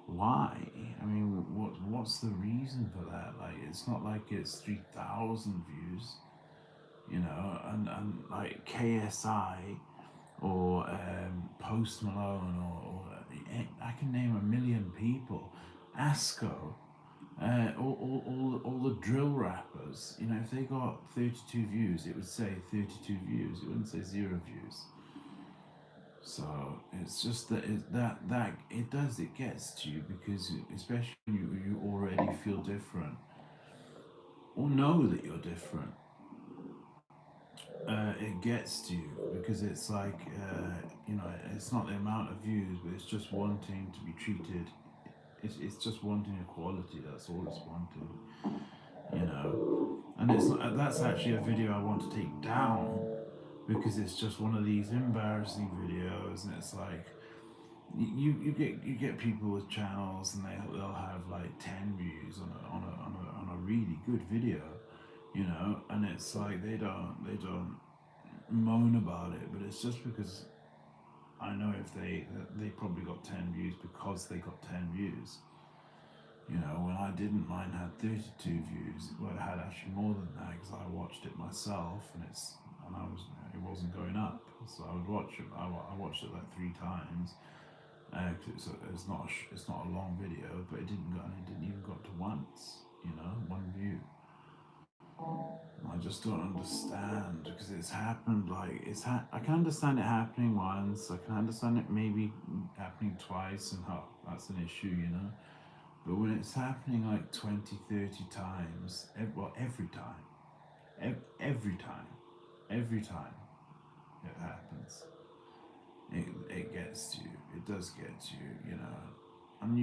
Why? I mean, what's the reason for that? Like, it's not like it's 3,000 views, you know, and like KSI or Post Malone or I can name a million people, Asco, all the drill rappers. You know, if they got 32 views, it would say 32 views. It wouldn't say 0 views. So it's just that it gets to you, because especially when you already feel different or know that you're different. It gets to you because it's like, you know, it's not the amount of views, but it's just wanting to be treated. It's just wanting equality. That's all it's wanting, you know. And it's not, that's actually a video I want to take down, because it's just one of these embarrassing videos, and it's like you get people with channels, and they'll have like 10 views on a really good video, you know, and it's like they don't moan about it, but it's just because I know if they probably got 10 views because they got 10 views. You know, when I didn't, mine had 32 views. Well, it had actually more than that, because I watched it myself, and it wasn't going up. So I would watch it. I watched it like 3 times. Cause it's not a long video, but it didn't even got to once. You know, 1 view. I just don't understand, because it's happened like I can understand it happening once. I can understand it maybe happening twice, and how that's an issue, you know. But when it's happening like 20, 30 times, every time, every time it happens, it gets to you. It does get to you, you know. And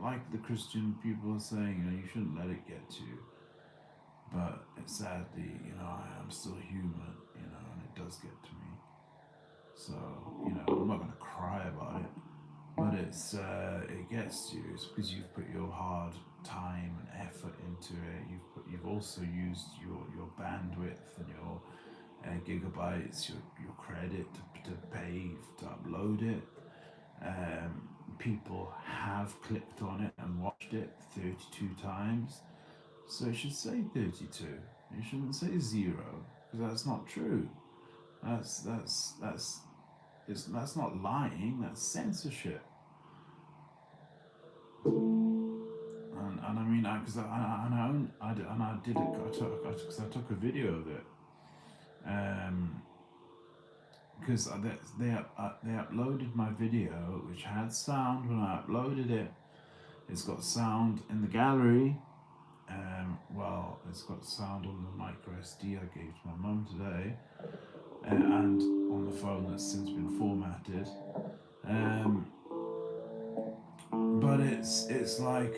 like the Christian people are saying, you know, you shouldn't let it get to you. But sadly, you know, I am still human, you know, and it does get to me. So, you know, I'm not gonna cry about it, but it gets to you. It's because you've put your hard time and effort into it. You've also used your bandwidth and your gigabytes, your credit to pay to upload it. People have clicked on it and watched it 32 times. So it should say 32. You shouldn't say 0, because that's not true. That's not lying. That's censorship. And I mean, because I did it. Because I took a video of it. Because they uploaded my video, which had sound when I uploaded it. It's got sound in the gallery. Well, it's got sound on the micro SD I gave to my mum today, and on the phone that's since been formatted. But it's like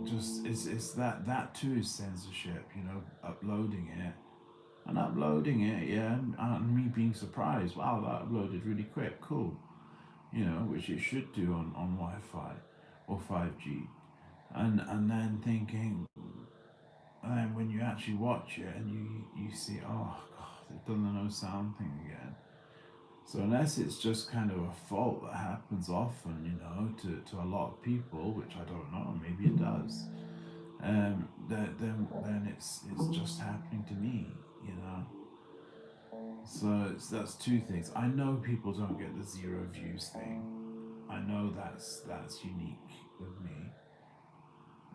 just it's that too is censorship, you know, uploading it, yeah, and me being surprised. Wow, that uploaded really quick. Cool, you know, which it should do on Wi-Fi or 5G. And then thinking, and then when you actually watch it and you see, oh god, they've done the no sound thing again. So unless it's just kind of a fault that happens often, you know, to a lot of people, which I don't know, maybe it does, then it's just happening to me, you know. So that's 2 things. I know people don't get the 0 views thing. I know that's unique with me.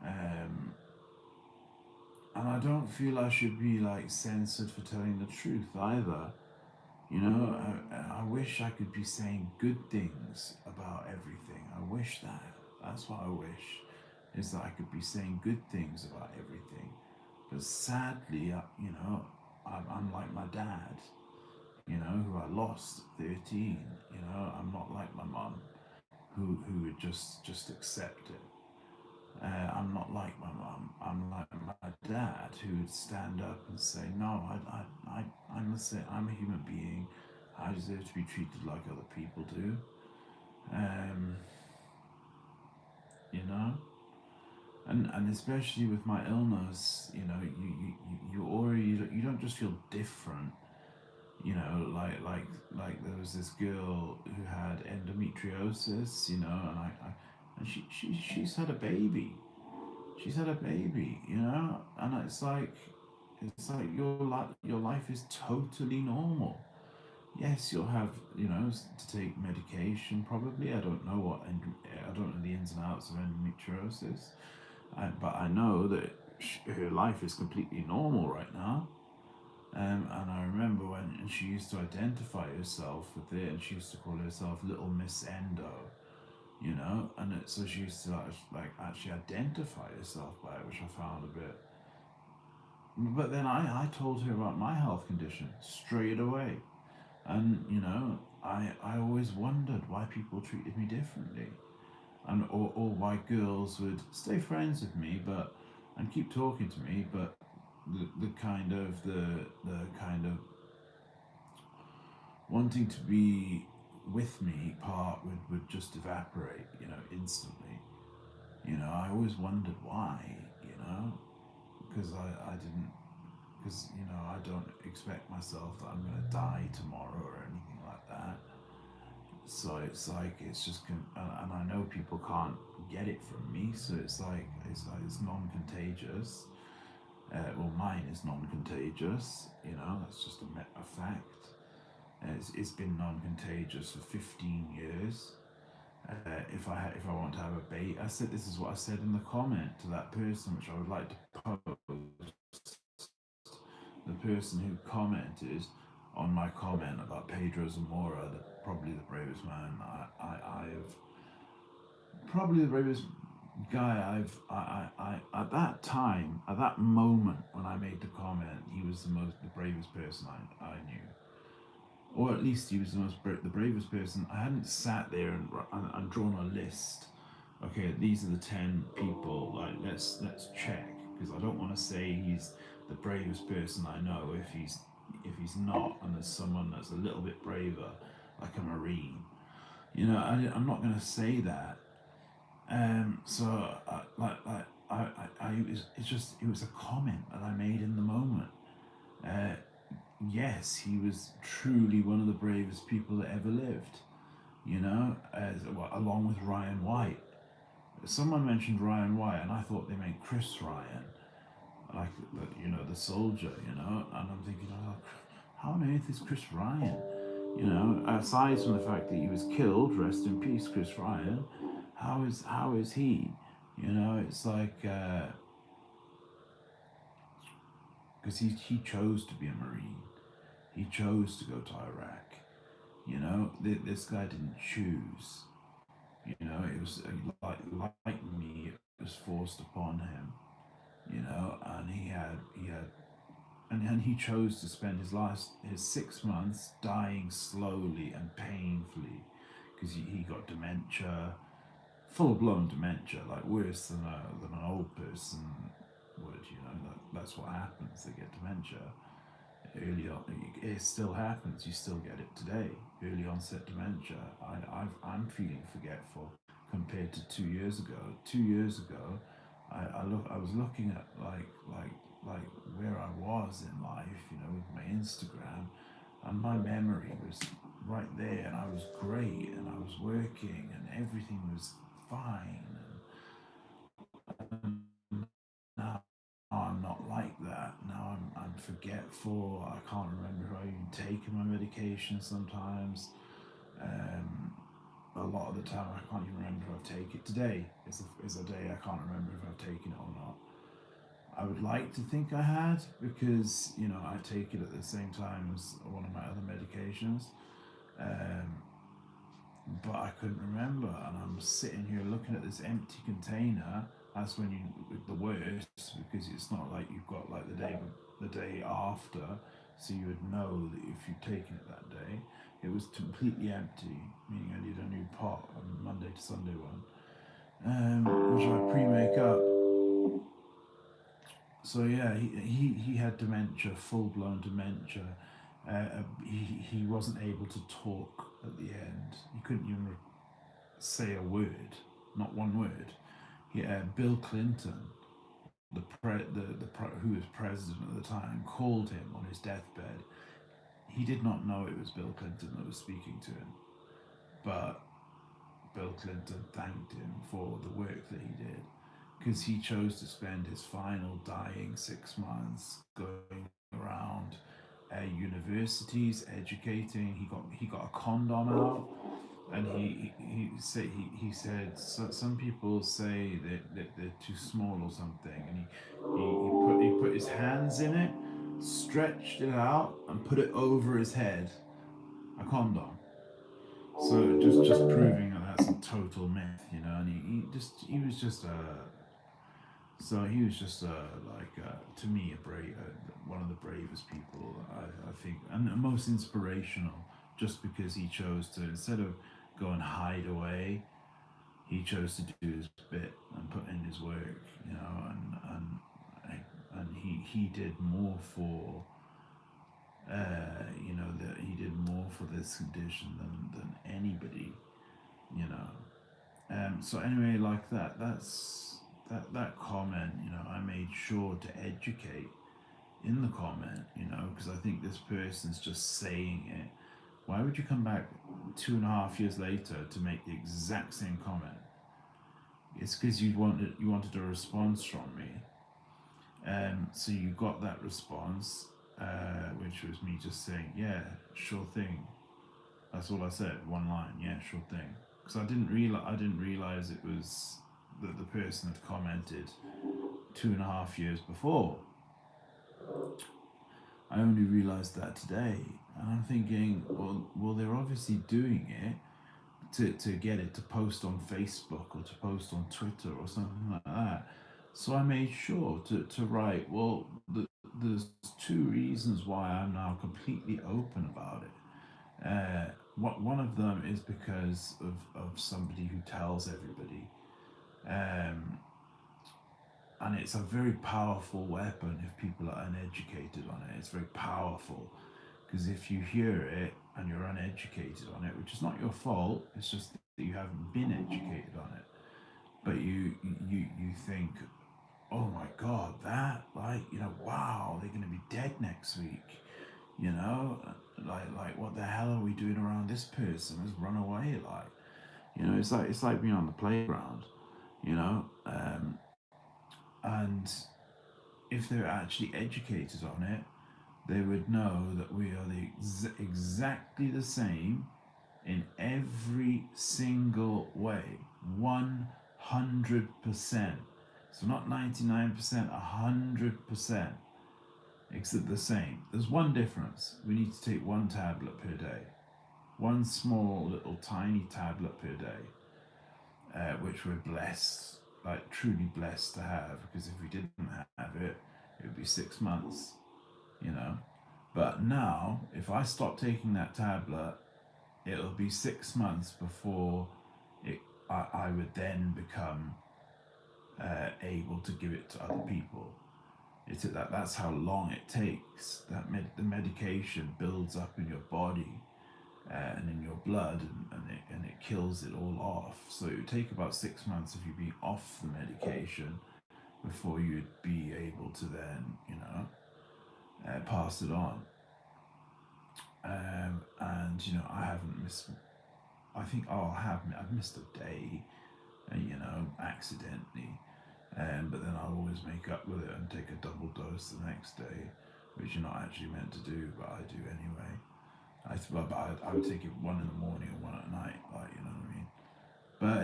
And I don't feel I should be like censored for telling the truth either. You know, I wish I could be saying good things about everything. I wish that. That's what I wish. is that I could be saying good things about everything. But sadly, I'm like my dad, who I lost at 13. I'm not like my mum, who would just accept it. I'm not like my mum. I'm like my dad, who would stand up and say, "No, I'm a human being. I deserve to be treated like other people do." Um, you know, and especially with my illness, you already, you don't just feel different. Like there was this girl who had endometriosis, and she's had a baby. She's had a baby, and it's like your life is totally normal. Yes, you'll have, to take medication probably. I don't know the ins and outs of endometriosis, but I know that her life is completely normal right now. And I remember when she used to identify herself with it, and she used to call herself Little Miss Endo, so she used to like actually identify herself by it, which I found a bit. But then I told her about my health condition straight away, and I always wondered why people treated me differently, or why girls would stay friends with me, and keep talking to me, but the kind of wanting to be with me part would just evaporate, instantly. I always wondered why, because I didn't, because I don't expect myself that I'm gonna die tomorrow or anything like that. So it's like it's just and I know people can't get it from me, so it's non-contagious. Well, mine is non-contagious. That's just a fact. It's been non-contagious for 15 years. If I want to have a baby, this is what I said in the comment to that person, which I would like to post. The person who commented on my comment about Pedro Zamora, probably the bravest man I've probably the bravest guy at that time, at that moment when I made the comment, he was the bravest person I knew, or at least he was the bravest person. I hadn't sat there and drawn a list. Okay, these are the 10 people. Like, let's check, because I don't want to say he's the bravest person I know if he's not, and there's someone that's a little bit braver, like a Marine. I'm not going to say that. So it was a comment that I made in the moment. Uh, yes, he was truly one of the bravest people that ever lived. Along with Ryan White. Someone mentioned Ryan White, and I thought they meant Chris Ryan, like the soldier. And I'm thinking, oh, how on earth is Chris Ryan? Aside from the fact that he was killed, rest in peace, Chris Ryan. How is he? It's like because he chose to be a Marine. He chose to go to Iraq. This guy didn't choose. It was like me. It was forced upon him. And and he chose to spend his 6 months dying slowly and painfully, because he got dementia, full blown dementia, like worse than an old person would. That's what happens. They get dementia early on. It still happens. You still get it today. Early onset dementia. I'm feeling forgetful compared to 2 years ago. 2 years ago, I was looking at like where I was in life, with my Instagram, and my memory was right there, and I was great, and I was working, and everything was fine. And now I'm not like that. Now I'm forgetful. I can't remember if I've even taken my medication sometimes. A lot of the time I can't even remember if I've taken it. Today is a day I can't remember if I've taken it or not. I would like to think I had, because I take it at the same time as one of my other medications, but I couldn't remember, and I'm sitting here looking at this empty container that's when you the worst, because it's not like you've got like the day after, so you would know that if you'd taken it that day. It was completely empty, meaning I need a new pot on Monday to Sunday one, which I pre-make up. So yeah, he had dementia, full blown dementia. He wasn't able to talk at the end. He couldn't even say a word, not one word. Bill Clinton, who was president at the time, called him on his deathbed. He did not know it was Bill Clinton that was speaking to him, but Bill Clinton thanked him for the work that he did, because he chose to spend his final dying 6 months going around universities educating. He got a condom out, and he said, so, some people say that they're too small or something, and he put his hands in it, stretched it out, and put it over his head, a condom. So just proving that that's a total myth, you know. And he was just to me a brave, one of the bravest people I think, and most inspirational, just because he chose to, instead of go and hide away, he chose to do his bit and put in his work, you know. And he did more for you know, that he did more for this condition than anybody, you know. So anyway, like that comment, you know, I made sure to educate in the comment, you know, because I think this person's just saying it. Why would you come back 2.5 years later to make the exact same comment? It's because you wanted a response from me. So you got that response, which was me just saying, yeah, sure thing. That's all I said, one line, yeah, sure thing. Because I didn't realize it was that the person had commented 2.5 years before. I only realized that today, and I'm thinking, well, they're obviously doing it to get it to post on Facebook or to post on Twitter or something like that. So I made sure to write, well, there's two reasons why I'm now completely open about it. One of them is because of somebody who tells everybody. Um, and it's a very powerful weapon if people are uneducated on it. It's very powerful, because if you hear it and you're uneducated on it, which is not your fault, it's just that you haven't been educated on it, but you think, oh my god, that, like, you know, wow, they're going to be dead next week, you know, like what the hell are we doing around this person who's run away, like, you know, it's like being on the playground, you know. And if they're actually educated on it, they would know that we are exactly the same in every single way, 100%. So not 99%, 100%. Except the same. There's one difference. We need to take one tablet per day, one small little tiny tablet per day, which we're blessed, like truly blessed to have. Because if we didn't have it, it would be 6 months, you know. But now, if I stop taking that tablet, it'll be 6 months before I would then become able to give it to other people. That's how long it takes. The medication builds up in your body and in your blood, and it kills it all off. So it would take about 6 months of you being off the medication before you'd be able to then, you know, pass it on. And you know, I haven't missed. I think I've missed a day, you know, accidentally, but then I'll always make up with it and take a double dose the next day, which you're not actually meant to do, but I do anyway. I would take it one in the morning or one at night, like, you know what I mean. But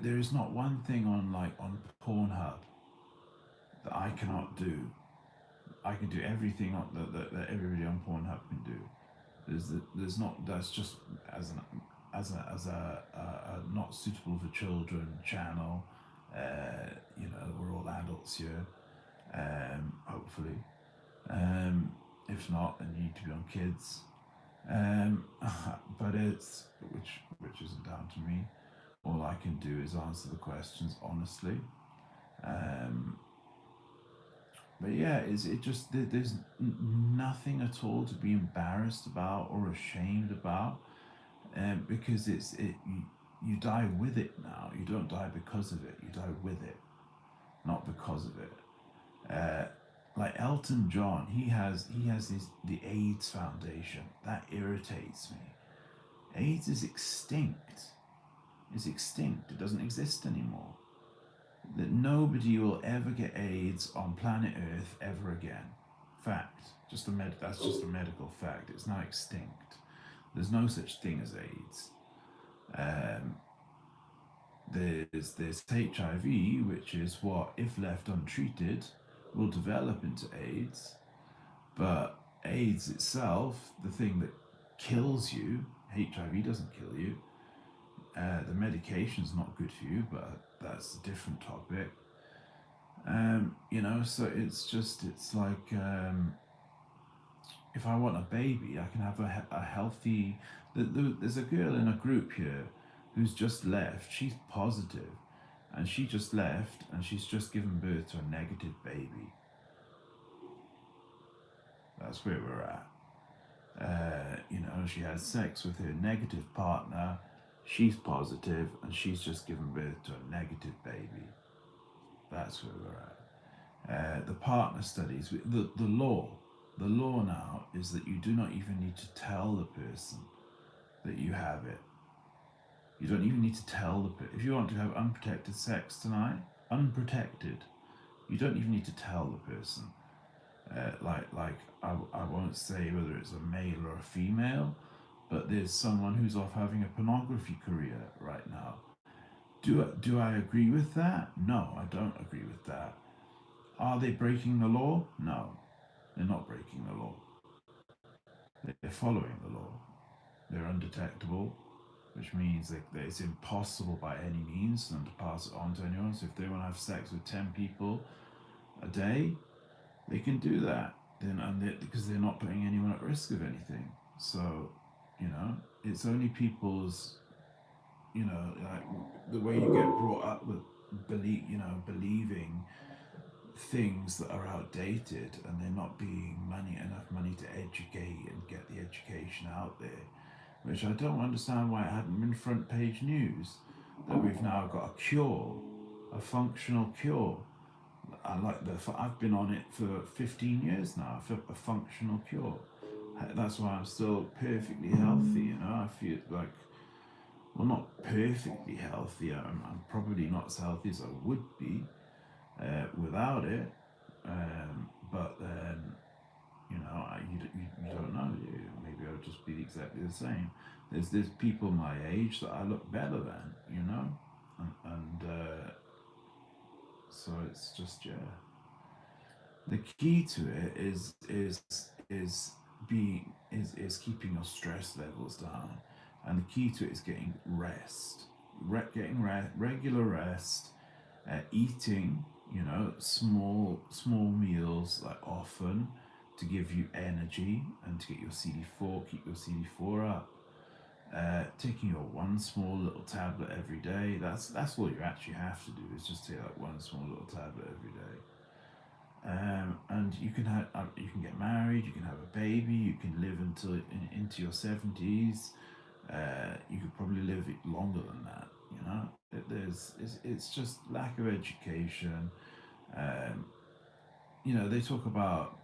there is not one thing on Pornhub that I cannot do. I can do everything that everybody on Pornhub can do. There's not, that's just as a not suitable for children channel. You know, we're all adults here, hopefully. If not, then you need to be on kids. But it's which isn't down to me. All I can do is answer the questions honestly. Um, but yeah, it just there's nothing at all to be embarrassed about or ashamed about, because you die with it now. You don't die because of it. You die with it, not because of it. Like Elton John, he has the AIDS Foundation. That irritates me. AIDS is extinct. It's extinct. It doesn't exist anymore. That nobody will ever get AIDS on planet Earth ever again. Fact. That's just a medical fact. It's now extinct. There's no such thing as AIDS. There's HIV, which is what, if left untreated, will develop into AIDS. But AIDS itself, the thing that kills you, HIV doesn't kill you. The medication's not good for you, but that's a different topic. You know, so it's like, if I want a baby, I can have a healthy. There's a girl in a group here who's just left. She's positive, and she just left, and she's just given birth to a negative baby. That's where we're at. You know, she had sex with her negative partner. She's positive, and she's just given birth to a negative baby. That's where we're at. The partner studies, the law now is that you do not even need to tell the person that you have it. You don't even need to tell the person. If you want to have unprotected sex tonight, unprotected, you don't even need to tell the person. I won't say whether it's a male or a female, but there's someone who's off having a pornography career right now. Do I agree with that? No, I don't agree with that. Are they breaking the law? No, they're not breaking the law. They're following the law. They're undetectable, which means that it's impossible by any means for them to pass it on to anyone. So if they want to have sex with 10 people a day, they can do that. Because they're not putting anyone at risk of anything. So, you know, it's only people's, you know, like the way you get brought up with believing things that are outdated, and there not being enough money to educate and get the education out there, which I don't understand why it hadn't been front page news, that we've now got a cure, a functional cure. I've been on it for 15 years now, for a functional cure. That's why I'm still perfectly healthy, you know. I feel like, well, not perfectly healthy. I'm probably not as healthy as I would be without it. But then, you know, you don't know. Maybe I'll just be exactly the same. There's people my age that I look better than, you know, and so it's just, yeah. The key to it is keeping your stress levels down, and the key to it is getting rest, regular rest, eating, you know, small meals, like often, to give you energy and to get your keep your CD4 up. Taking your one small little tablet every day. That's all you actually have to do, is just take like one small little tablet every day. And you can get married, you can have a baby, you can live into your 70s. You could probably live longer than that. You know, it's just lack of education. You know, they talk about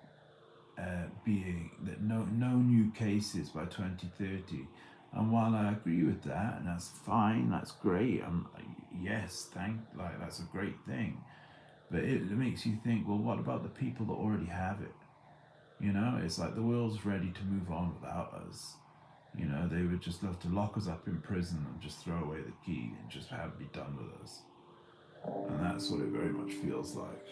being that no new cases by 2030. And while I agree with that, and that's fine, that's great. Yes, that's a great thing. But it makes you think, well, what about the people that already have it? You know, it's like the world's ready to move on without us. You know, they would just love to lock us up in prison and just throw away the key and just have it be done with us. And that's what it very much feels like.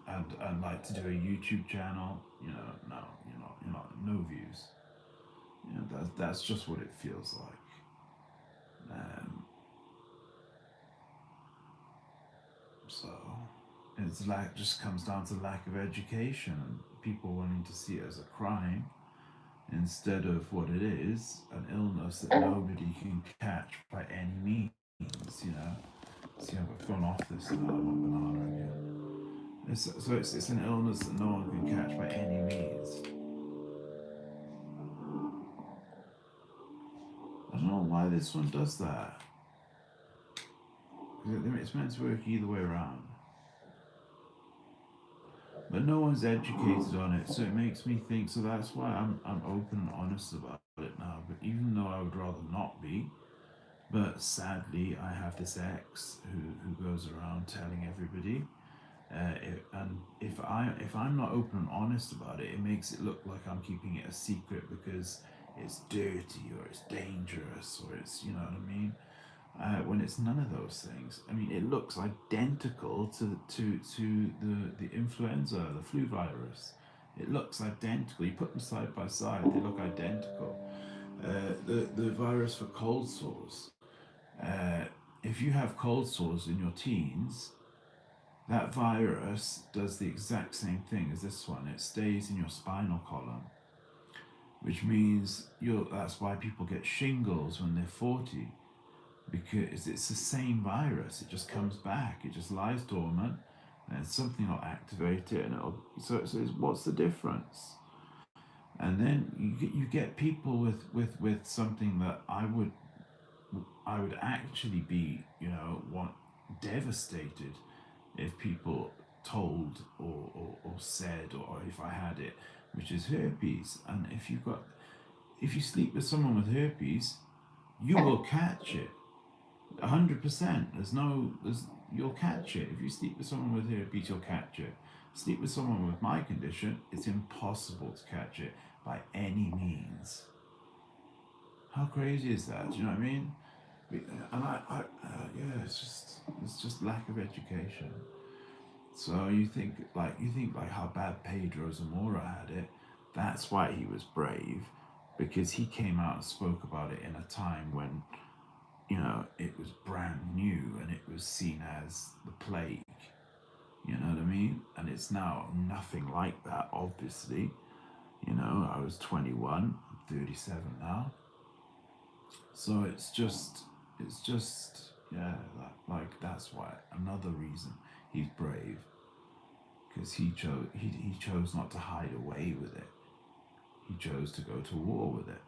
And like to do a YouTube channel, you know, no, you're not, no views. You know, that's just what it feels like. it's just comes down to lack of education and people wanting to see it as a crime instead of what it is, an illness that nobody can catch by any means. See, I've gone off this now, I want banana again. It's an illness that no one can catch by any means. I don't know why this one does that. It's meant to work either way around. But no one's educated on it, so it makes me think. So that's why I'm open and honest about it now. But even though I would rather not be, but sadly I have this ex who goes around telling everybody. And if I'm not open and honest about it, it makes it look like I'm keeping it a secret because it's dirty or it's dangerous or it's what I mean. When it's none of those things. I mean, it looks identical to the influenza, the flu virus. It looks identical. You put them side by side, they look identical. The virus for cold sores. If you have cold sores in your teens, that virus does the exact same thing as this one. It stays in your spinal column, which means that's why people get shingles when they're 40, because it's the same virus. It just comes back. It just lies dormant, and something will activate it, and so what's the difference? And then you get people with something that I would actually be devastated if people told or said, or if I had it, which is herpes. And if you sleep with someone with herpes, you will catch it. 100%. You'll catch it. If you sleep with someone with herpes, you'll catch it. Sleep with someone with my condition, it's impossible to catch it by any means. How crazy is that? Do you know what I mean? And yeah, it's just lack of education. So you think like how bad Pedro Zamora had it. That's why he was brave, because he came out and spoke about it in a time when it was brand new and it was seen as the plague. You know what I mean? And it's now nothing like that, obviously. I was 21, I'm 37 now. So it's just, yeah, that's why. Another reason he's brave, because he chose not to hide away with it. He chose to go to war with it.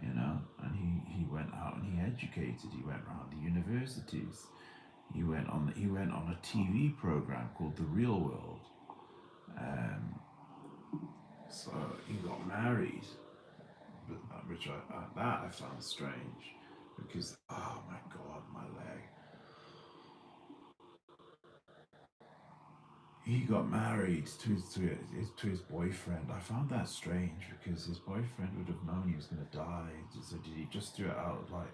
And he went out and he educated. He went around the universities. He went on a TV program called The Real World. So he got married, which I found strange, because oh my god, my leg. He got married to his boyfriend. I found that strange because his boyfriend would have known he was going to die. So did he just do it out of like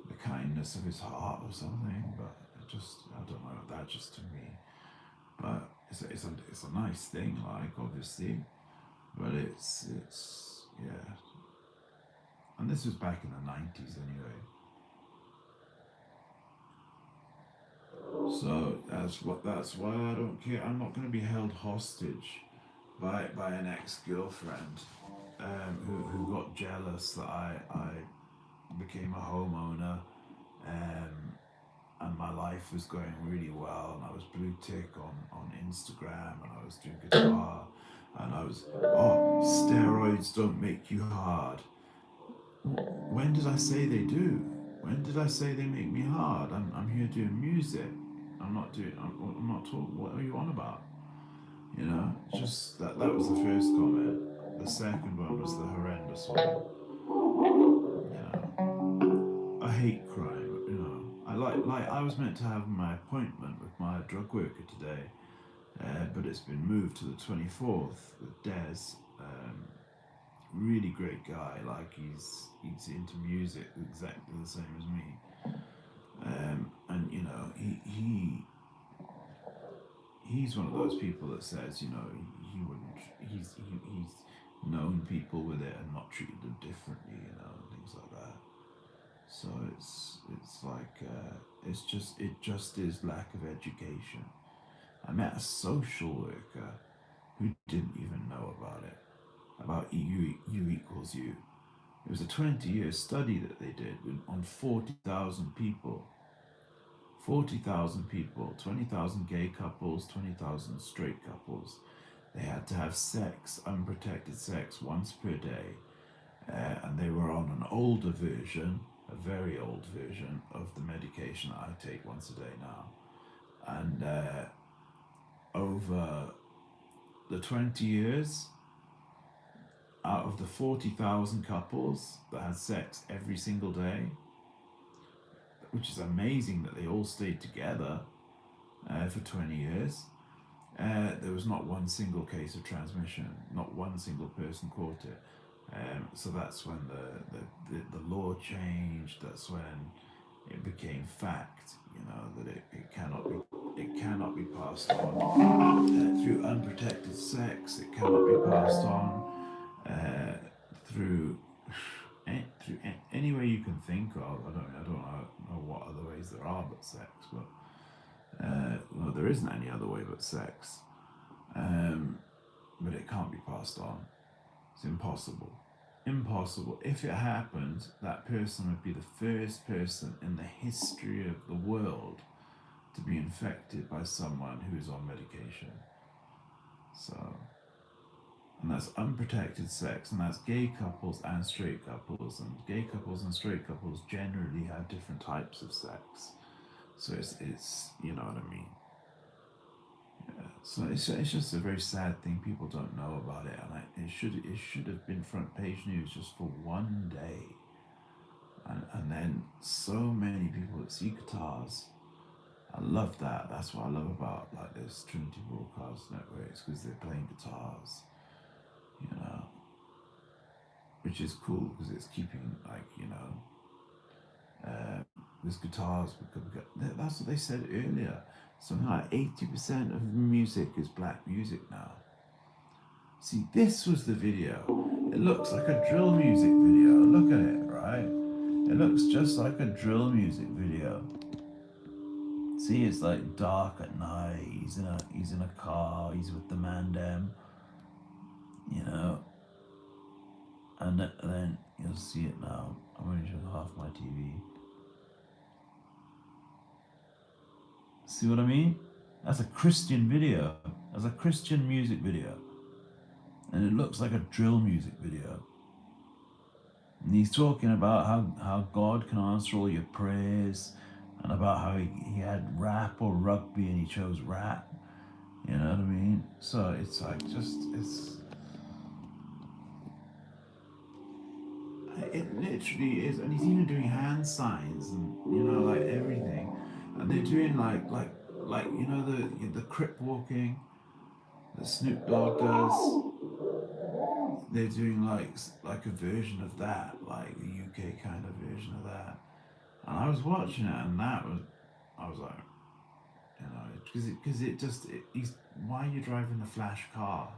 the kindness of his heart or something? But I don't know. That just to me. But it's a nice thing, like, obviously. But it's yeah. And this was back in the 90s anyway. So that's why I don't care. I'm not going to be held hostage by an ex-girlfriend who got jealous that I became a homeowner, and my life was going really well, and I was blue tick on Instagram, and I was doing guitar, and I was steroids don't make you hard. When did I say they do? When did I say they make me hard? I'm here doing music. I'm not talking. What are you on about? Just that was the first comment. The second one was the horrendous one. A hate crime. I was meant to have my appointment with my drug worker today, but it's been moved to the 24th with Des. Really great guy. Like he's into music exactly the same as me. And he's one of those people that says he wouldn't. He's known people with it and not treated them differently, things like that. So it's like it just is lack of education. I met a social worker who didn't even know about it, about U equals U. It was a 20-year study that they did on 40,000 people. 40,000 people, 20,000 gay couples, 20,000 straight couples. They had to have sex, unprotected sex, once per day. And they were on an older version, a very old version of the medication that I take once a day now. And over the 20 years, out of the 40,000 couples that had sex every single day, which is amazing that they all stayed together for 20 years, there was not one single case of transmission, not one single person caught it. So that's when the law changed. That's when it became fact, that it cannot be passed on through unprotected sex. It cannot be passed on through any way you can think of. I don't know what other ways there are but sex, but well, there isn't any other way but sex. But it can't be passed on. It's impossible. Impossible. If it happened, that person would be the first person in the history of the world to be infected by someone who is on medication. So, and that's unprotected sex, and that's gay couples and straight couples, and gay couples and straight couples generally have different types of sex. So it's you know what I mean. Yeah. So it's just a very sad thing. People don't know about it, and it should have been front page news just for one day. And then so many people that see guitars. I love that. That's what I love about like this Trinity Broadcast Networks, because they're playing guitars, which is cool because it's keeping with guitars. That's what they said earlier. Something like 80% of music is black music now. See, this was the video. It looks like a drill music video. Look at it, right? It looks just like a drill music video. See, it's like dark at night. He's in a car. He's with the mandem, and then you'll see it now. I'm going to show half my TV. See what I mean? That's a Christian video. That's a Christian music video, and it looks like a drill music video. And he's talking about how God can answer all your prayers, and about how he had rap or rugby and he chose rap. You know what I mean? So it's like it literally is, and he's even doing hand signs and like everything, and they're doing like the crip walking that Snoop Dogg does. They're doing like a version of that, like the UK kind of version of that. And I was watching it, and I was like, because why are you driving a flash car?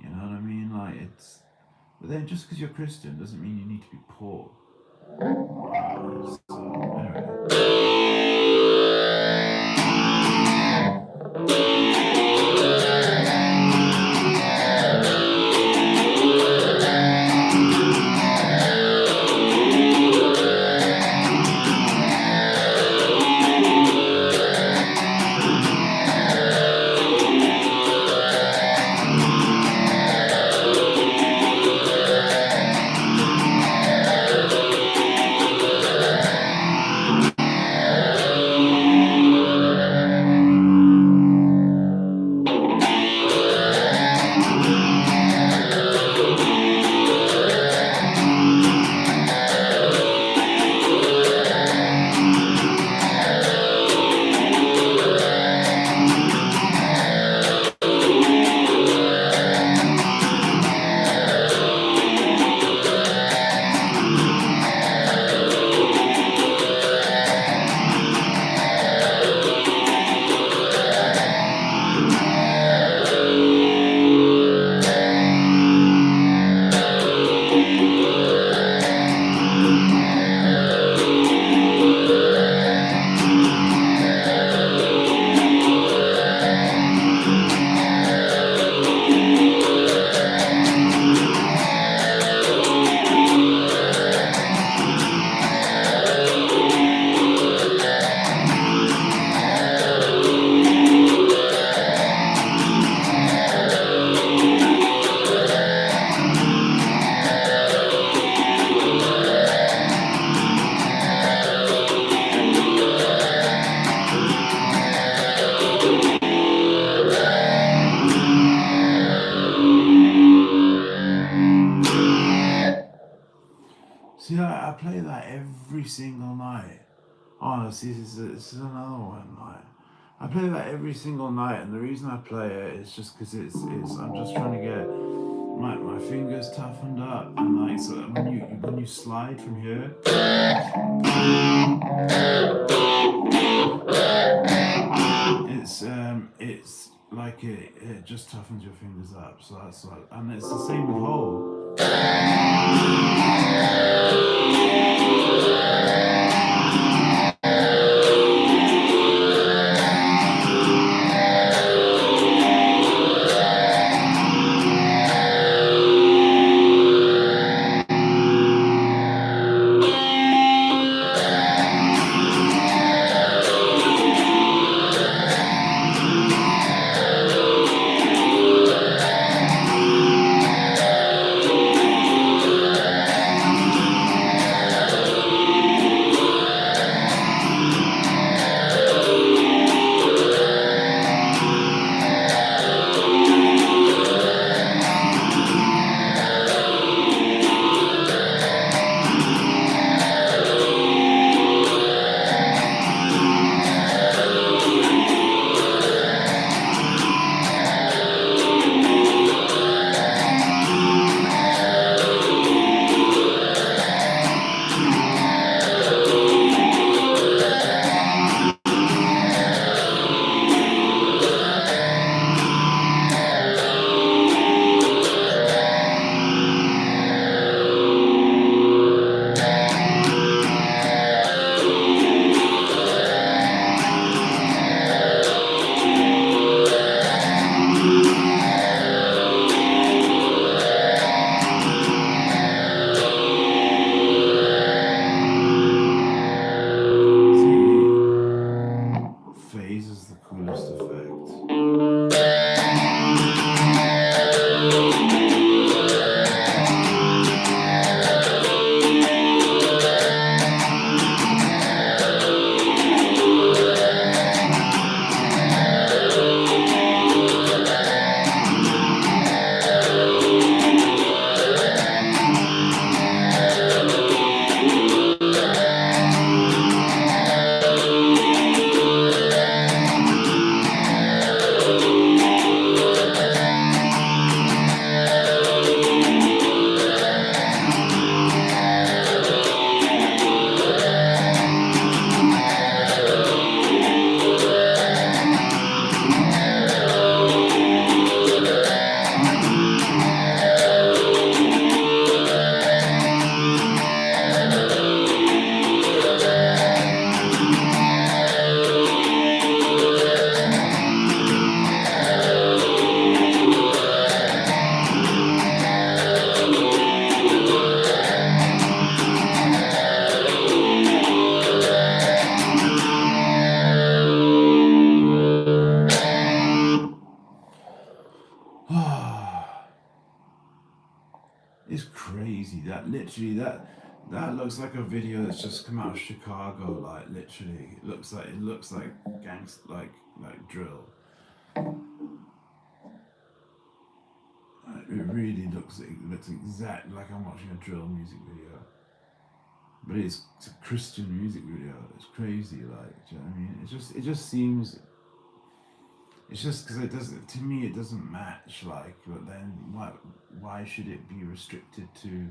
You know what I mean? Like but then just because you're Christian doesn't mean you need to be poor. So anyway. single night. Oh, see, this is another one. Like, I play that every single night, and the reason I play it is just because it's I'm just trying to get my fingers toughened up, and like, so when you slide from here, it's like it just toughens your fingers up. So that's like, and it's the same with whole. Phase is the coolest effect. It's crazy that literally that looks like a video that's just come out of Chicago. Like literally, it looks like gangster like drill. It really looks exactly like I'm watching a drill music video. But it's a Christian music video. It's crazy. Like, do you know what I mean? It just seems. It's just because it doesn't. To me, it doesn't match. Like, but then why should it be restricted to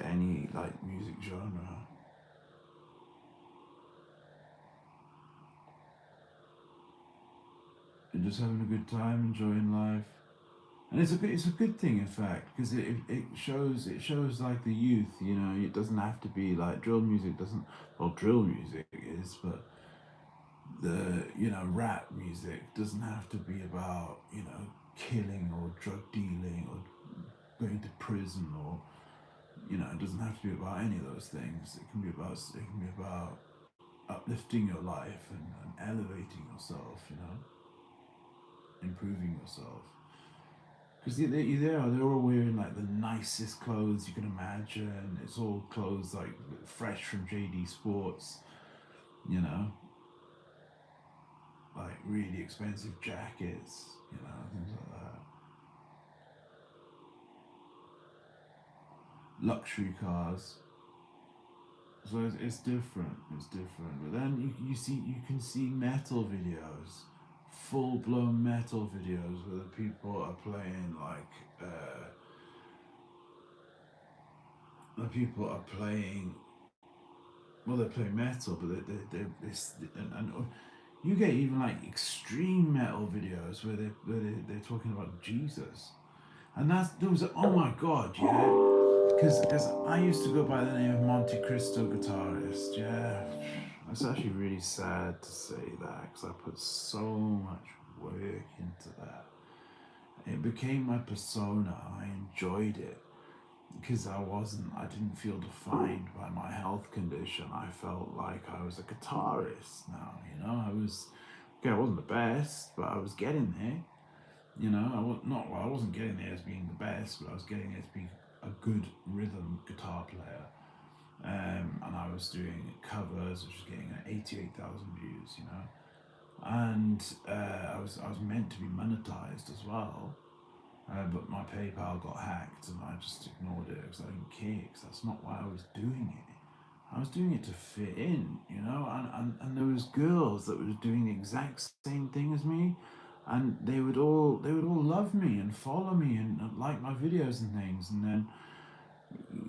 any like music genre? You're just having a good time, enjoying life, and it's a good thing, in fact, because it shows like the youth. You know, it doesn't have to be like drill music. Doesn't well, drill music is, but rap music doesn't have to be about killing or drug dealing or going to prison, or it doesn't have to be about any of those things. It can be about uplifting your life and elevating yourself, improving yourself. Because they're all wearing like the nicest clothes you can imagine. It's all clothes like fresh from JD Sports, like really expensive jackets, things like that. Luxury cars. So it's different. It's different. But then you can see metal videos, full blown metal videos where the people are playing like the people are playing. Well, they play metal, but and you get even like extreme metal videos where they're talking about Jesus, and those are, oh my god, yeah. Because I used to go by the name of Monte Cristo guitarist, yeah. It's actually really sad to say that because I put so much work into that. It became my persona. I enjoyed it because I didn't feel defined by my health condition. I felt like I was a guitarist now, okay, I wasn't the best, but I was getting there. I wasn't getting there as being the best, but I was getting there as being a good rhythm guitar player. And I was doing covers, which was getting 88,000 views, and I was meant to be monetized as well, but my PayPal got hacked, and I just ignored it because I didn't care. Because that's not why I was doing it. I was doing it to fit in, and there was girls that were doing the exact same thing as me, and they would all love me and follow me and like my videos and things, and then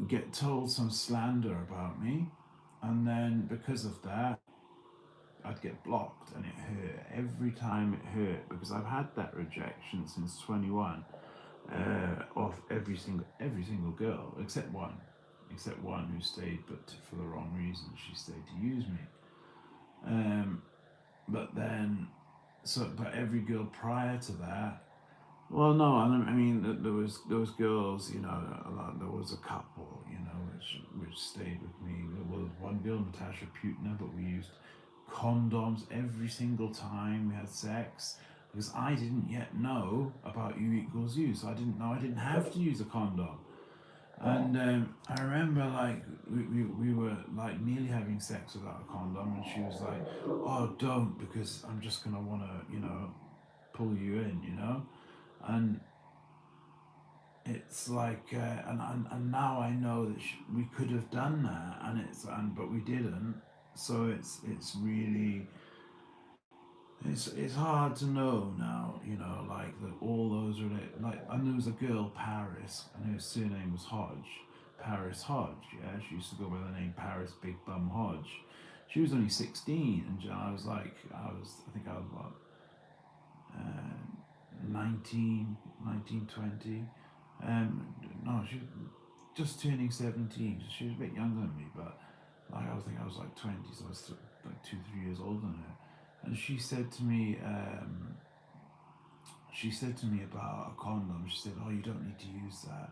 get told some slander about me, and then because of that, I'd get blocked, and it hurt every time. It hurt because I've had that rejection since 21, of every single girl except one who stayed, but for the wrong reason. She stayed to use me. Um, but then, but every girl prior to that. Well, no, I mean there was girls, there was a couple, which stayed with me. There was one girl, Natasha Putner, but we used condoms every single time we had sex because I didn't yet know about U equals U, so I didn't know I didn't have to use a condom. And I remember like we were like nearly having sex without a condom, and she was like, "Oh, don't, because I'm just gonna wanna, pull you in, and it's like, and now I know that we could have done that, but we didn't. So it's really it's hard to know now, like that all those are like. And there was a girl, Paris, and her surname was Hodge, Paris Hodge. Yeah, she used to go by the name Paris Big Bum Hodge. She was only 16, and I think I was what, 19, 20. No, she was just turning 17. She was a bit younger than me, but like I think I was like 20, so I was like 2, 3 years older than her. And she said to me about a condom. She said, "Oh, you don't need to use that."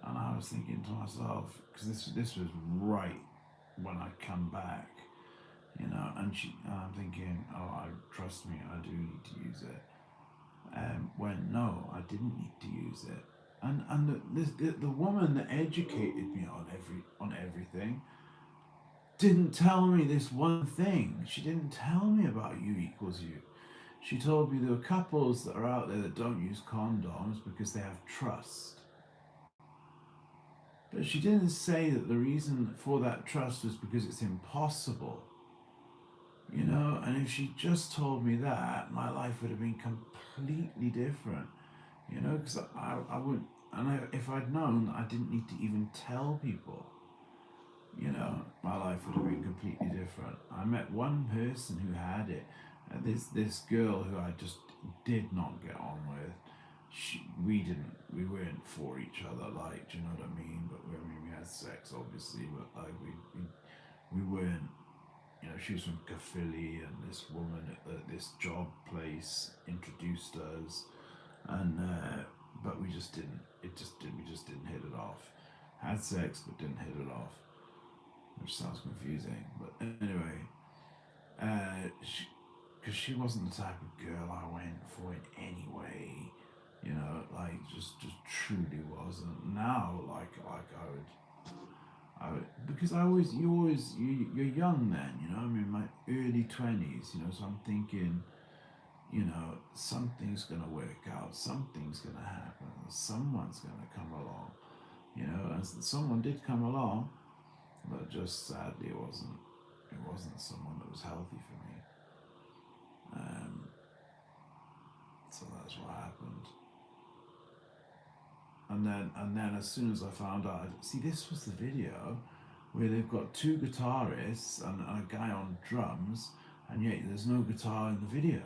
And I was thinking to myself, because this was right when I come back, and I'm thinking, "Oh, trust me, I do need to use it." When no, I didn't need to use it. And the woman that educated me on everything didn't tell me this one thing. She didn't tell me about U equals U. She told me there were couples that are out there that don't use condoms because they have trust. But she didn't say that the reason for that trust was because it's impossible. And if she just told me that, my life would have been completely different. Because I wouldn't, if I'd known I didn't need to even tell people, my life would have been completely different. I met one person who had it, this girl who I just did not get on with. We weren't for each other, like, do you know what I mean? But we had sex, obviously, but like we weren't. She was from Caerphilly, and this woman at this job place introduced us, and but we just didn't. We just didn't hit it off. Had sex, but didn't hit it off, which sounds confusing. But anyway, because she wasn't the type of girl I went for in any way. Like just truly wasn't. Now, like I would, because you're young then, I'm in my early 20s, so I'm thinking, something's gonna work out, something's gonna happen, someone's gonna come along, and someone did come along, but just sadly it wasn't someone that was healthy for me. So that's what happened. And then as soon as I found out, see, this was the video where they've got two guitarists and a guy on drums, and yet there's no guitar in the video.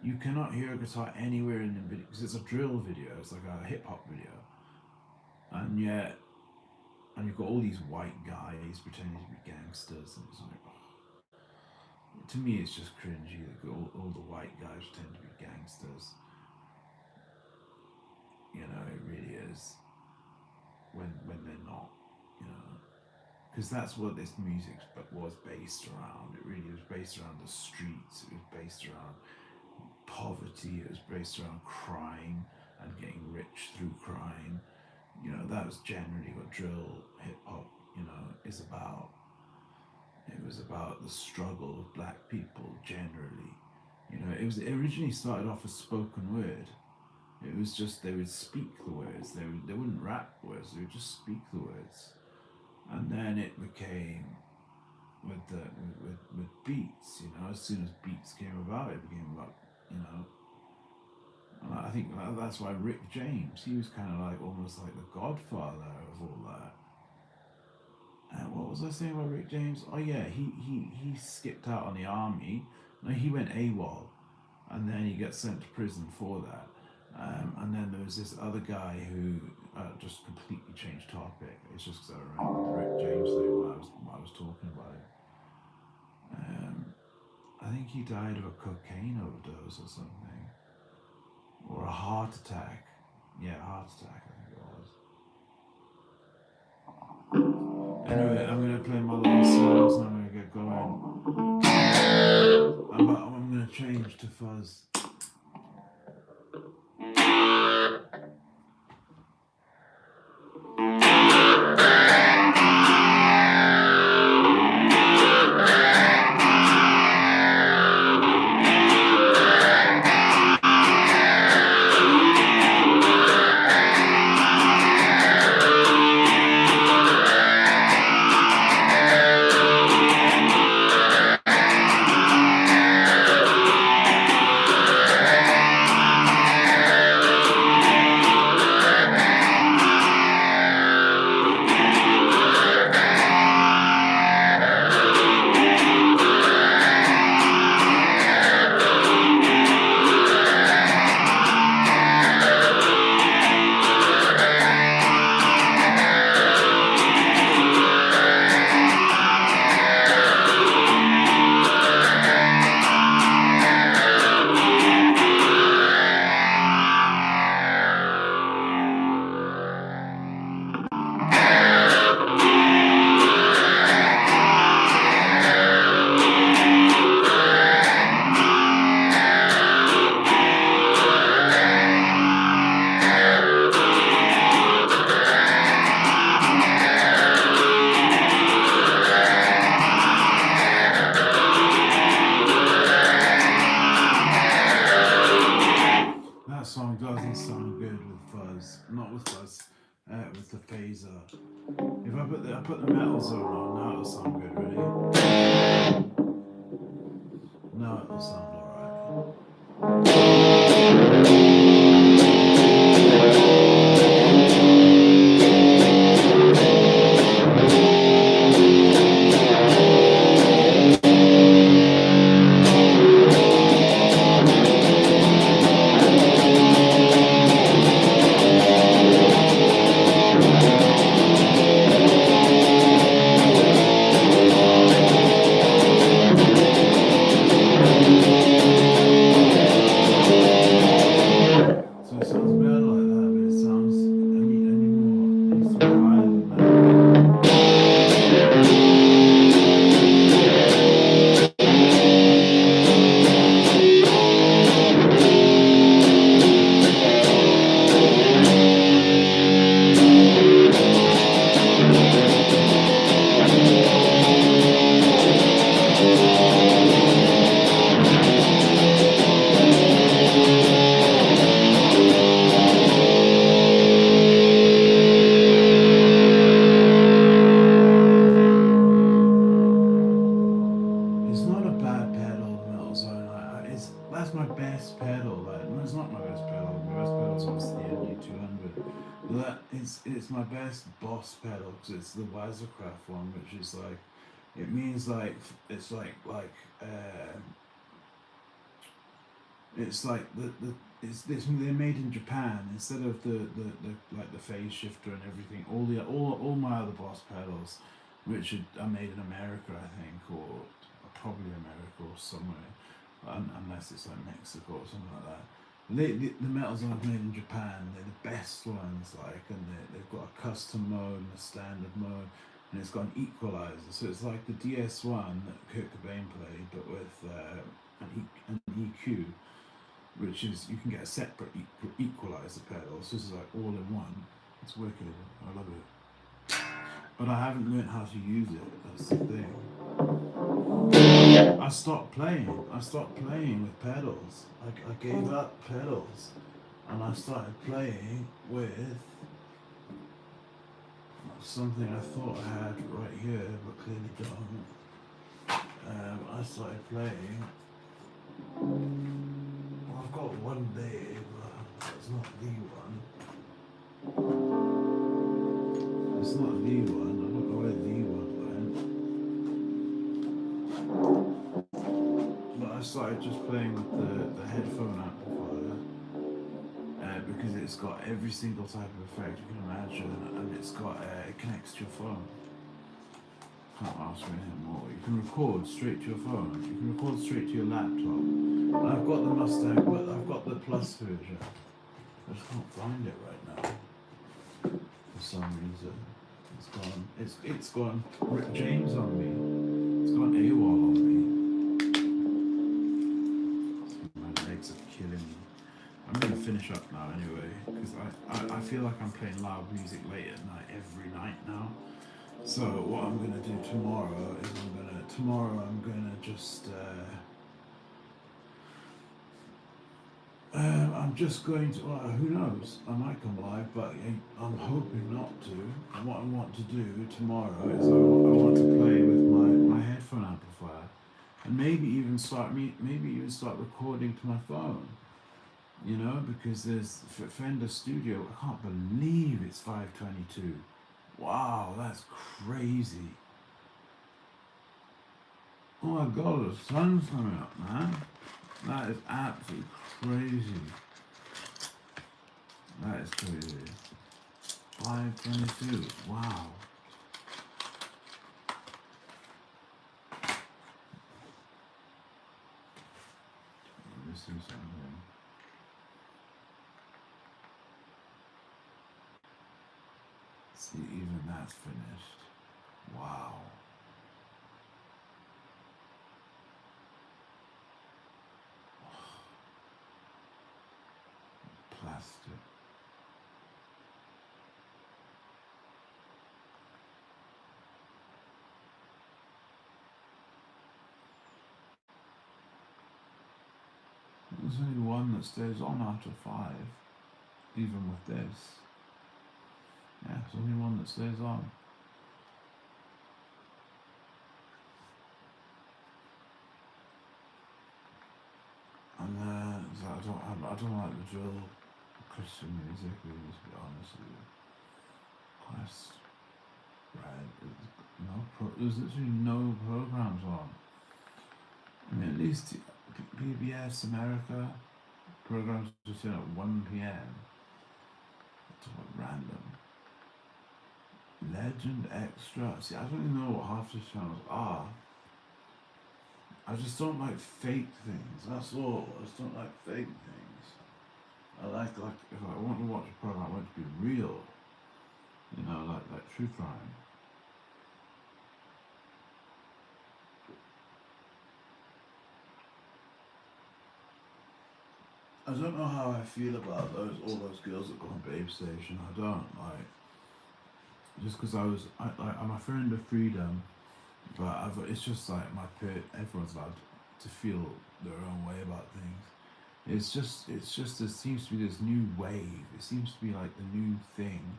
You cannot hear a guitar anywhere in the video because it's a drill video. It's like a hip hop video, and you've got all these white guys pretending to be gangsters, and it's like, to me, it's just cringy that all the white guys pretend to be gangsters. You know, it really is. When they're not, you know, because that's what this music was based around. It really was based around the streets. It was based around poverty. It was based around crime and getting rich through crime. You know, that was generally what drill hip hop, you know, is about. It was about the struggle of black people generally. You know, it originally started off as spoken word. It was just they would speak the words. They wouldn't rap words. They would just speak the words. And then it became with beats. You know, as soon as beats came about, it became about, you know. And I think that's why Rick James, he was kind of like almost like the godfather of all that. And what was I saying about Rick James? Oh yeah, he skipped out on the army. No, he went AWOL, and then he got sent to prison for that. And then there was this other guy who just completely changed topic. It's just because I remember the Rick James thing when I was talking about it. I think he died of a cocaine overdose or something, or a heart attack. Yeah, heart attack, I think it was. Anyway, I'm gonna play my last songs and I'm gonna get going. I'm gonna change to fuzz. With the phaser. If I put the metal zone on, now it'll sound good, ready? Now it'll sound alright. it's my best boss pedal because it's the Wazacraft one, which is like, it means like it's it's like it's they're made in Japan instead of the like the phase shifter and everything. All my other boss pedals, which are made in America, I think, or probably America or somewhere, unless it's like Mexico or something like that. The metals I've made in Japan, they're the best ones, like, and they've got a custom mode and a standard mode, and it's got an equalizer. So it's like the DS1 that Kurt Cobain played, but with an EQ, which is, you can get a separate equalizer pedal. So this is like all in one. It's wicked. I love it. But I haven't learned how to use it. That's the thing. I stopped playing with pedals. I gave up pedals, and I started playing with something I thought I had right here, but clearly don't. I started playing. Well, I've got one there, but it's not the one. It's not the one. I don't know where the one went. But I started just playing with the headphone amplifier. Because it's got every single type of effect you can imagine, and it's got it connects to your phone. Can't ask for anything more. You can record straight to your phone. You can record straight to your laptop. I've got the Mustang, but I've got the Plus version. I just can't find it right now for some reason. It's gone. It's gone. Rick James on me. It's gone AWOL on me. My legs are killing me. I'm going to finish up now anyway, because I feel like I'm playing loud music late at night every night now. So what I'm going to do tomorrow is I'm going to just I'm just going to, well, who knows, I might come live, but I'm hoping not to. And what I want to do tomorrow is I want to play with my headphone amplifier, and maybe even start recording to my phone. You know, because there's Fender Studio. I can't believe it's 522. Wow, that's crazy. Oh my god, the sun's coming up, man. That is absolutely crazy. That is crazy. 522. Wow. Let me see something. See, even that's finished. Wow. Plastic. There's only one that stays on after 5, even with this. Yeah, there's only one that stays on. And so I don't like the drill Christian music, really, to be honest with you. Quest, right? There's literally no programs on. I mean, at least PBS America programs just at 1 p.m. It's all random. Legend Extra. See, I don't even know what half these channels are. I just don't like fake things. That's all. I just don't like fake things. I like if I want to watch a program, I want it to be real. You know, like true crime. I don't know how I feel about all those girls that go on Babe Station. I don't like, just because I'm a friend of freedom, but it's just like everyone's allowed to feel their own way about things. It's just there seems to be this new wave. It seems to be like the new thing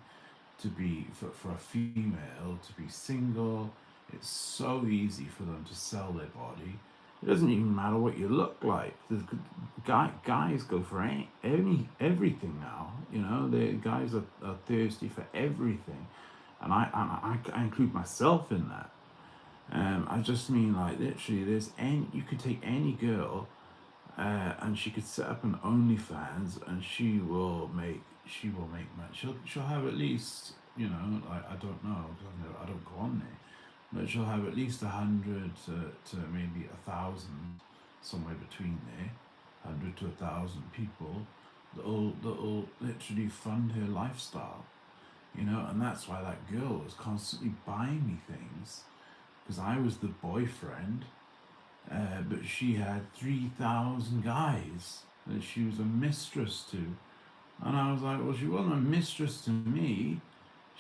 to be for a female to be single. It's so easy for them to sell their body. It doesn't even matter what you look like. Guys go for everything now. You know, the guys are thirsty for everything, and I include myself in that. I just mean, like, literally, you could take any girl, and she could set up an OnlyFans, and she will make money. She'll have at least, you know, like, I don't know, because I don't go on there, but she'll have at least 100 to maybe 1,000, somewhere between there, 100 to 1,000 people that'll literally fund her lifestyle, you know, and that's why that girl was constantly buying me things, because I was the boyfriend, but she had 3,000 guys that she was a mistress to, and I was like, well, she wasn't a mistress to me,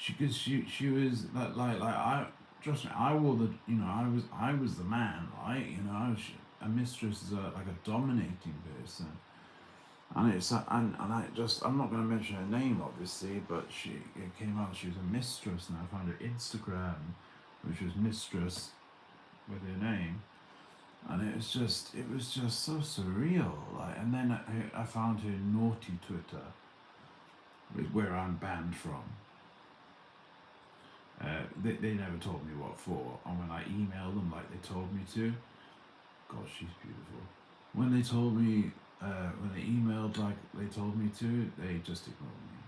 because she was like I trust me, I wore the, you know, I was the man, right? You know, a mistress is like a dominating person, and I'm not going to mention her name, obviously, but it came out she was a mistress, and I found her Instagram, which was mistress with her name, and it was just so surreal. Like, and then I found her naughty Twitter, where I'm banned from. They never told me what for, and when I emailed them like they told me to, God, she's beautiful. When they told me, when they emailed like they told me to, they just ignored me.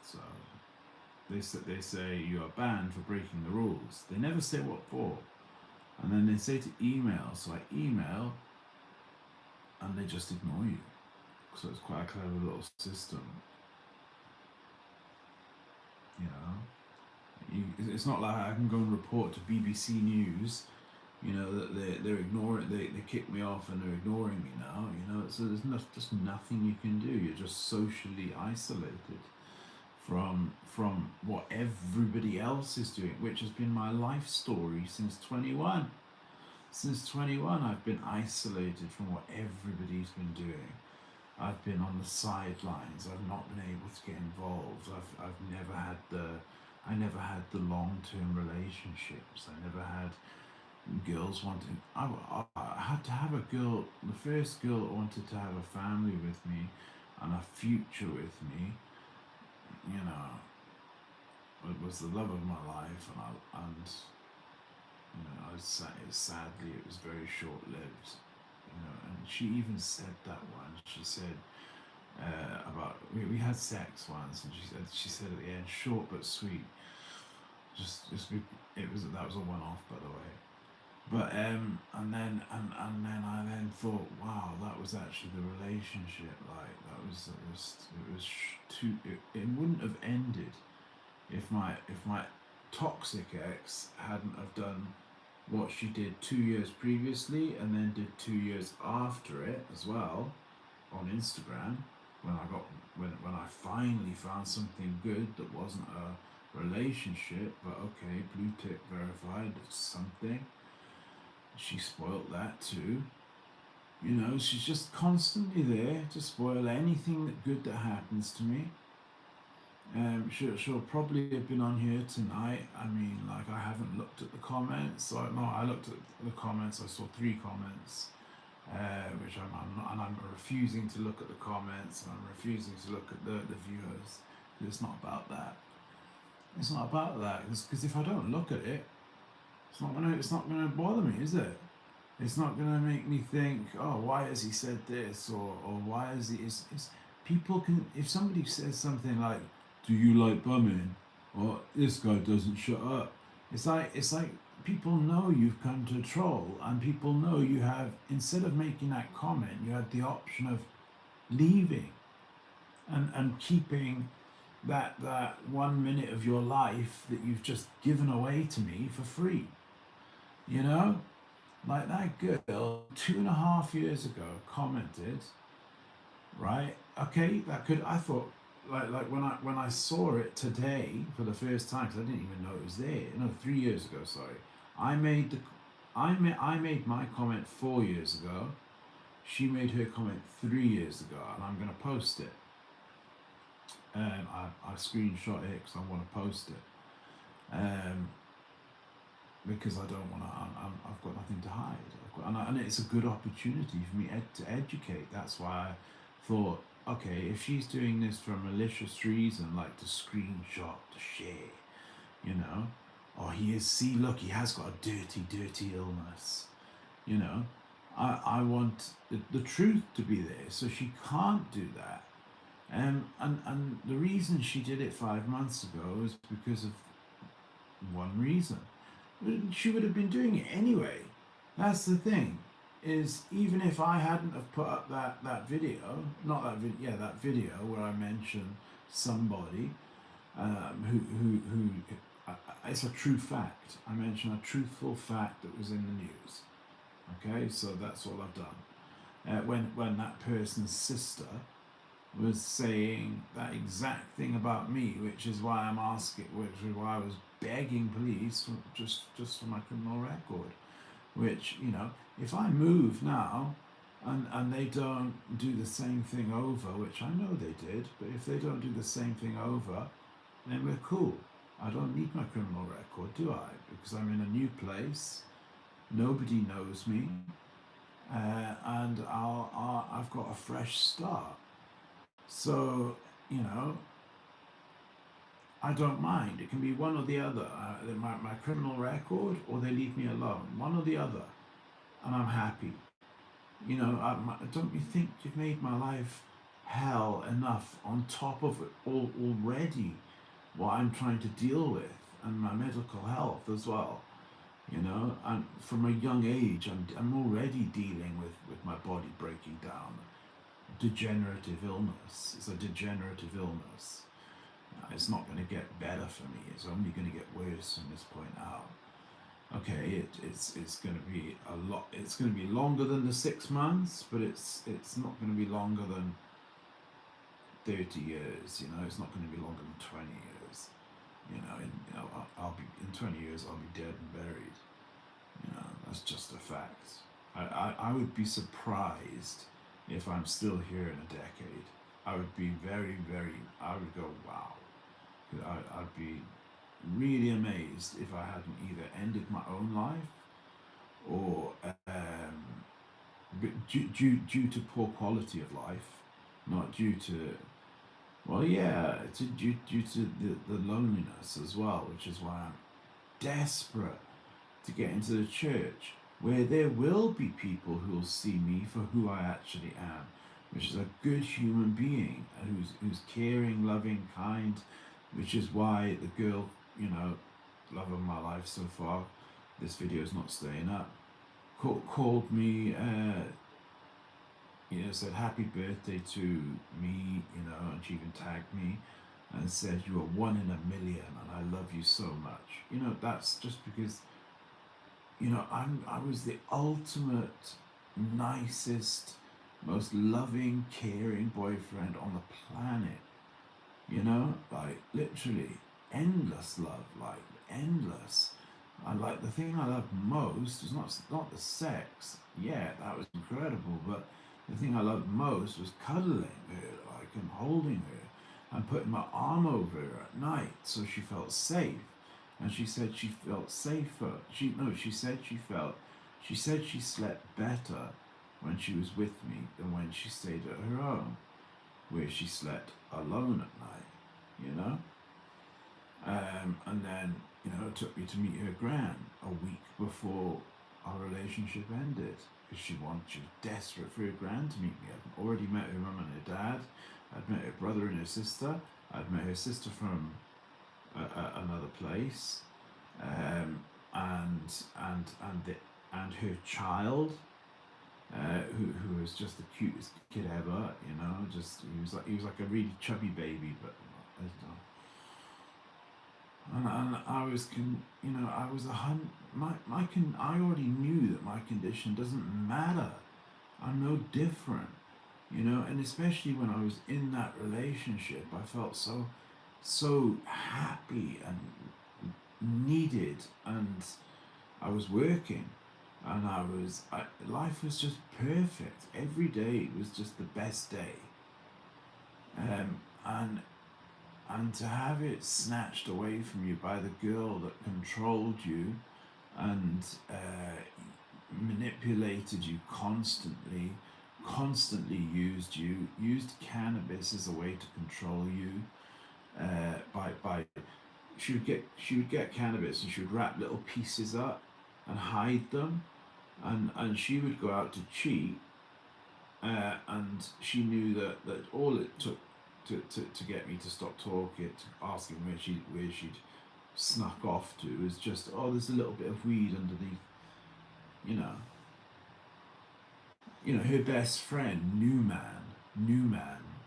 So they say you are banned for breaking the rules. They never say what for, and then they say to email. So I email, and they just ignore you. So it's quite a clever little system, you know. It's not like I can go and report to BBC News, you know, that they're ignoring, they kick me off and they're ignoring me now, you know. So there's just nothing you can do. You're just socially isolated from what everybody else is doing, which has been my life story since 21. Since 21, I've been isolated from what everybody's been doing. I've been on the sidelines. I've not been able to get involved. I never had the long-term relationships. I never had girls wanting. I had to have a girl. The first girl that wanted to have a family with me and a future with me, you know, it was the love of my life, and you know, sadly it was very short-lived. You know, and she even said that once. She said about we had sex once, and she said at the end, short but sweet. That was a one-off, by the way. But and then I then thought, wow, that was actually the relationship. Like, it wouldn't have ended if my toxic ex hadn't have done what she did 2 years previously, and then did 2 years after it as well on Instagram, when I finally found something good that wasn't a relationship, but okay, blue tick verified, it's something. She spoilt that too. You know, she's just constantly there to spoil anything good that happens to me. She'll probably have been on here tonight. I mean, like, I haven't looked at the comments. So no, I looked at the comments. I saw 3 comments, which I'm refusing to look at the comments, and I'm refusing to look at the viewers. It's not about that. It's not about that. Because if I don't look at it, it's not gonna bother me, is it? It's not gonna make me think, oh, why has he said this, or why is he? It's people can, if somebody says something like, do you like bumming, or this guy doesn't shut up, it's like people know you've come to troll, and people know you have, instead of making that comment, you had the option of leaving and keeping that 1 minute of your life that you've just given away to me for free. You know, like that girl 2.5 years ago commented, right? Okay, I thought, like when I saw it today for the first time, because I didn't even know it was there. No, 3 years ago. Sorry, I made my comment 4 years ago. She made her comment 3 years ago, and I'm gonna post it. I screenshot it because I want to post it. because I don't want to. I've got nothing to hide. And it's a good opportunity for me to educate. That's why I thought, okay, if she's doing this for a malicious reason, like to screenshot, to share, you know, or see, look, he has got a dirty illness, you know, I want the truth to be there, so she can't do that. And the reason she did it 5 months ago is because of one reason. She would have been doing it anyway. That's the thing. Is even if I hadn't have put up that video, not that video, yeah, that video where I mentioned somebody who it's a true fact. I mentioned a truthful fact that was in the news. Okay, so that's all I've done. When that person's sister was saying that exact thing about me, which is why I'm asking, which is why I was begging police just for my criminal record. Which, you know, if I move now and they don't do the same thing over, which I know they did, but if they don't do the same thing over, then we're cool. I don't need my criminal record, do I? Because I'm in a new place, nobody knows me, and I've got a fresh start. So, you know, I don't mind. It can be one or the other. My criminal record, or they leave me alone. One or the other. And I'm happy. You know, don't you think you've made my life hell enough on top of it already, what I'm trying to deal with, and my medical health as well. You know, and from a young age, I'm already dealing with my body breaking down. Degenerative illness. It's a degenerative illness. It's not going to get better for me. It's only going to get worse from this point out. Okay, it's going to be a lot. It's going to be longer than the 6 months, but it's not going to be longer than 30 years. You know, it's not going to be longer than 20 years. You know, I'll be in 20 years. I'll be dead and buried. You know, that's just a fact. I would be surprised if I'm still here in a decade. I would be very, very. I would go, wow. I'd be really amazed if I hadn't either ended my own life or due to poor quality of life, not due to, well, yeah, due to the loneliness as well, which is why I'm desperate to get into the church where there will be people who will see me for who I actually am, which is a good human being who's caring, loving, kind, which is why the girl, you know, love of my life so far, this video is not staying up, called me, you know, said happy birthday to me, you know, and she even tagged me and said, you are 1 in a million and I love you so much. You know, that's just because, you know, I was the ultimate, nicest, most loving, caring boyfriend on the planet. You know, like literally endless love, like endless. I like the thing I loved most was not the sex. Yeah, that was incredible, but the thing I loved most was cuddling her, like, and holding her and putting my arm over her at night so she felt safe. And she said she felt safer. She said she slept better when she was with me than when she stayed at her own, where she slept alone at night, you know? And then, you know, it took me to meet her gran a week before our relationship ended, because she was desperate for her gran to meet me. I'd already met her mum and her dad, I'd met her brother and her sister, I'd met her sister from another place, and her child, who was just the cutest kid ever, you know. Just he was like a really chubby baby, but and I was you know, I was I already knew that my condition doesn't matter. I'm no different, you know. And especially when I was in that relationship, I felt so happy and needed, and I was working, and life was just perfect. Every day was just the best day. And to have it snatched away from you by the girl that controlled you and manipulated you constantly, used cannabis as a way to control you. By she would get cannabis and she would wrap little pieces up and hide them, and she would go out to cheat, and she knew that all it took to get me to stop talking, to asking where she'd snuck off to, is just, oh, there's a little bit of weed underneath, you know. Her best friend, Newman,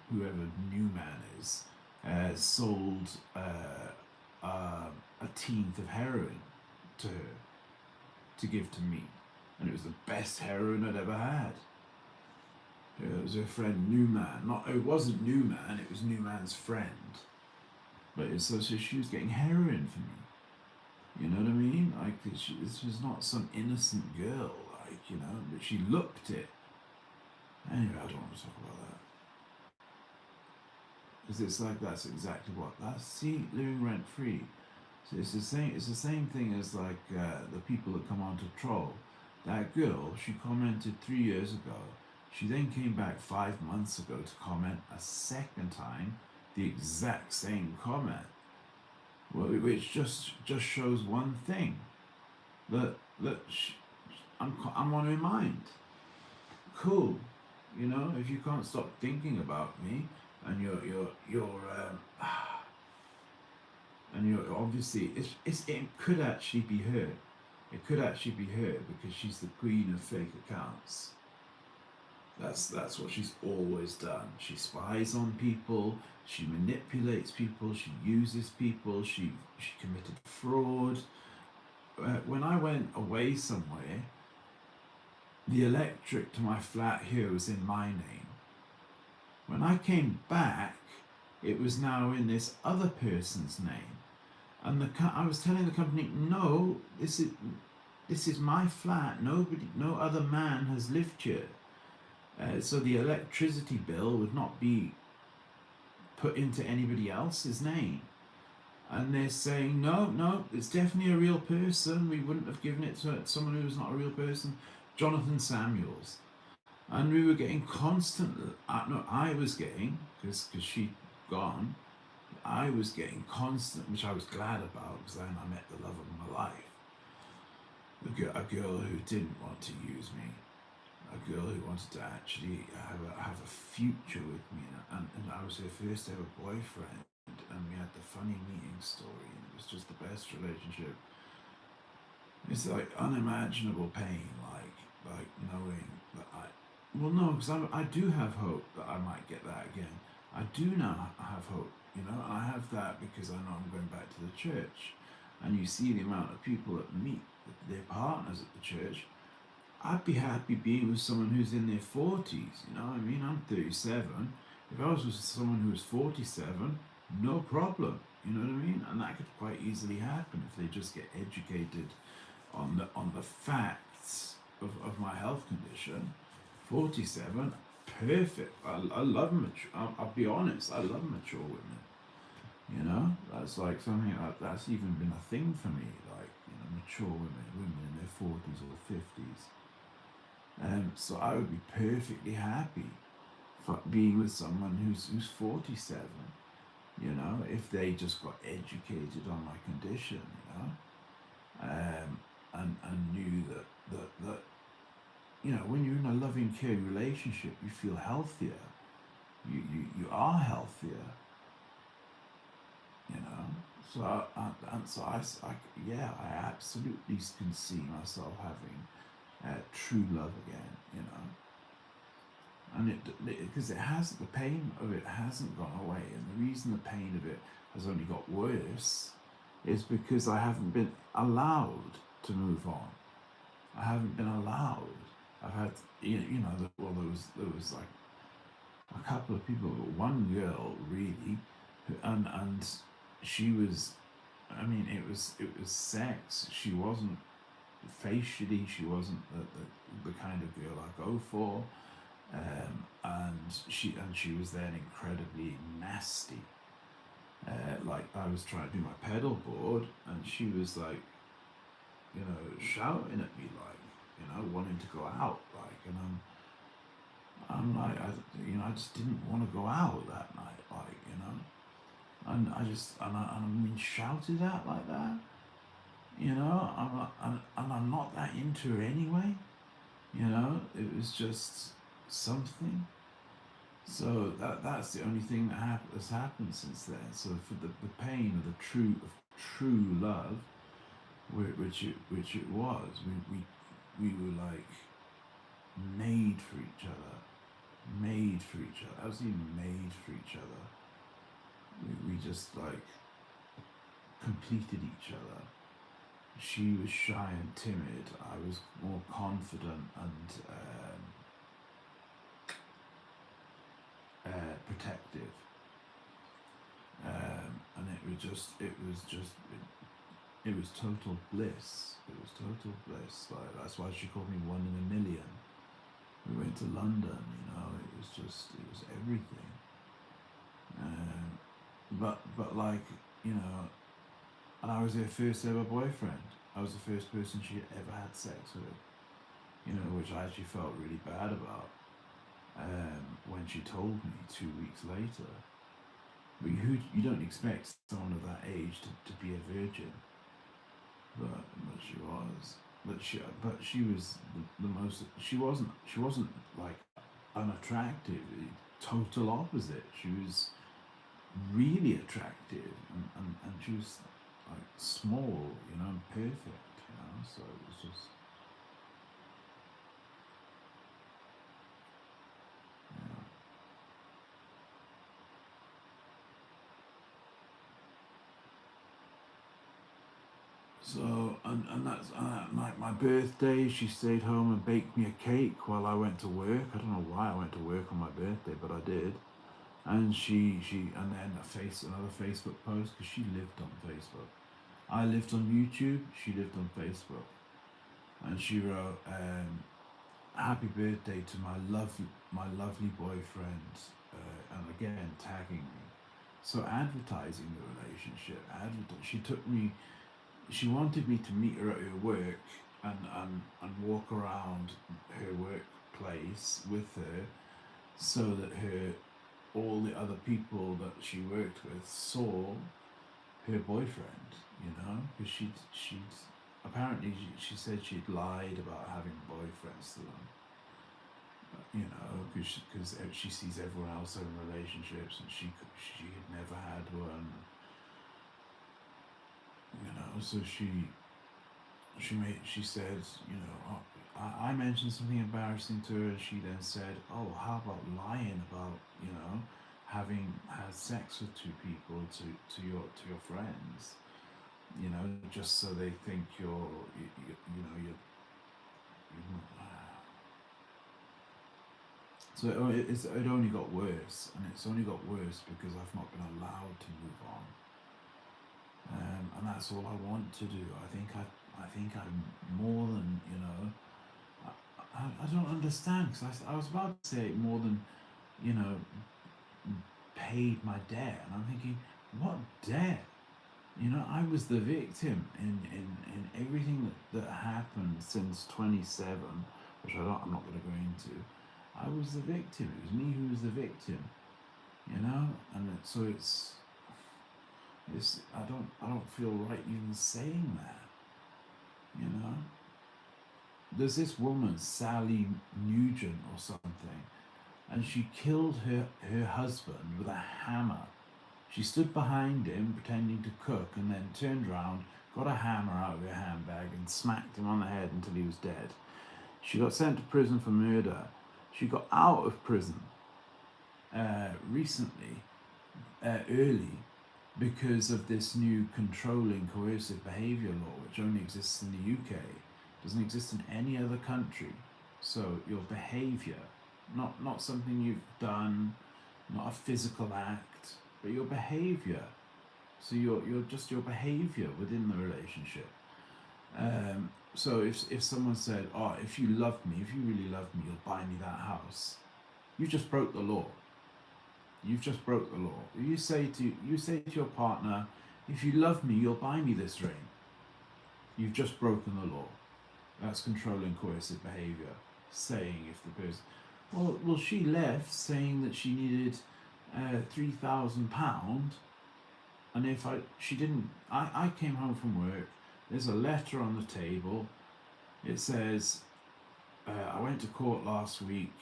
whoever Newman is, sold a tenth of heroin to her to give to me, and it was the best heroin I'd ever had. It was her friend Newman. It wasn't Newman, it was Newman's friend. But so she was getting heroin for me. You know what I mean? Like, this was not some innocent girl, like, but she looked it. Anyway, I don't want to talk about that. Because it's like, that's exactly what, living rent free. So it's the same thing as like the people that come on to troll. That girl, she commented 3 years ago. She then came back 5 months ago to comment a second time the exact same comment, which just shows one thing, that I'm on her mind. Cool, if you can't stop thinking about me, and you're obviously, it could actually be her. It could actually be her, because she's the queen of fake accounts. That's what she's always done. She spies on people, she manipulates people, she uses people, she committed fraud. When I went away somewhere, the electric to my flat here was in my name. When I came back, it was now in this other person's name. And I was telling the company, no, this is my flat. No other man has lived here. So the electricity bill would not be put into anybody else's name. And they're saying, no, it's definitely a real person. We wouldn't have given it to someone who was not a real person. Jonathan Samuels. And we were getting constant, I was getting, because she'd gone, I was getting constant, which I was glad about, because then I met the love of my life. A girl who didn't want to use me. A girl who wanted to actually have a future with me, and I was her first ever boyfriend, and we had the funny meeting story, and it was just the best relationship. It's like unimaginable pain, like knowing that because I do have hope that I might get that again. I do now have hope, and I have that because I know I'm going back to the church, and you see the amount of people that meet their partners at the church. I'd be happy being with someone who's in their 40s, you know what I mean? I'm 37. If I was with someone who was 47, no problem, you know what I mean? And that could quite easily happen if they just get educated on the facts of my health condition. 47, perfect. I love mature, I'll be honest, I love mature women. That's like something that's even been a thing for me, like, mature women in their 40s or 50s. So I would be perfectly happy for being with someone who's 47, if they just got educated on my condition, and knew that when you're in a loving, caring relationship, you feel healthier. You are healthier. So I absolutely can see myself having true love again, and because the pain of it hasn't gone away, and the reason the pain of it has only got worse is because I haven't been allowed to move on. I haven't been allowed. I've had, there was like a couple of people, but one girl really, and she was, it was sex. She wasn't facially, she wasn't the kind of girl I go for, and she was then incredibly nasty. Like I was trying to do my pedal board, and she was like, shouting at me, like, wanting to go out, like, and I'm like, I just didn't want to go out that night, like, and I'm being shouted at like that, I'm not that into her anyway, it was just something. So that's the only thing that has happened since then. So for the pain of the true love, which it was, we were like made for each other, absolutely made for each other. We just like completed each other. She was shy and timid. I was more confident and protective. And it was total bliss. It was total bliss. Like, that's why she called me one in a million. We went to London, it was everything. But like, and I was her first ever boyfriend. I was the first person she had ever had sex with, which I actually felt really bad about when she told me 2 weeks later. But you don't expect someone of that age to be a virgin, but she was. But she was the most. She wasn't like unattractive. Total opposite. She was really attractive, and she was like small, and perfect, So it was just, yeah. So and that's my birthday. She stayed home and baked me a cake while I went to work. I don't know why I went to work on my birthday, but I did. And she and then another Facebook post, because she lived on Facebook. I lived on YouTube. She lived on Facebook, and she wrote, "Happy birthday to my lovely boyfriend," and again tagging me. So advertising the relationship. She wanted me to meet her at her work and walk around her workplace with her, so that all the other people that she worked with saw her boyfriend, because she'd apparently she said she'd lied about having boyfriends to them, because she sees everyone else having relationships and she had never had one, so she said, I mentioned something embarrassing to her, and she then said, "Oh, how about lying about, having had sex with two people to your friends, just so they think you're." So it only got worse, and it's only got worse because I've not been allowed to move on. And that's all I want to do. I think I'm more than, I don't understand, because I was about to say more than, paid my debt, and I'm thinking, what debt? I was the victim in everything that happened since 27, which I'm not going to go into. I was the victim. It was me who was the victim, and it's I don't feel right even saying that, There's this woman, Sally Nugent or something, and she killed her husband with a hammer. She stood behind him pretending to cook, and then turned around, got a hammer out of her handbag and smacked him on the head until he was dead. She got sent to prison for murder. She got out of prison recently, early, because of this new controlling coercive behaviour law, which only exists in the UK, doesn't exist in any other country. So your behaviour, not something you've done, not a physical act, but your behaviour. So you're just your behaviour within the relationship. So if someone said, "Oh, if you love me, if you really love me, you'll buy me that house," you just broke the law. You've just broke the law. You say to your partner, "If you love me, you'll buy me this ring." you've just broken the law. That's controlling coercive behaviour. Saying if the person, well, she left saying that she needed £3,000, and if she didn't, I came home from work. There's a letter on the table. It says, I went to court last week.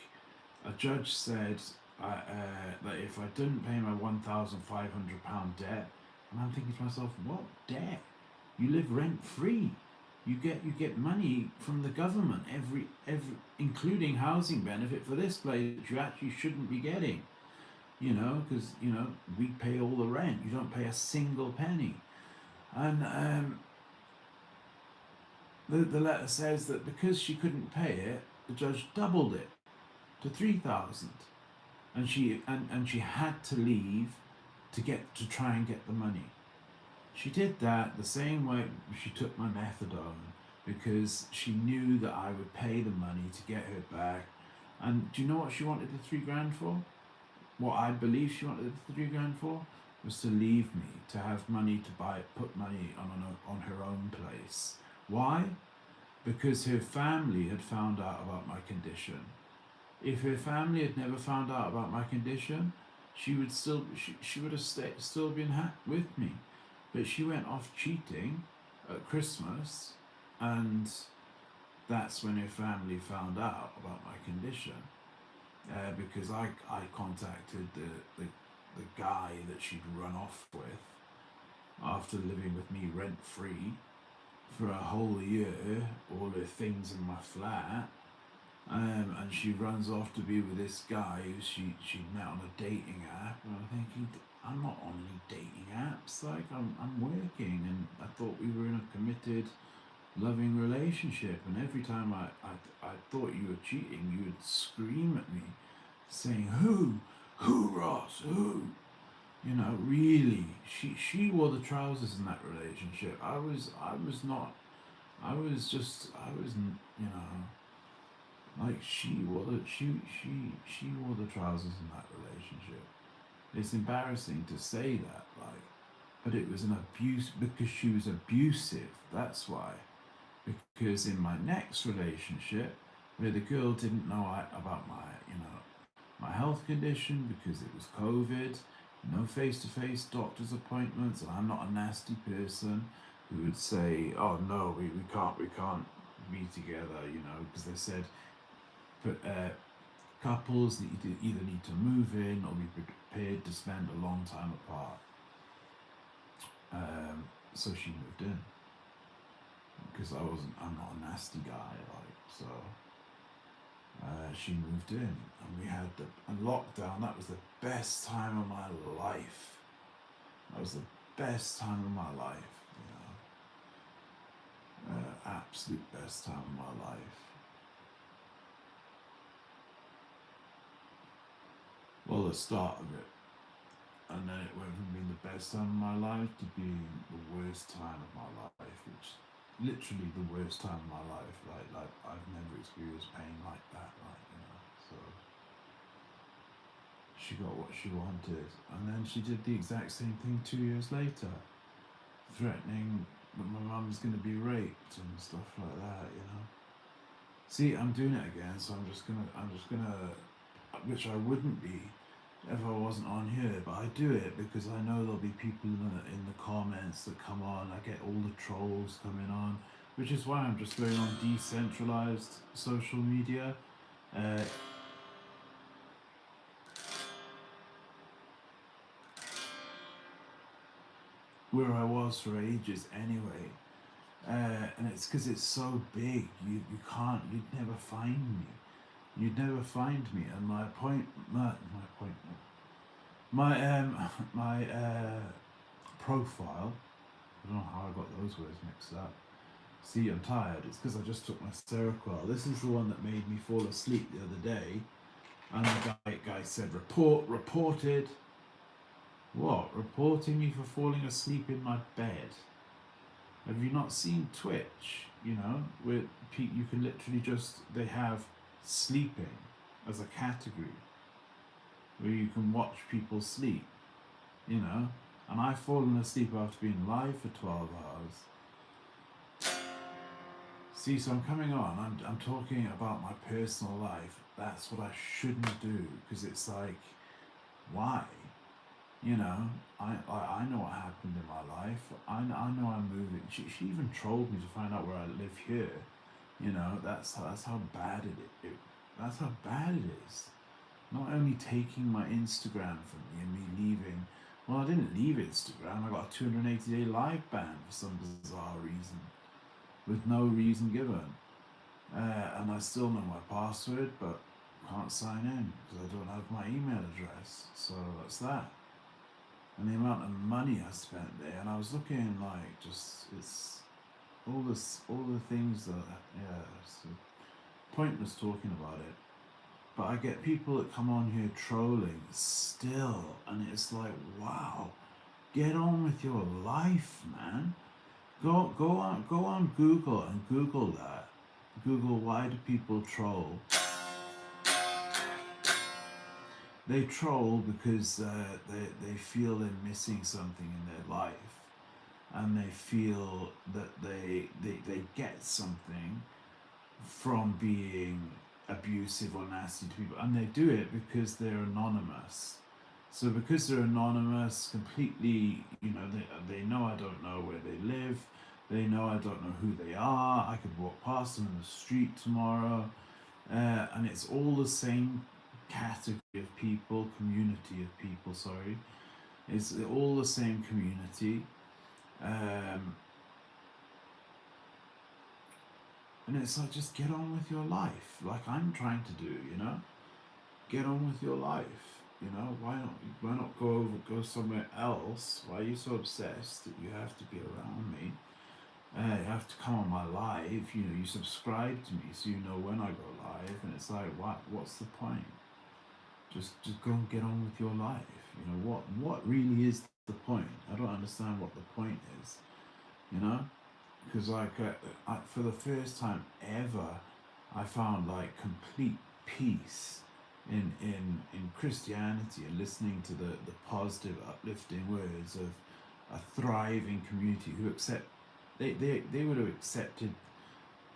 A judge said that if I didn't pay my £1,500 debt, and I'm thinking to myself, what debt? You live rent free. You get money from the government every including housing benefit for this place that you actually shouldn't be getting. Because we pay all the rent. You don't pay a single penny. And the letter says that because she couldn't pay it, the judge doubled it to 3,000, and she had to leave to try and get the money. She did that the same way she took my methadone, because she knew that I would pay the money to get her back. And do you know what she wanted the £3,000 for? What I believe she wanted the £3,000 for was to leave me, to have money to put money on her own place. Why? Because her family had found out about my condition. If her family had never found out about my condition, she would have still been with me. But she went off cheating at Christmas, and that's when her family found out about my condition. Because I contacted the guy that she'd run off with after living with me rent free for a whole year, all her things in my flat, and she runs off to be with this guy who she met on a dating app. And I'm thinking, I'm not on any dating apps. Like, I'm working, and I thought we were in a committed, loving relationship. And every time I thought you were cheating, you would scream at me, saying, "Who, Ross? Who?" Really, she wore the trousers in that relationship. I was not. I was, like, she wore the trousers in that relationship. It's embarrassing to say that, like, but it was an abuse because she was abusive. That's why. Because in my next relationship, where the girl didn't know about my health condition because it was COVID, no face-to-face doctor's appointments, and I'm not a nasty person who would say, "Oh no, we can't be together," because they said, but couples that either need to move in or be prepared to spend a long time apart. So she moved in because I'm not a nasty guy, like, so. She moved in, and we had a lockdown. That was the best time of my life. That was the best time of my life, absolute best time of my life. Well, the start of it, and then it went from being the best time of my life to being the worst time of my life, which literally the worst time of my life. Like I've never experienced pain like that. So she got what she wanted, and then she did the exact same thing 2 years later, threatening that my mum's going to be raped and stuff like that. See, I'm doing it again, so I'm just gonna, which I wouldn't be if I wasn't on here, but I do it because I know there'll be people in the comments that come on. I get all the trolls coming on, which is why I'm just going on decentralized social media. Where I was for ages anyway. And it's because it's so big, you'd never find me. You'd never find me, and my profile, I don't know how I got those words mixed up. See, I'm tired. It's because I just took my Seroquel. This is the one that made me fall asleep the other day, and the guy said, reported. What? Reporting me for falling asleep in my bed? Have you not seen Twitch? Where you can literally they have sleeping as a category where you can watch people sleep, and I've fallen asleep after being live for 12 hours. See, so I'm coming on. I'm talking about my personal life. That's what I shouldn't do, because it's like, why? You know, I know what happened in my life. I know I'm moving. She even trolled me to find out where I live here. You know, that's how bad that's how bad it is. Not only taking my Instagram from me and me leaving. Well, I didn't leave Instagram. I got a 280-day live ban for some bizarre reason, with no reason given. And I still know my password, but can't sign in because I don't have my email address. So that's that. And the amount of money I spent there, and I was looking like just it's all the things that it's pointless talking about it. But I get people that come on here trolling still, and it's like, wow, get on with your life, man. Go on Google and Google that. Google, why do people troll? They troll because they feel they're missing something in their life, and they feel that they get something from being abusive or nasty to people, and they do it because they're anonymous. So because they're anonymous, completely, you know, they know I don't know where they live, they know I don't know who they are, I could walk past them in the street tomorrow, and it's all the same category of people, community of people, sorry. It's all the same community. And it's like, just get on with your life, like I'm trying to do, you know? Get on with your life, you know? Why not go somewhere else? Why are you so obsessed that you have to be around me? You have to come on my live, you know, you subscribe to me so you know when I go live, and it's like, what's the point? Just go and get on with your life. You know, what really is the point? I don't understand what the point is, you know? Because like for the first time ever, I found like complete peace in Christianity, and listening to the positive, uplifting words of a thriving community who accept they would have accepted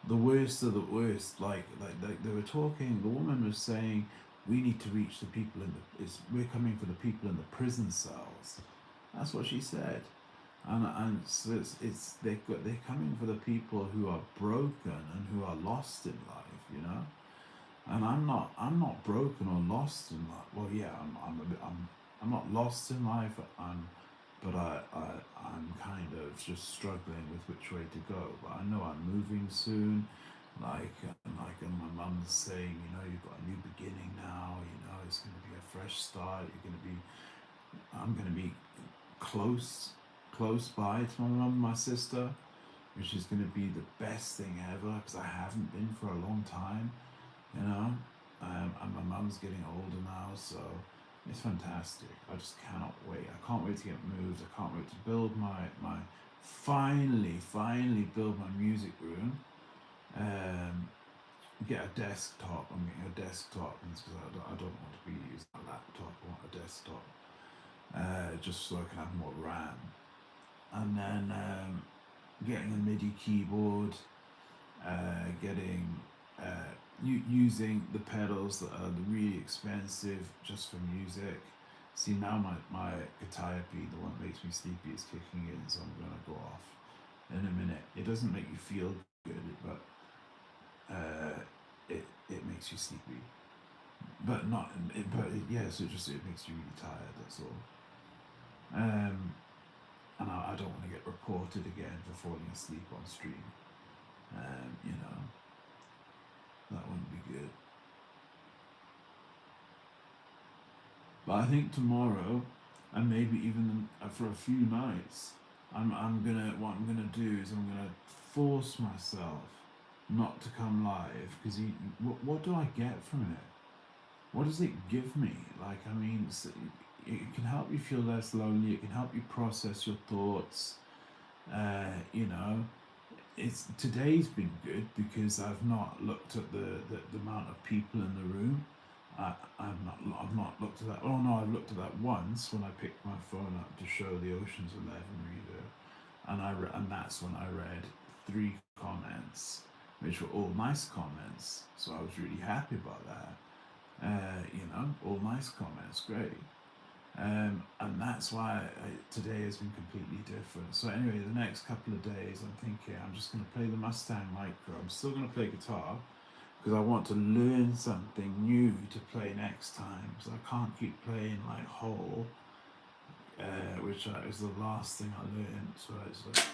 the worst of the worst. Like they were talking. The woman was saying, "We need to reach the people we're coming for the people in the prison cells." That's what she said. And so they're coming for the people who are broken and who are lost in life, you know. And I'm not broken or lost in life. Well, yeah, I'm not lost in life. But I'm kind of just struggling with which way to go. But I know I'm moving soon. And my mum's saying, you know, you've got a new beginning now. You know, it's going to be a fresh start. I'm going to be close by to my mum and my sister, which is going to be the best thing ever, because I haven't been for a long time, you know. And my mum's getting older now, so it's fantastic. I just cannot wait. I can't wait to get moved. I can't wait to build my finally build my music room. Get a desktop. I'm getting a desktop because I don't want to be using a laptop. I want a desktop, just so I can have more RAM. And then getting a MIDI keyboard, using the pedals that are really expensive just for music. See, now my guitar-P, the one that makes me sleepy, is kicking in, so I'm gonna go off in a minute. It doesn't make you feel good, but it makes you sleepy. But so it makes you really tired. That's all. And I don't want to get reported again for falling asleep on stream. You know, that wouldn't be good. But I think tomorrow, and maybe even for a few nights, what I'm gonna do is I'm gonna force myself not to come live, because what do I get from it? What does it give me? Like, I mean, it can help you feel less lonely. It can help you process your thoughts. You know, today's been good because I've not looked at the amount of people in the room. I've not looked at that. Oh no, I've looked at that once when I picked my phone up to show the Ocean's 11 reader, and that's when I read 3 comments, which were all nice comments. So I was really happy about that. You know, all nice comments, great. And that's why today has been completely different. So anyway, the next couple of days, I'm thinking I'm just going to play the Mustang Micro. I'm still going to play guitar because I want to learn something new to play next time. So I can't keep playing like whole, which is the last thing I learned. So it's like.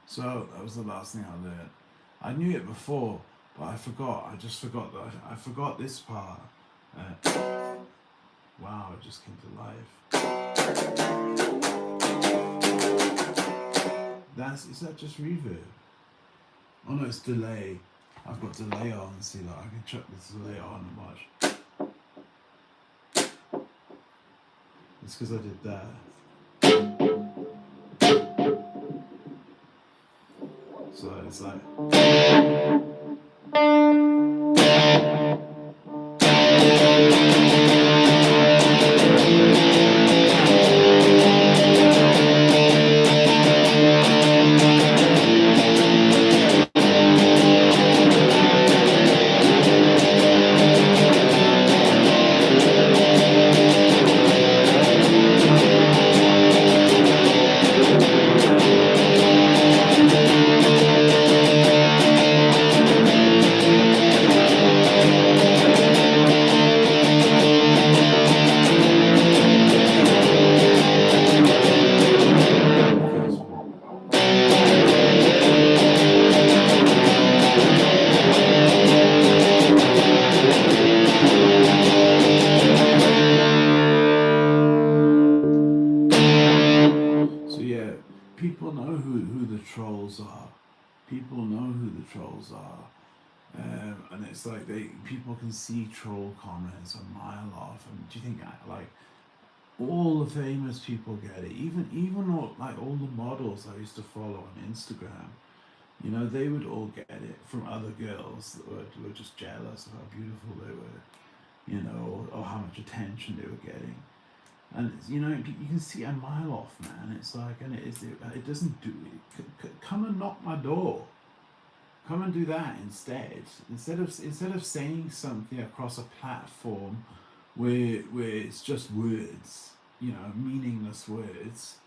So that was the last thing I learned. I knew it before, but I forgot. I just forgot that I forgot this part. Wow, it just came to life. Is that just reverb? Oh no, it's delay. I've got delay on. See, like I can chuck this delay on and watch. It's because I did that. So it's like. People know who the trolls are. People know who the trolls are. And it's like people can see troll comments a mile off. And do you think like all the famous people get it? Even all the models I used to follow on Instagram, you know, they would all get it from other girls that were just jealous of how beautiful they were, you know, or how much attention they were getting. And you know, you can see a mile off, man. It's like, and it doesn't do it. Come and knock my door. Come and do that instead. Instead of saying something across a platform where it's just words, you know, meaningless words.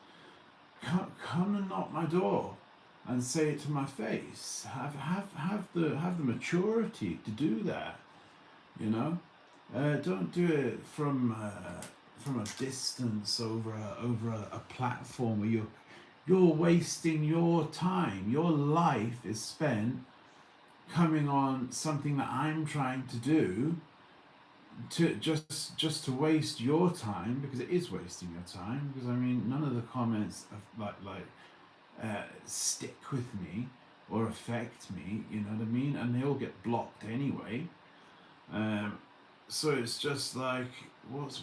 Come and knock my door and say it to my face. Have the maturity to do that. You know, don't do it from a distance over a platform where you're wasting your time. Your life is spent coming on something that I'm trying to do to just to waste your time, because it is wasting your time. Because I mean, none of the comments stick with me or affect me. You know what I mean? And they all get blocked anyway. So it's just like, what's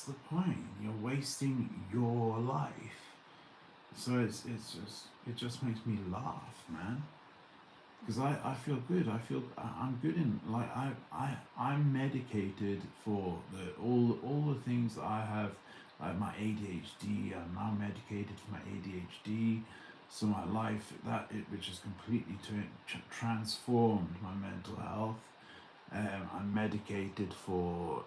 the point? You're wasting your life. So it just makes me laugh, man. Because I feel good. I'm good in, like, I'm medicated for all the things that I have, like my ADHD. I'm now medicated for my ADHD. So my life, which has completely transformed my mental health. I'm medicated for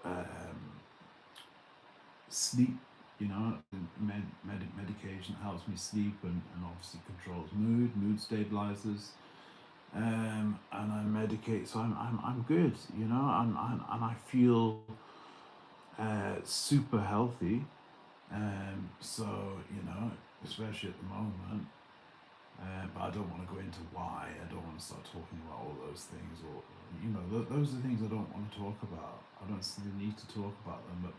sleep, you know, medication helps me sleep and obviously controls mood stabilizers. And I medicate, so I'm good, you know, and I feel super healthy. So, you know, especially at the moment. But I don't want to go into why. I don't want to start talking about all those things, or you know, those are the things I don't want to talk about. I don't see the need to talk about them, but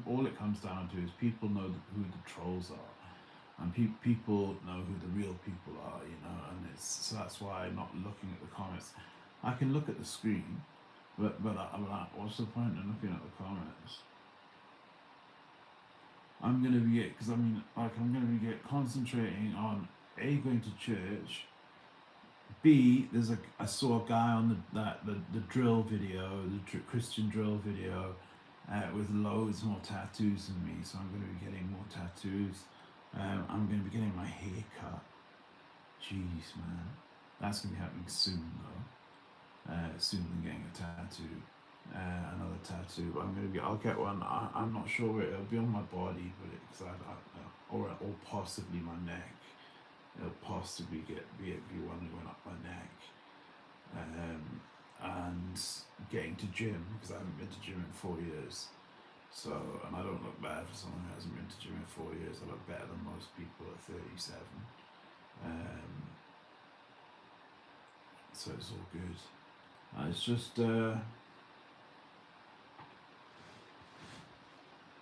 all it comes down to is people know who the trolls are, and people know who the real people are, you know, and so that's why I'm not looking at the comments. I can look at the screen, but I'm like, what's the point in looking at the comments? I'm gonna be I'm gonna be concentrating on A, going to church. B, I saw a guy on the drill video, the Christian drill video, with loads more tattoos than me. So I'm going to be getting more tattoos. I'm going to be getting my hair cut. Jeez, man, that's going to be happening soon though. Sooner than getting a tattoo, another tattoo. But I'll get one. I'm not sure where it'll be on my body, but or possibly my neck. It'll possibly be one going up my neck, and getting to gym, because I haven't been to gym in 4 years. So, and I don't look bad for someone who hasn't been to gym in 4 years. I look better than most people at 37. So it's all good. It's just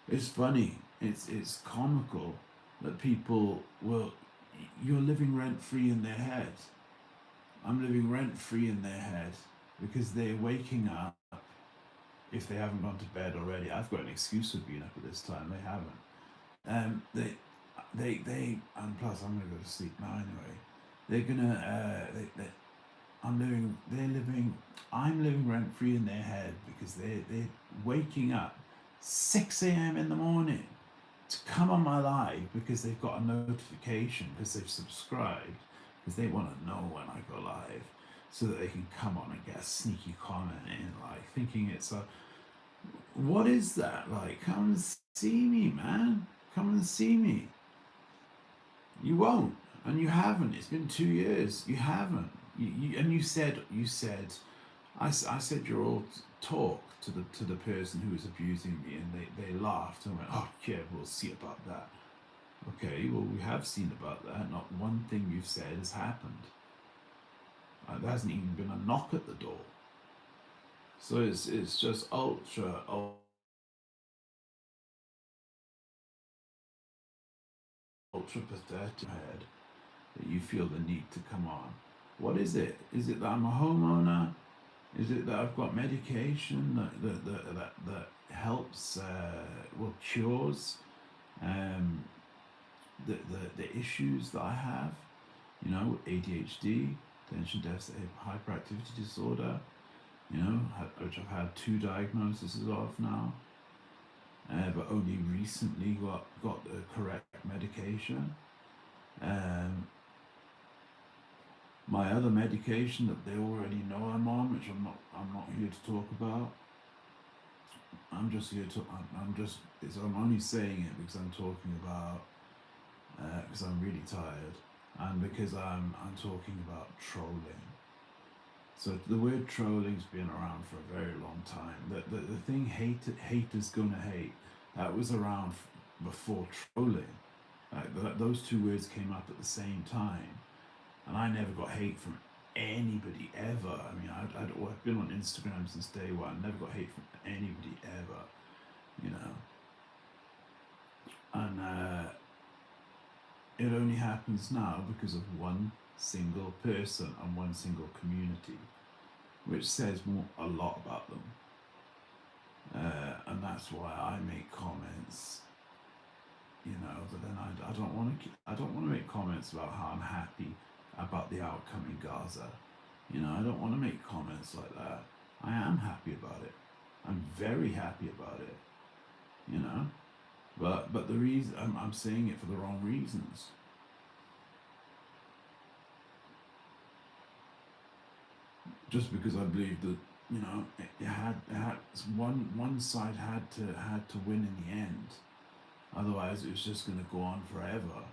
it's funny. It's comical that people you're living rent free in their head. I'm living rent free in their head because they're waking up. If they haven't gone to bed already, I've got an excuse for being up at this time. They haven't. They and plus I'm gonna go to sleep now anyway. They're gonna I'm living rent free in their head because they're waking up 6 a.m. in the morning to come on my live because they've got a notification, because they've subscribed, because they want to know when I go live, so that they can come on and get a sneaky comment in, like thinking it's a, what is that? Like, come and see me, man. Come and see me. You won't, and you haven't. It's been 2 years. You haven't. You said I said you're all talk to the person who was abusing me, and they laughed and went, oh yeah, we'll see about that. Okay, well, we have seen about that. Not one thing you've said has happened. There hasn't even been a knock at the door. So it's just ultra pathetic head that you feel the need to come on. What is it? Is it that I'm a homeowner? Is it that I've got medication that helps, cures the issues that I have? You know, ADHD, attention deficit hyperactivity disorder, you know, which I've had 2 diagnoses of now, but only recently got the correct medication. My other medication that they already know I'm on, which I'm not here to talk about. I'm just here to I'm only saying it because I'm talking about because I'm really tired, and because I'm talking about trolling. So the word trolling's been around for a very long time. The thing haters gonna hate, that was around before trolling. Those 2 words came up at the same time. And I never got hate from anybody ever. I mean, I've been on Instagram since day one. Never got hate from anybody ever, you know. And it only happens now because of one single person and one single community, which says a lot about them. And that's why I make comments, you know. But then I don't want to make comments about how I'm happy about the outcome in Gaza. You know, I don't want to make comments like that. I am happy about it. I'm very happy about it. You know, but the reason I'm saying it for the wrong reasons. Just because I believe that, you know, it had one side had to win in the end. Otherwise, it was just going to go on forever.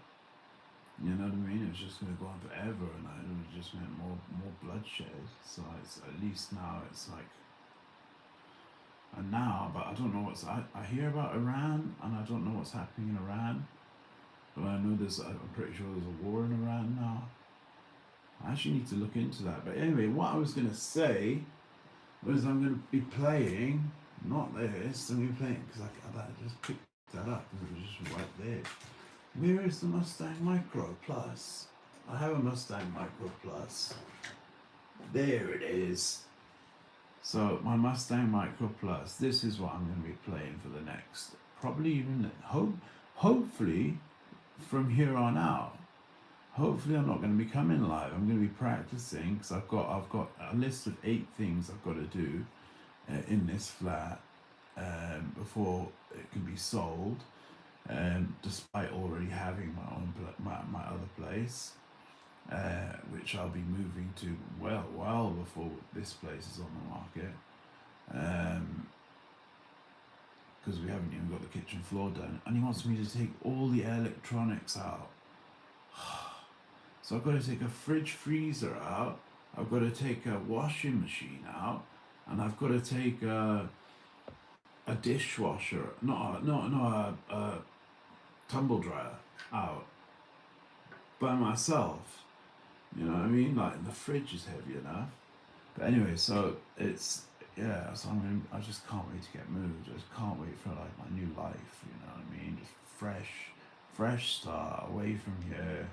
You know what I mean? It was just going to go on forever, and it would just meant more bloodshed. So it's, at least now it's like, and now, but I don't know I hear about Iran, and I don't know what's happening in Iran, but I know I'm pretty sure there's a war in Iran now. I actually need to look into that. But anyway, what I was going to say was I'm going to be playing, not this, I'm going to be playing, because I just picked that up because it was just right there. Where is the Mustang Micro Plus? I have a Mustang Micro Plus. There it is. So my Mustang Micro Plus, this is what I'm going to be playing for the next, probably even, hopefully from here on out. Hopefully I'm not going to be coming live. I'm going to be practicing because I've got a list of 8 things I've got to do in this flat before it can be sold. Despite already having my own my other place, which I'll be moving to well before this place is on the market, because we haven't even got the kitchen floor done, and he wants me to take all the electronics out. So I've got to take a fridge freezer out, I've got to take a washing machine out, and I've got to take a dishwasher, a tumble dryer out by myself. You know what I mean? Like the fridge is heavy enough. But anyway, so it's so I just can't wait to get moved. I just can't wait for like my new life. You know what I mean? Just fresh start away from here.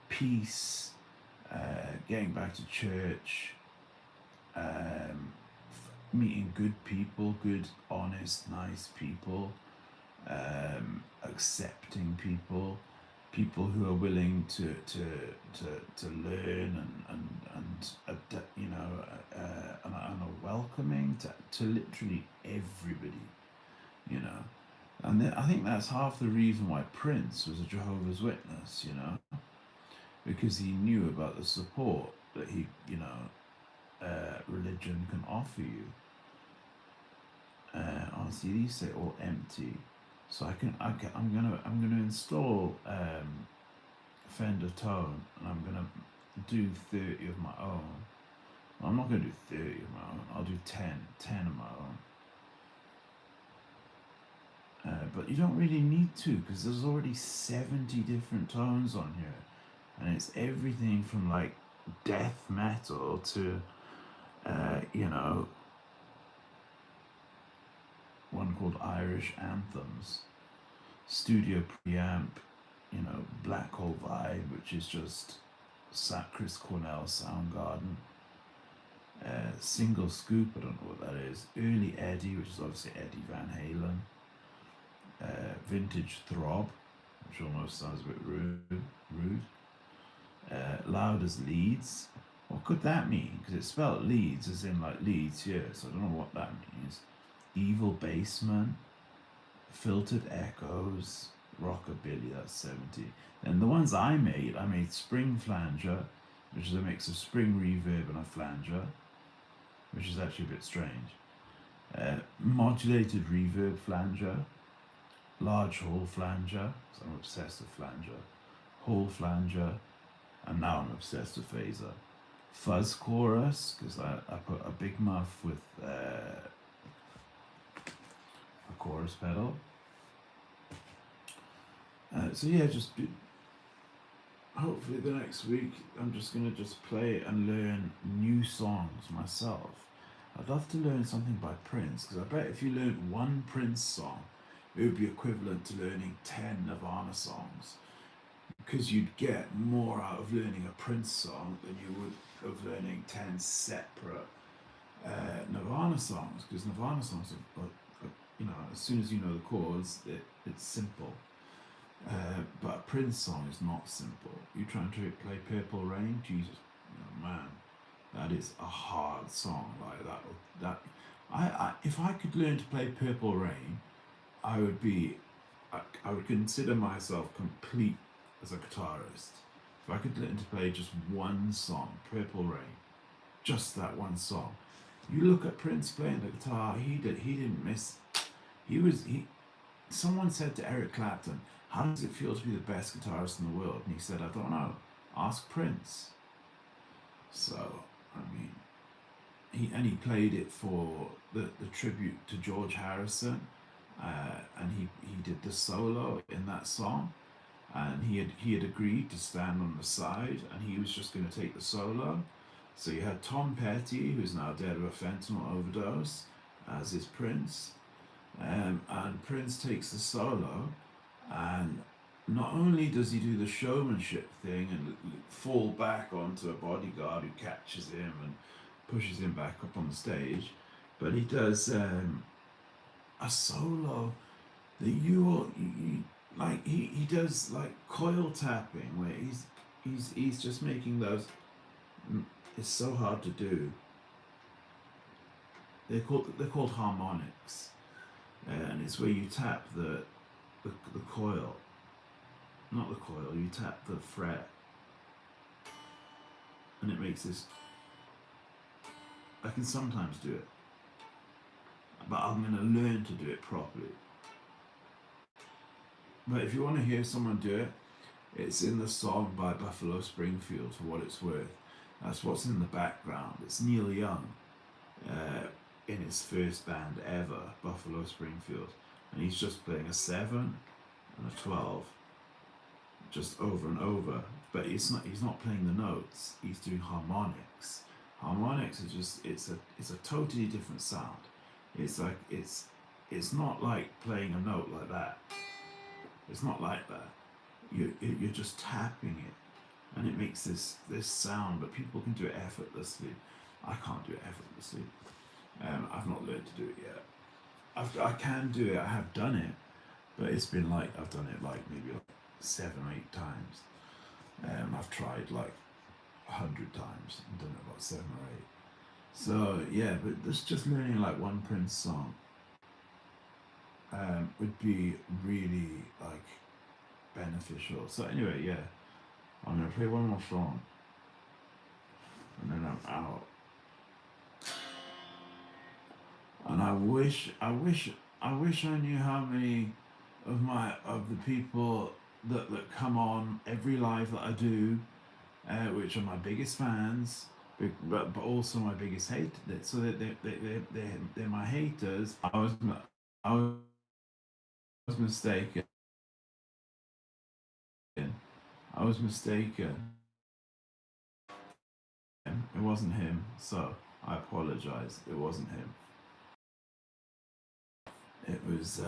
Peace. Getting back to church. Meeting good people, good, honest, nice people. Accepting people who are willing to learn and you know, and are welcoming to literally everybody, you know. And I think that's half the reason why Prince was a Jehovah's Witness, you know, because he knew about the support that religion can offer you. Honestly, these say all empty. So I'm gonna install Fender Tone, and I'm gonna do 30 of my own. Well, I'm not gonna do 30 of my own. I'll do 10 of my own. But you don't really need to, because there's already 70 different tones on here, and it's everything from like death metal to one called Irish Anthems, studio preamp, Black Hole Vibe, which is just Chris Cornell Soundgarden, Single Scoop, I don't know what that is, Early Eddie, which is obviously Eddie Van Halen, Vintage Throb, which almost sounds a bit rude, Loud as Leeds. What could that mean? Because it's spelled Leeds as in like Leeds here, so I don't know what that means. Evil Bassman, Filtered Echoes, Rockabilly, that's 70. And the ones I made Spring Flanger, which is a mix of spring reverb and a flanger, which is actually a bit strange. Modulated reverb flanger, large hall flanger, so I'm obsessed with flanger, hall flanger, and now I'm obsessed with phaser. Fuzz chorus, because I put a big muff with a chorus pedal. So yeah, hopefully the next week I'm just gonna play and learn new songs myself. I'd love to learn something by Prince, because I bet if you learned one Prince song, it would be equivalent to learning 10 Nirvana songs, because you'd get more out of learning a Prince song than you would of learning 10 separate Nirvana songs, because Nirvana songs are as soon as you know the chords, it's simple. But a Prince song is not simple. You trying to play Purple Rain? Jesus, man, that is a hard song. Like that. If I could learn to play Purple Rain, I would consider myself complete as a guitarist. If I could learn to play just one song, Purple Rain, just that one song. You look at Prince playing the guitar. He didn't miss. Someone said to Eric Clapton, "How does it feel to be the best guitarist in the world?" And he said, "I don't know. Ask Prince." So, he played it for the tribute to George Harrison, and he did the solo in that song. and he had agreed to stand on the side, and he was just going to take the solo. So you had Tom Petty, who's now dead of a fentanyl overdose, as is Prince, and Prince takes the solo, and not only does he do the showmanship thing and fall back onto a bodyguard who catches him and pushes him back up on the stage, but he does a solo that he does like coil tapping where he's just making those. It's so hard to do. They're called harmonics, and it's where you tap the coil, not the coil. You tap the fret, and it makes this. I can sometimes do it, but I'm going to learn to do it properly. But if you want to hear someone do it, it's in the song by Buffalo Springfield, For What It's Worth. That's what's in the background. It's Neil Young in his first band ever, Buffalo Springfield. And he's just playing a 7 and a 12, just over and over. But he's not playing the notes, he's doing harmonics. Harmonics is just, it's a totally different sound. It's like, it's not like playing a note like that. It's not like that. You're just tapping it, and it makes this sound. But people can do it effortlessly. I can't do it effortlessly. I've not learned to do it yet. I can do it. I have done it, but it's been like I've done it like maybe like 7 or 8 times. I've tried like 100 times and done it about 7 or 8. So yeah, but this just learning like one Prince song would be really like beneficial. So anyway, yeah, I'm gonna play one more song, and then I'm out. And I wish I knew how many of the people that come on every live that I do, which are my biggest fans, but also my biggest haters. So they're my haters. I was mistaken. I was mistaken. It wasn't him. So I apologize. It wasn't him. It was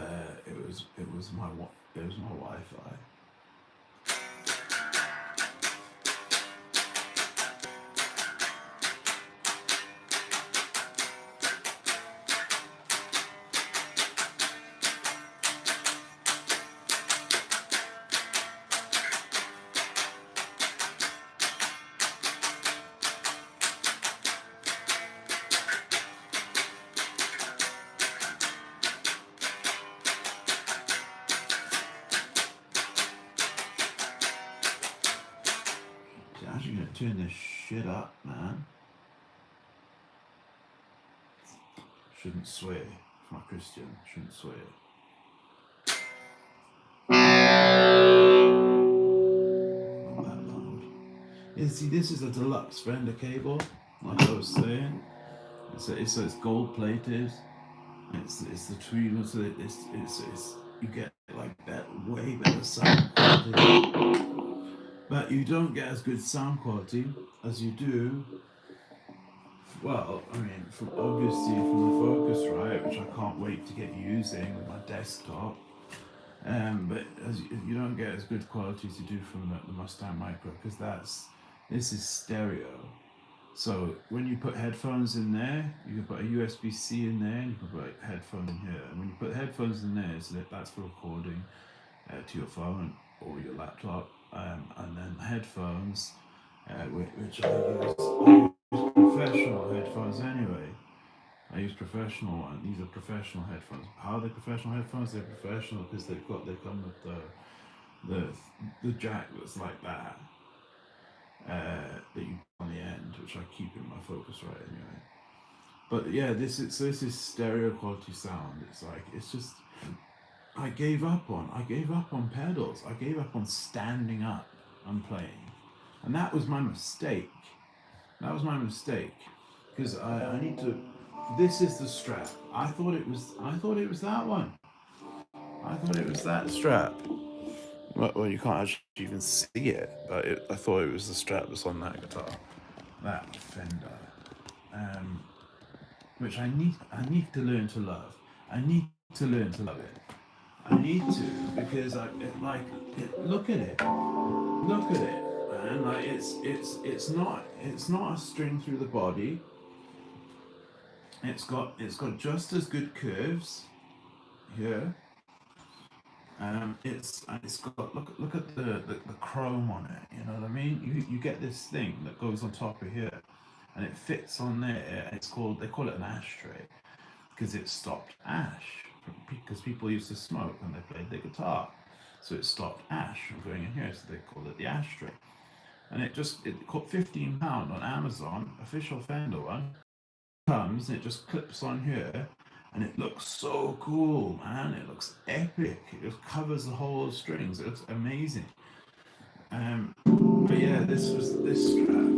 my Wi-Fi. I'm actually gonna turn this shit up, man. Shouldn't swear. If I'm a Christian, shouldn't swear. Not that loud. Yeah, see, this is a deluxe Fender cable, like I was saying. It's gold plated. It's the tree, so it's you get like that way better sound quality. But you don't get as good sound quality as you do. Well, I mean, from the Focusrite, which I can't wait to get using with my desktop. But you don't get as good quality as you do from the Mustang Micro, because this is stereo. So when you put headphones in there, you can put a USB-C in there, and you can put a headphone in here. And when you put headphones in there, so that's for recording to your phone or your laptop, and then headphones, which I use professional headphones anyway. I use professional ones. These are professional headphones. How are they professional headphones? They're professional because they come with the jack that's like that. That you put on the end, which I keep in my Focusrite anyway. But yeah, this is stereo quality sound. It's just I gave up on pedals. I gave up on standing up and playing, and that was my mistake. Because I need to. This is the Strat. I thought it was that one. I thought it was that strap. Well, you can't actually even see it, but I thought it was the strap that's on that guitar, that Fender, which I need to learn to love. I need to learn to love it. I need to, because look at it, man. Like it's not a string through the body. It's got just as good curves here. It's got look at the chrome on it. You know what I mean? You get this thing that goes on top of here, and it fits on there. They call it an ashtray because it stopped ash, because people used to smoke when they played the guitar, so it stopped ash from going in here. So they called it the ashtray, and it cost £15 on Amazon, official Fender one. Comes and it just clips on here, and it looks so cool, man. It looks epic. It just covers the whole strings. It looks amazing. But yeah, this strap.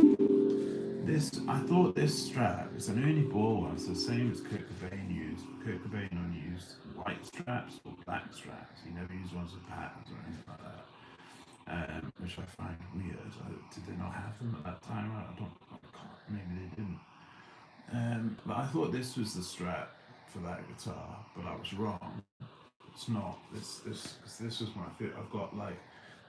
I thought this strap is an Ernie Ball one. It's the same as Kurt Cobain used. Kurt Cobain only used white straps or black straps. He never used ones with patterns or anything like that. Which I find weird. Did they not have them at that time? Maybe they didn't. But I thought this was the strap for that guitar, but I was wrong. It's not. This was my fit. I've got like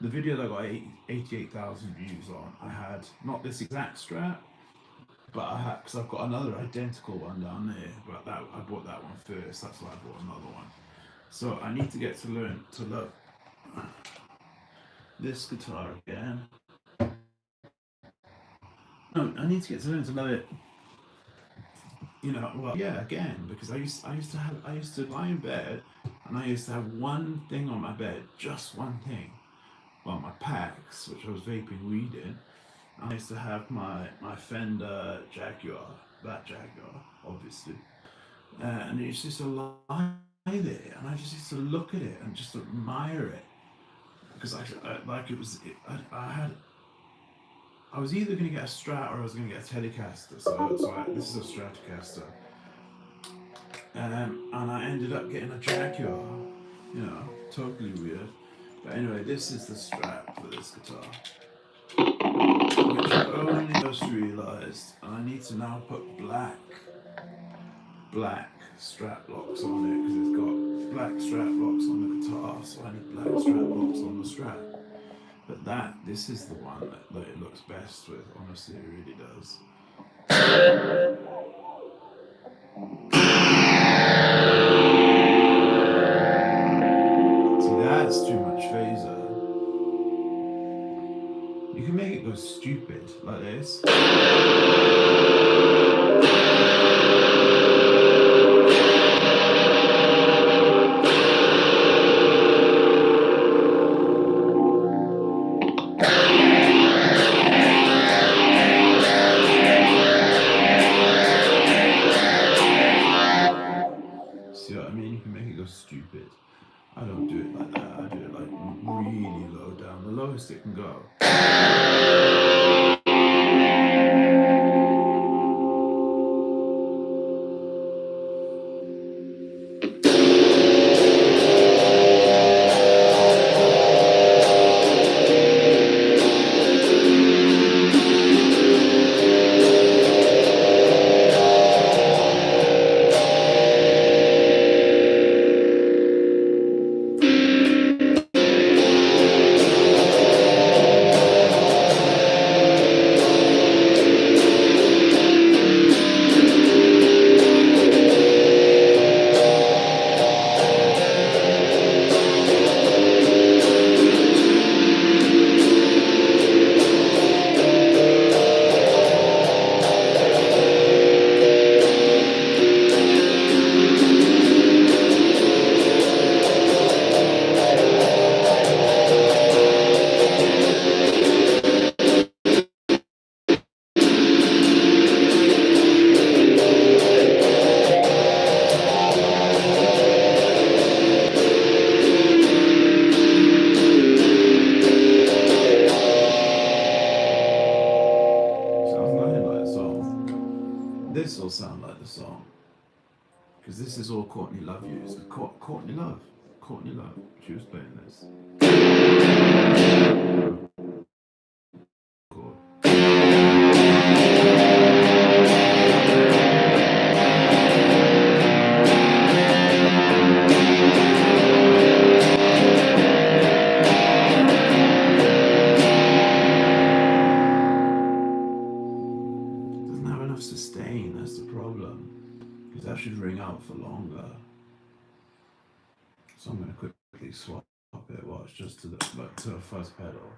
the video that got 88,000 views on. I had not this exact strap, but I had, because I've got another identical one down there. But I bought that one first. That's why I bought another one. So I need to get to learn to love this guitar again. No, I need to get to learn to love it. You know, well, yeah, again, because I used to lie in bed, and I used to have one thing on my bed, just one thing. Well, my packs, which I was vaping weed in. I used to have my Fender Jaguar, that Jaguar, obviously, and it used to lie there, and I just used to look at it and just admire it, because I was either going to get a Strat or I was going to get a Telecaster. So this is a Stratocaster. And I ended up getting a Jaguar. You know, totally weird. But anyway, this is the strap for this guitar, which I only just realised. And I need to now put black strap locks on it, because it's got black strap locks on the guitar. So I need black strap locks on the strap. But this is the one that it looks best with. Honestly, it really does. See, that's too much phaser. You can make it go stupid, like this. See what I mean? You can make it go stupid. I don't do it like that. I do it like really low down, the lowest it can go. This will sound like the song, because this is all Courtney Love used. Courtney Love. Courtney Love. She was playing this. Cool. Doesn't have enough sustain, that's the problem. Because that should ring out for longer. So I'm going to quickly swap it. Well, it's just to the first pedal.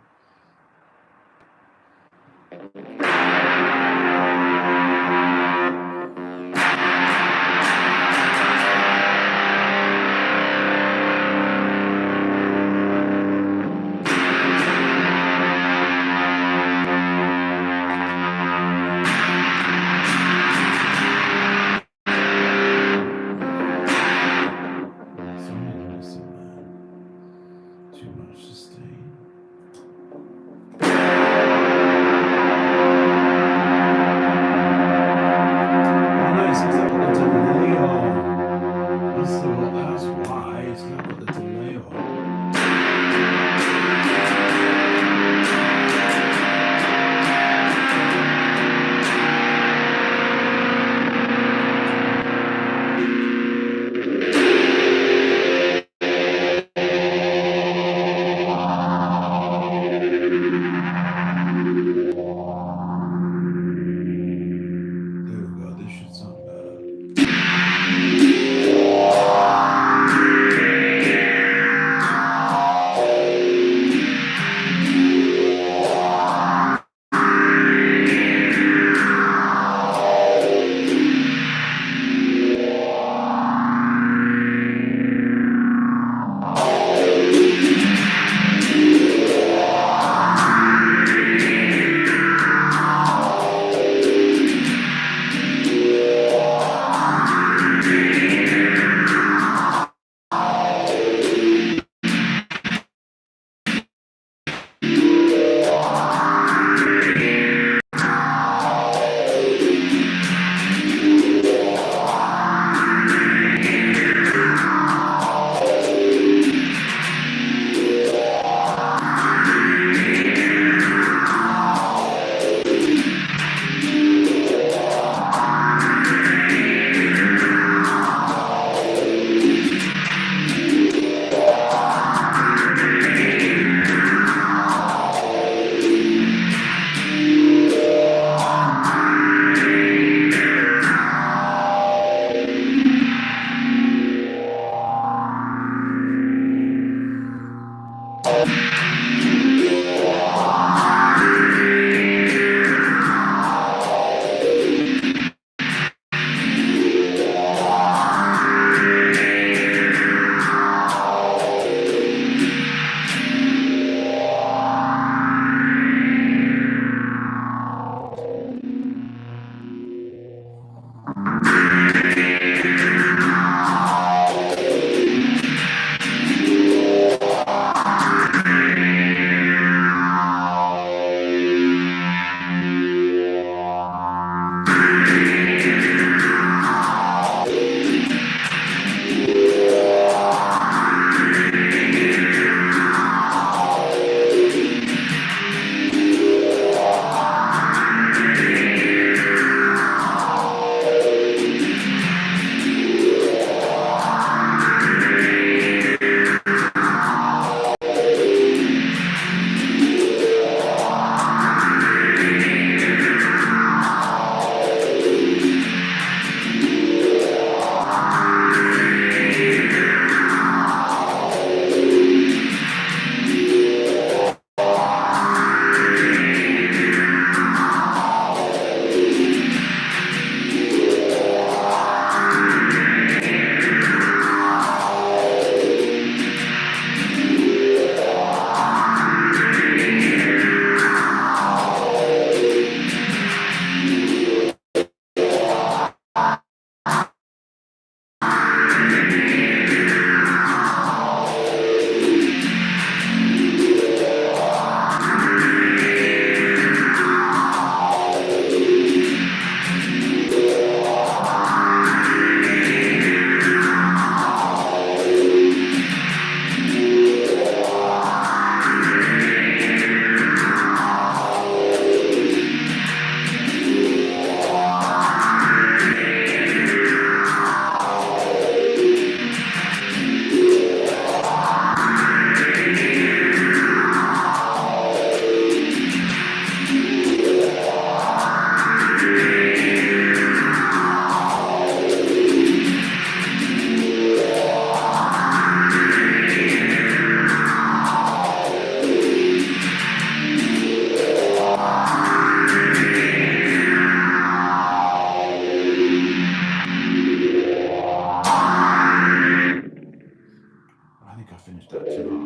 finish that too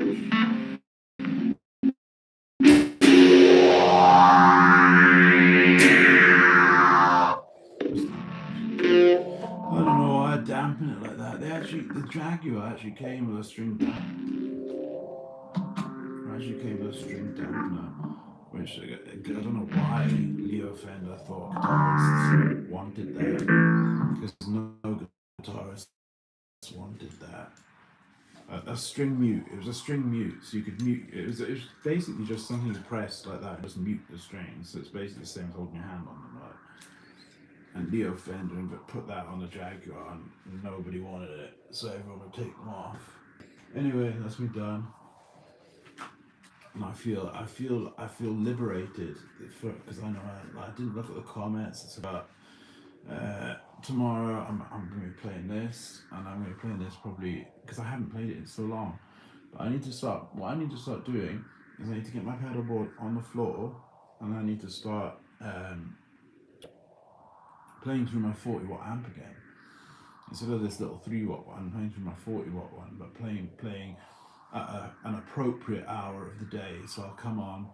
I don't know why I dampen it like that. The Jaguar actually came with a string dampener, which I don't know why Leo Fender thought guitarists wanted that, because no guitarists wanted that. A string mute. It was a string mute, so you could mute. It was basically just something you press like that and just mute the strings. So it's basically the same as holding your hand on them, right? And Leo Fender put that on the Jaguar, and nobody wanted it, so everyone would take them off. Anyway, that's me done. And I feel liberated because I know I didn't look at the comments. It's about tomorrow. I'm going to be playing this, and I'm going to be playing this probably because I haven't played it in so long. But I need to start. What I need to start doing is I need to get my pedal board on the floor, and I need to start playing through my 40-watt amp again. Instead of this little 3-watt one, I'm playing through my 40-watt one, but playing at an appropriate hour of the day. So I'll come on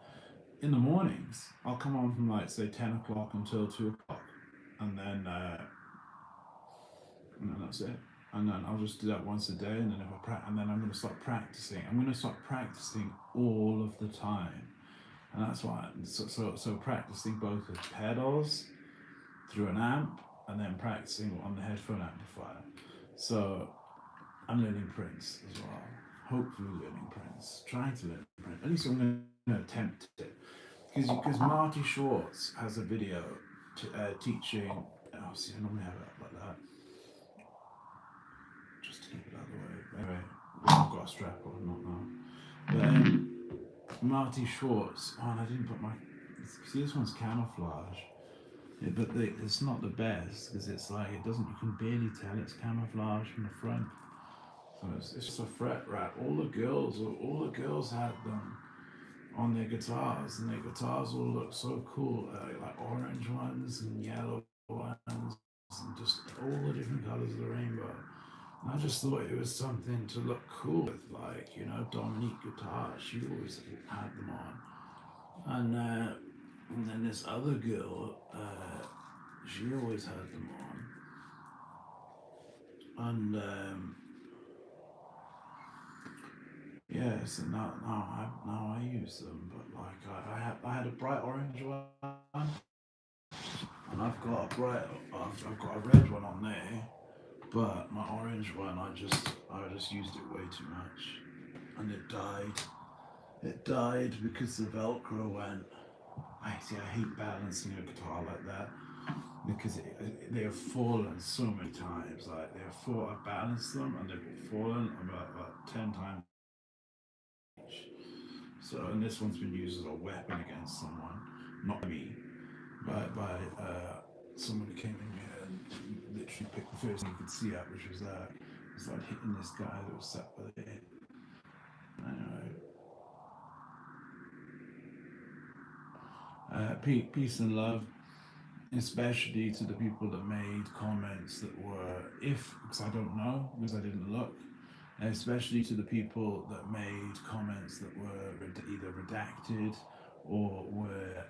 in the mornings. I'll come on from like say 10 o'clock until 2 o'clock, and then that's it. And then I'll just do that once a day, and then and then I'm going to start practicing. I'm going to start practicing all of the time, and that's why. So practicing both with pedals through an amp, and then practicing on the headphone amplifier. So I'm learning Prince as well. Hopefully learning Prince. Trying to learn Prince. At least I'm going to attempt it. Because Marty Schwartz has a video teaching. Oh, see, I normally have it like that. Just to keep it out of the way. Anyway, I've got a strap on, not now. But Marty Schwartz. Oh, and I didn't put my. See, this one's camouflage. Yeah, but it's not the best because it's like it doesn't. You can barely tell it's camouflage from the front. So it's just a fret wrap. All the girls had them on their guitars, and their guitars all look so cool. Like orange ones and yellow ones, and just all the different colors of the rainbow. And I just thought it was something to look cool with, like Dominique guitars. She always had them on, and then this other girl. She always had them on, and yeah, so now I use them, but like I had a bright orange one, and I've got a red one on there, but my orange one I just used it way too much, and it died. It died because the Velcro went. I hate balancing a guitar like that. Because they have fallen so many times. Like I've balanced them and they've fallen about 10 times each. So, and this one's been used as a weapon against someone, not me, but by someone who came in here and literally picked the first thing you could see at, which was that. It's like hitting this guy that was sat with it. Anyway, peace and love. Especially to the people that made comments that were, because I don't know, because I didn't look, especially to the people that made comments that were either redacted or were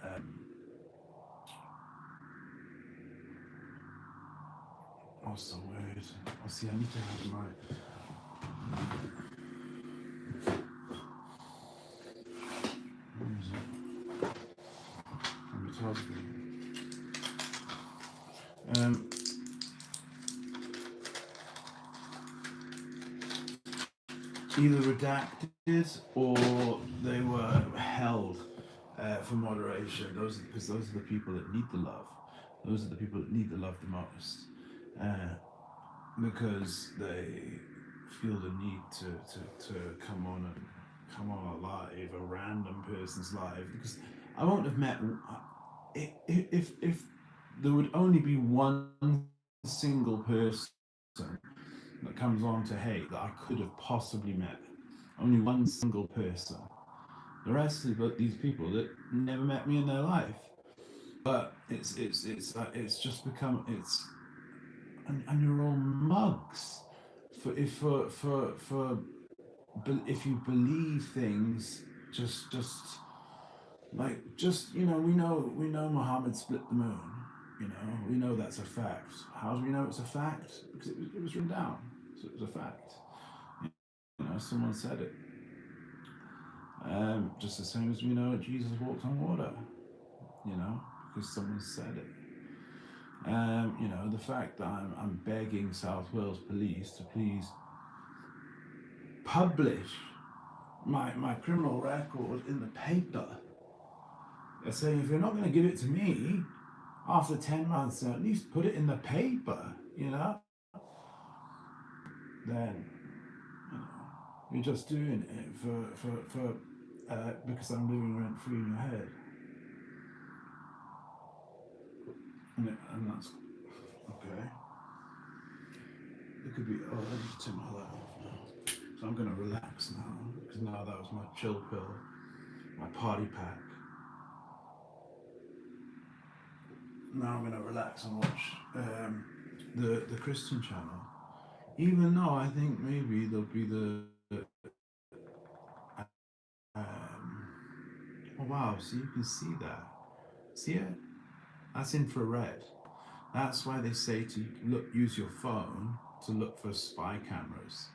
what's the word? Oh, see, I need to have my where is it? I'm talking. Either redacted or they were held for moderation. Because those are the people that need the love. Those are the people that need the love the most. Because they feel the need to come on a live, a random person's live. Because I won't have met if there would only be one single person that comes on to hate that I could have possibly met. Only one single person. The rest of these people that never met me in their life. But it's just become and you're all mugs for if you believe things, just we know Muhammad split the moon. We know that's a fact. How do we know it's a fact? Because it was written down, so it was a fact. Someone said it. Just the same as we know Jesus walked on water. Because someone said it. The fact that I'm begging South Wales Police to please publish my criminal record in the paper. They're saying if you're not going to give it to me after 10 months, at least put it in the paper, then you're just doing it for because I'm living rent free in your head. And that's okay. It could be, I need to turn my light off now. So I'm going to relax now, because now that was my chill pill, my party pack. Now I'm going to relax and watch the Christian channel. Even though I think maybe there'll be oh wow, so you can see that. See it? That's infrared. That's why they say to use your phone to look for spy cameras,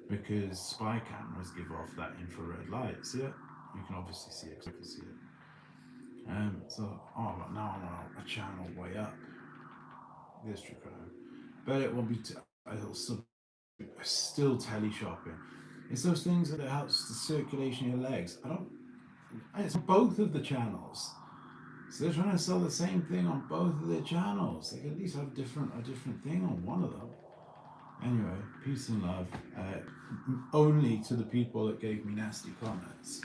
because spy cameras give off that infrared light. See it? You can obviously see it, because I can see it. But now I'm on a channel way up, history crime, but it will be. It'll still teleshopping. It's those things that it helps the circulation of your legs. It's both of the channels. So they're trying to sell the same thing on both of their channels. They can at least have a different thing on one of them. Anyway, peace and love. Only to the people that gave me nasty comments.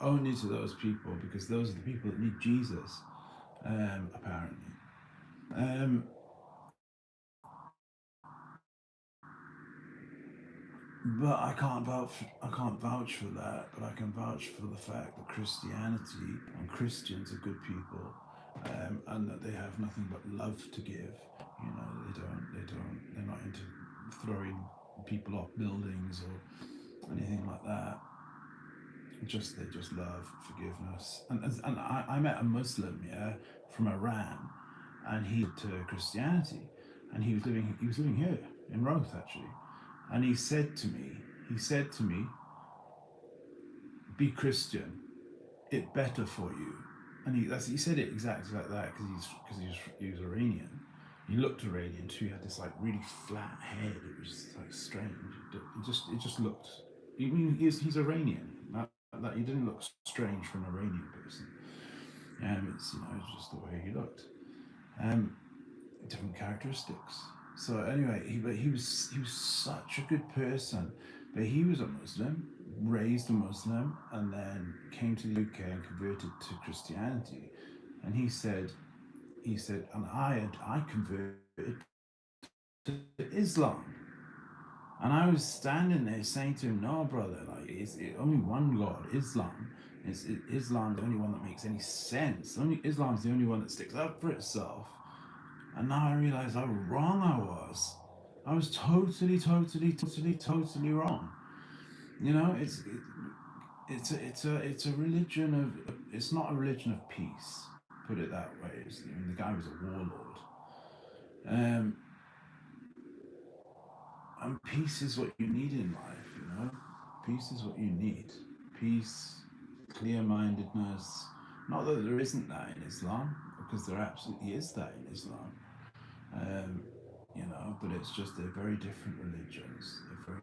Only to those people, because those are the people that need Jesus, apparently. But I can't vouch for that. But I can vouch for the fact that Christianity and Christians are good people, and that they have nothing but love to give. They're not into throwing people off buildings or anything like that. They just love forgiveness. And I met a Muslim, from Iran, and he to Christianity, and he was living here in Roth, actually. And he said to me, be Christian, it better for you. And he said it exactly like that, because he was Iranian. He looked Iranian too. He had this like really flat head. It was like strange. It just looked. He's Iranian. That he didn't look strange for an Iranian person. It's just the way he looked. Different characteristics. So anyway, he was such a good person, but he was a Muslim, raised a Muslim, and then came to the UK and converted to Christianity. And he said, and I converted to Islam. And I was standing there saying to him, no, brother, like it's only one God, Islam. Islam the only one that makes any sense. Islam's the only one that sticks up for itself. And now I realize how wrong I was. I was totally wrong. It's a religion of. It's not a religion of peace. Put it that way. The guy was a warlord. And peace is what you need in life. Peace is what you need. Peace, clear-mindedness. Not that there isn't that in Islam, because there absolutely is that in Islam. But it's just they're very different religions. They're very.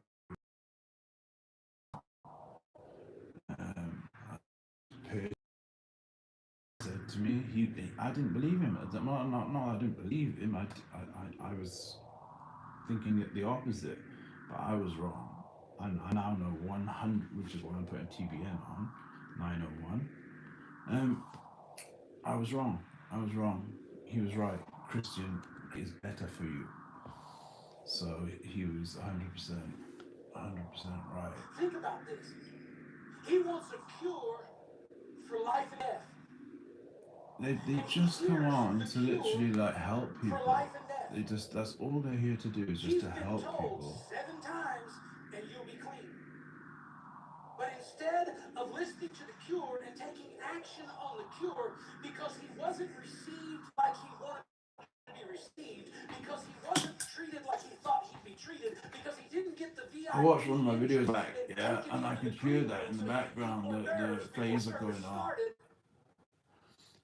Said to me, I didn't believe him. I didn't believe him. I was thinking the opposite, but I was wrong. I now know 100, which is what I'm putting TBN on, 901. I was wrong. He was right. Christian is better for you. So he was 100% right. Think about this. He wants a cure for life and death. They just come on to literally like help people. That's all they're here to do, is just to help people. 7 times and you'll be clean. instead of listening to the cure and taking action on the cure because he wasn't received like he wanted to be received, because he wasn't treated like he thought he'd be treated, because he didn't get the VIP. I watched one of my videos back, yeah, and I could hear that in the background, the phaser going on.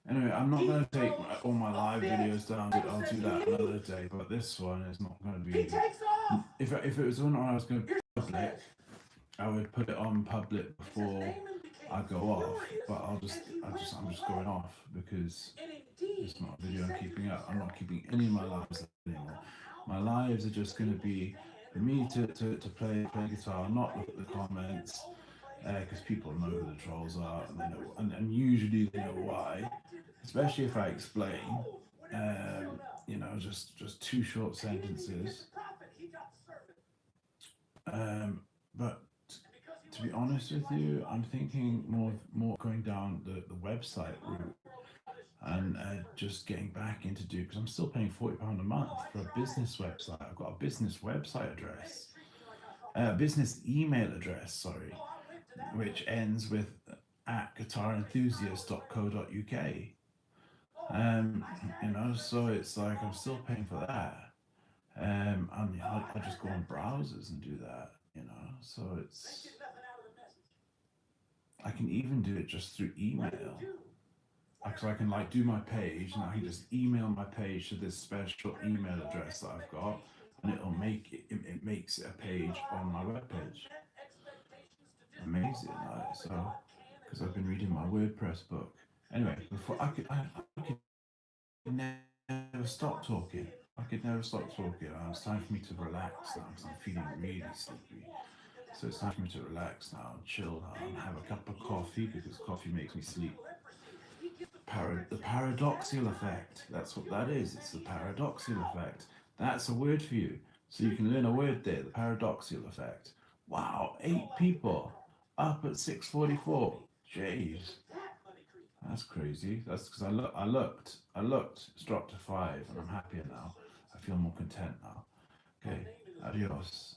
Anyway, I'm not going to take all my live videos down. I'll do that another day, but this one is not going to be. If it was one I was going to public, I would put it on public before I go off. But I'm just going off because it's not a video I'm keeping up. I'm not keeping any of my lives anymore. My lives are just going to be for me to play guitar, not look at the comments, because people know who the trolls are, and they know, and usually they know why. Especially if I explain, you know, just two short sentences. But to be honest with you, I'm thinking more going down the website route and just getting back into because I'm still paying £40 a month for a business website. I've got a business website address, business email address, sorry, which ends with @guitarenthusiast.co.uk. You know, so it's like I'm still paying for that. I just go on browsers and do that, you know. So it's I can even do it just through email. So I can like do my page and I can just email my page to this special email address that I've got, and it'll make it makes it a page on my webpage. Amazing, like so, because I've been reading my WordPress book. Anyway, before I could never stop talking. I could never stop talking. It's time for me to relax now because I'm feeling really sleepy. So it's time for me to relax now and chill now and have a cup of coffee because coffee makes me sleep. The paradoxical effect. That's what that is. It's the paradoxical effect. That's a word for you. So you can learn a word there. The paradoxical effect. Wow, 8 people up at 6:44. Jeez. That's crazy. That's because I looked. It's dropped to 5, and I'm happier now. I feel more content now. Okay, adios.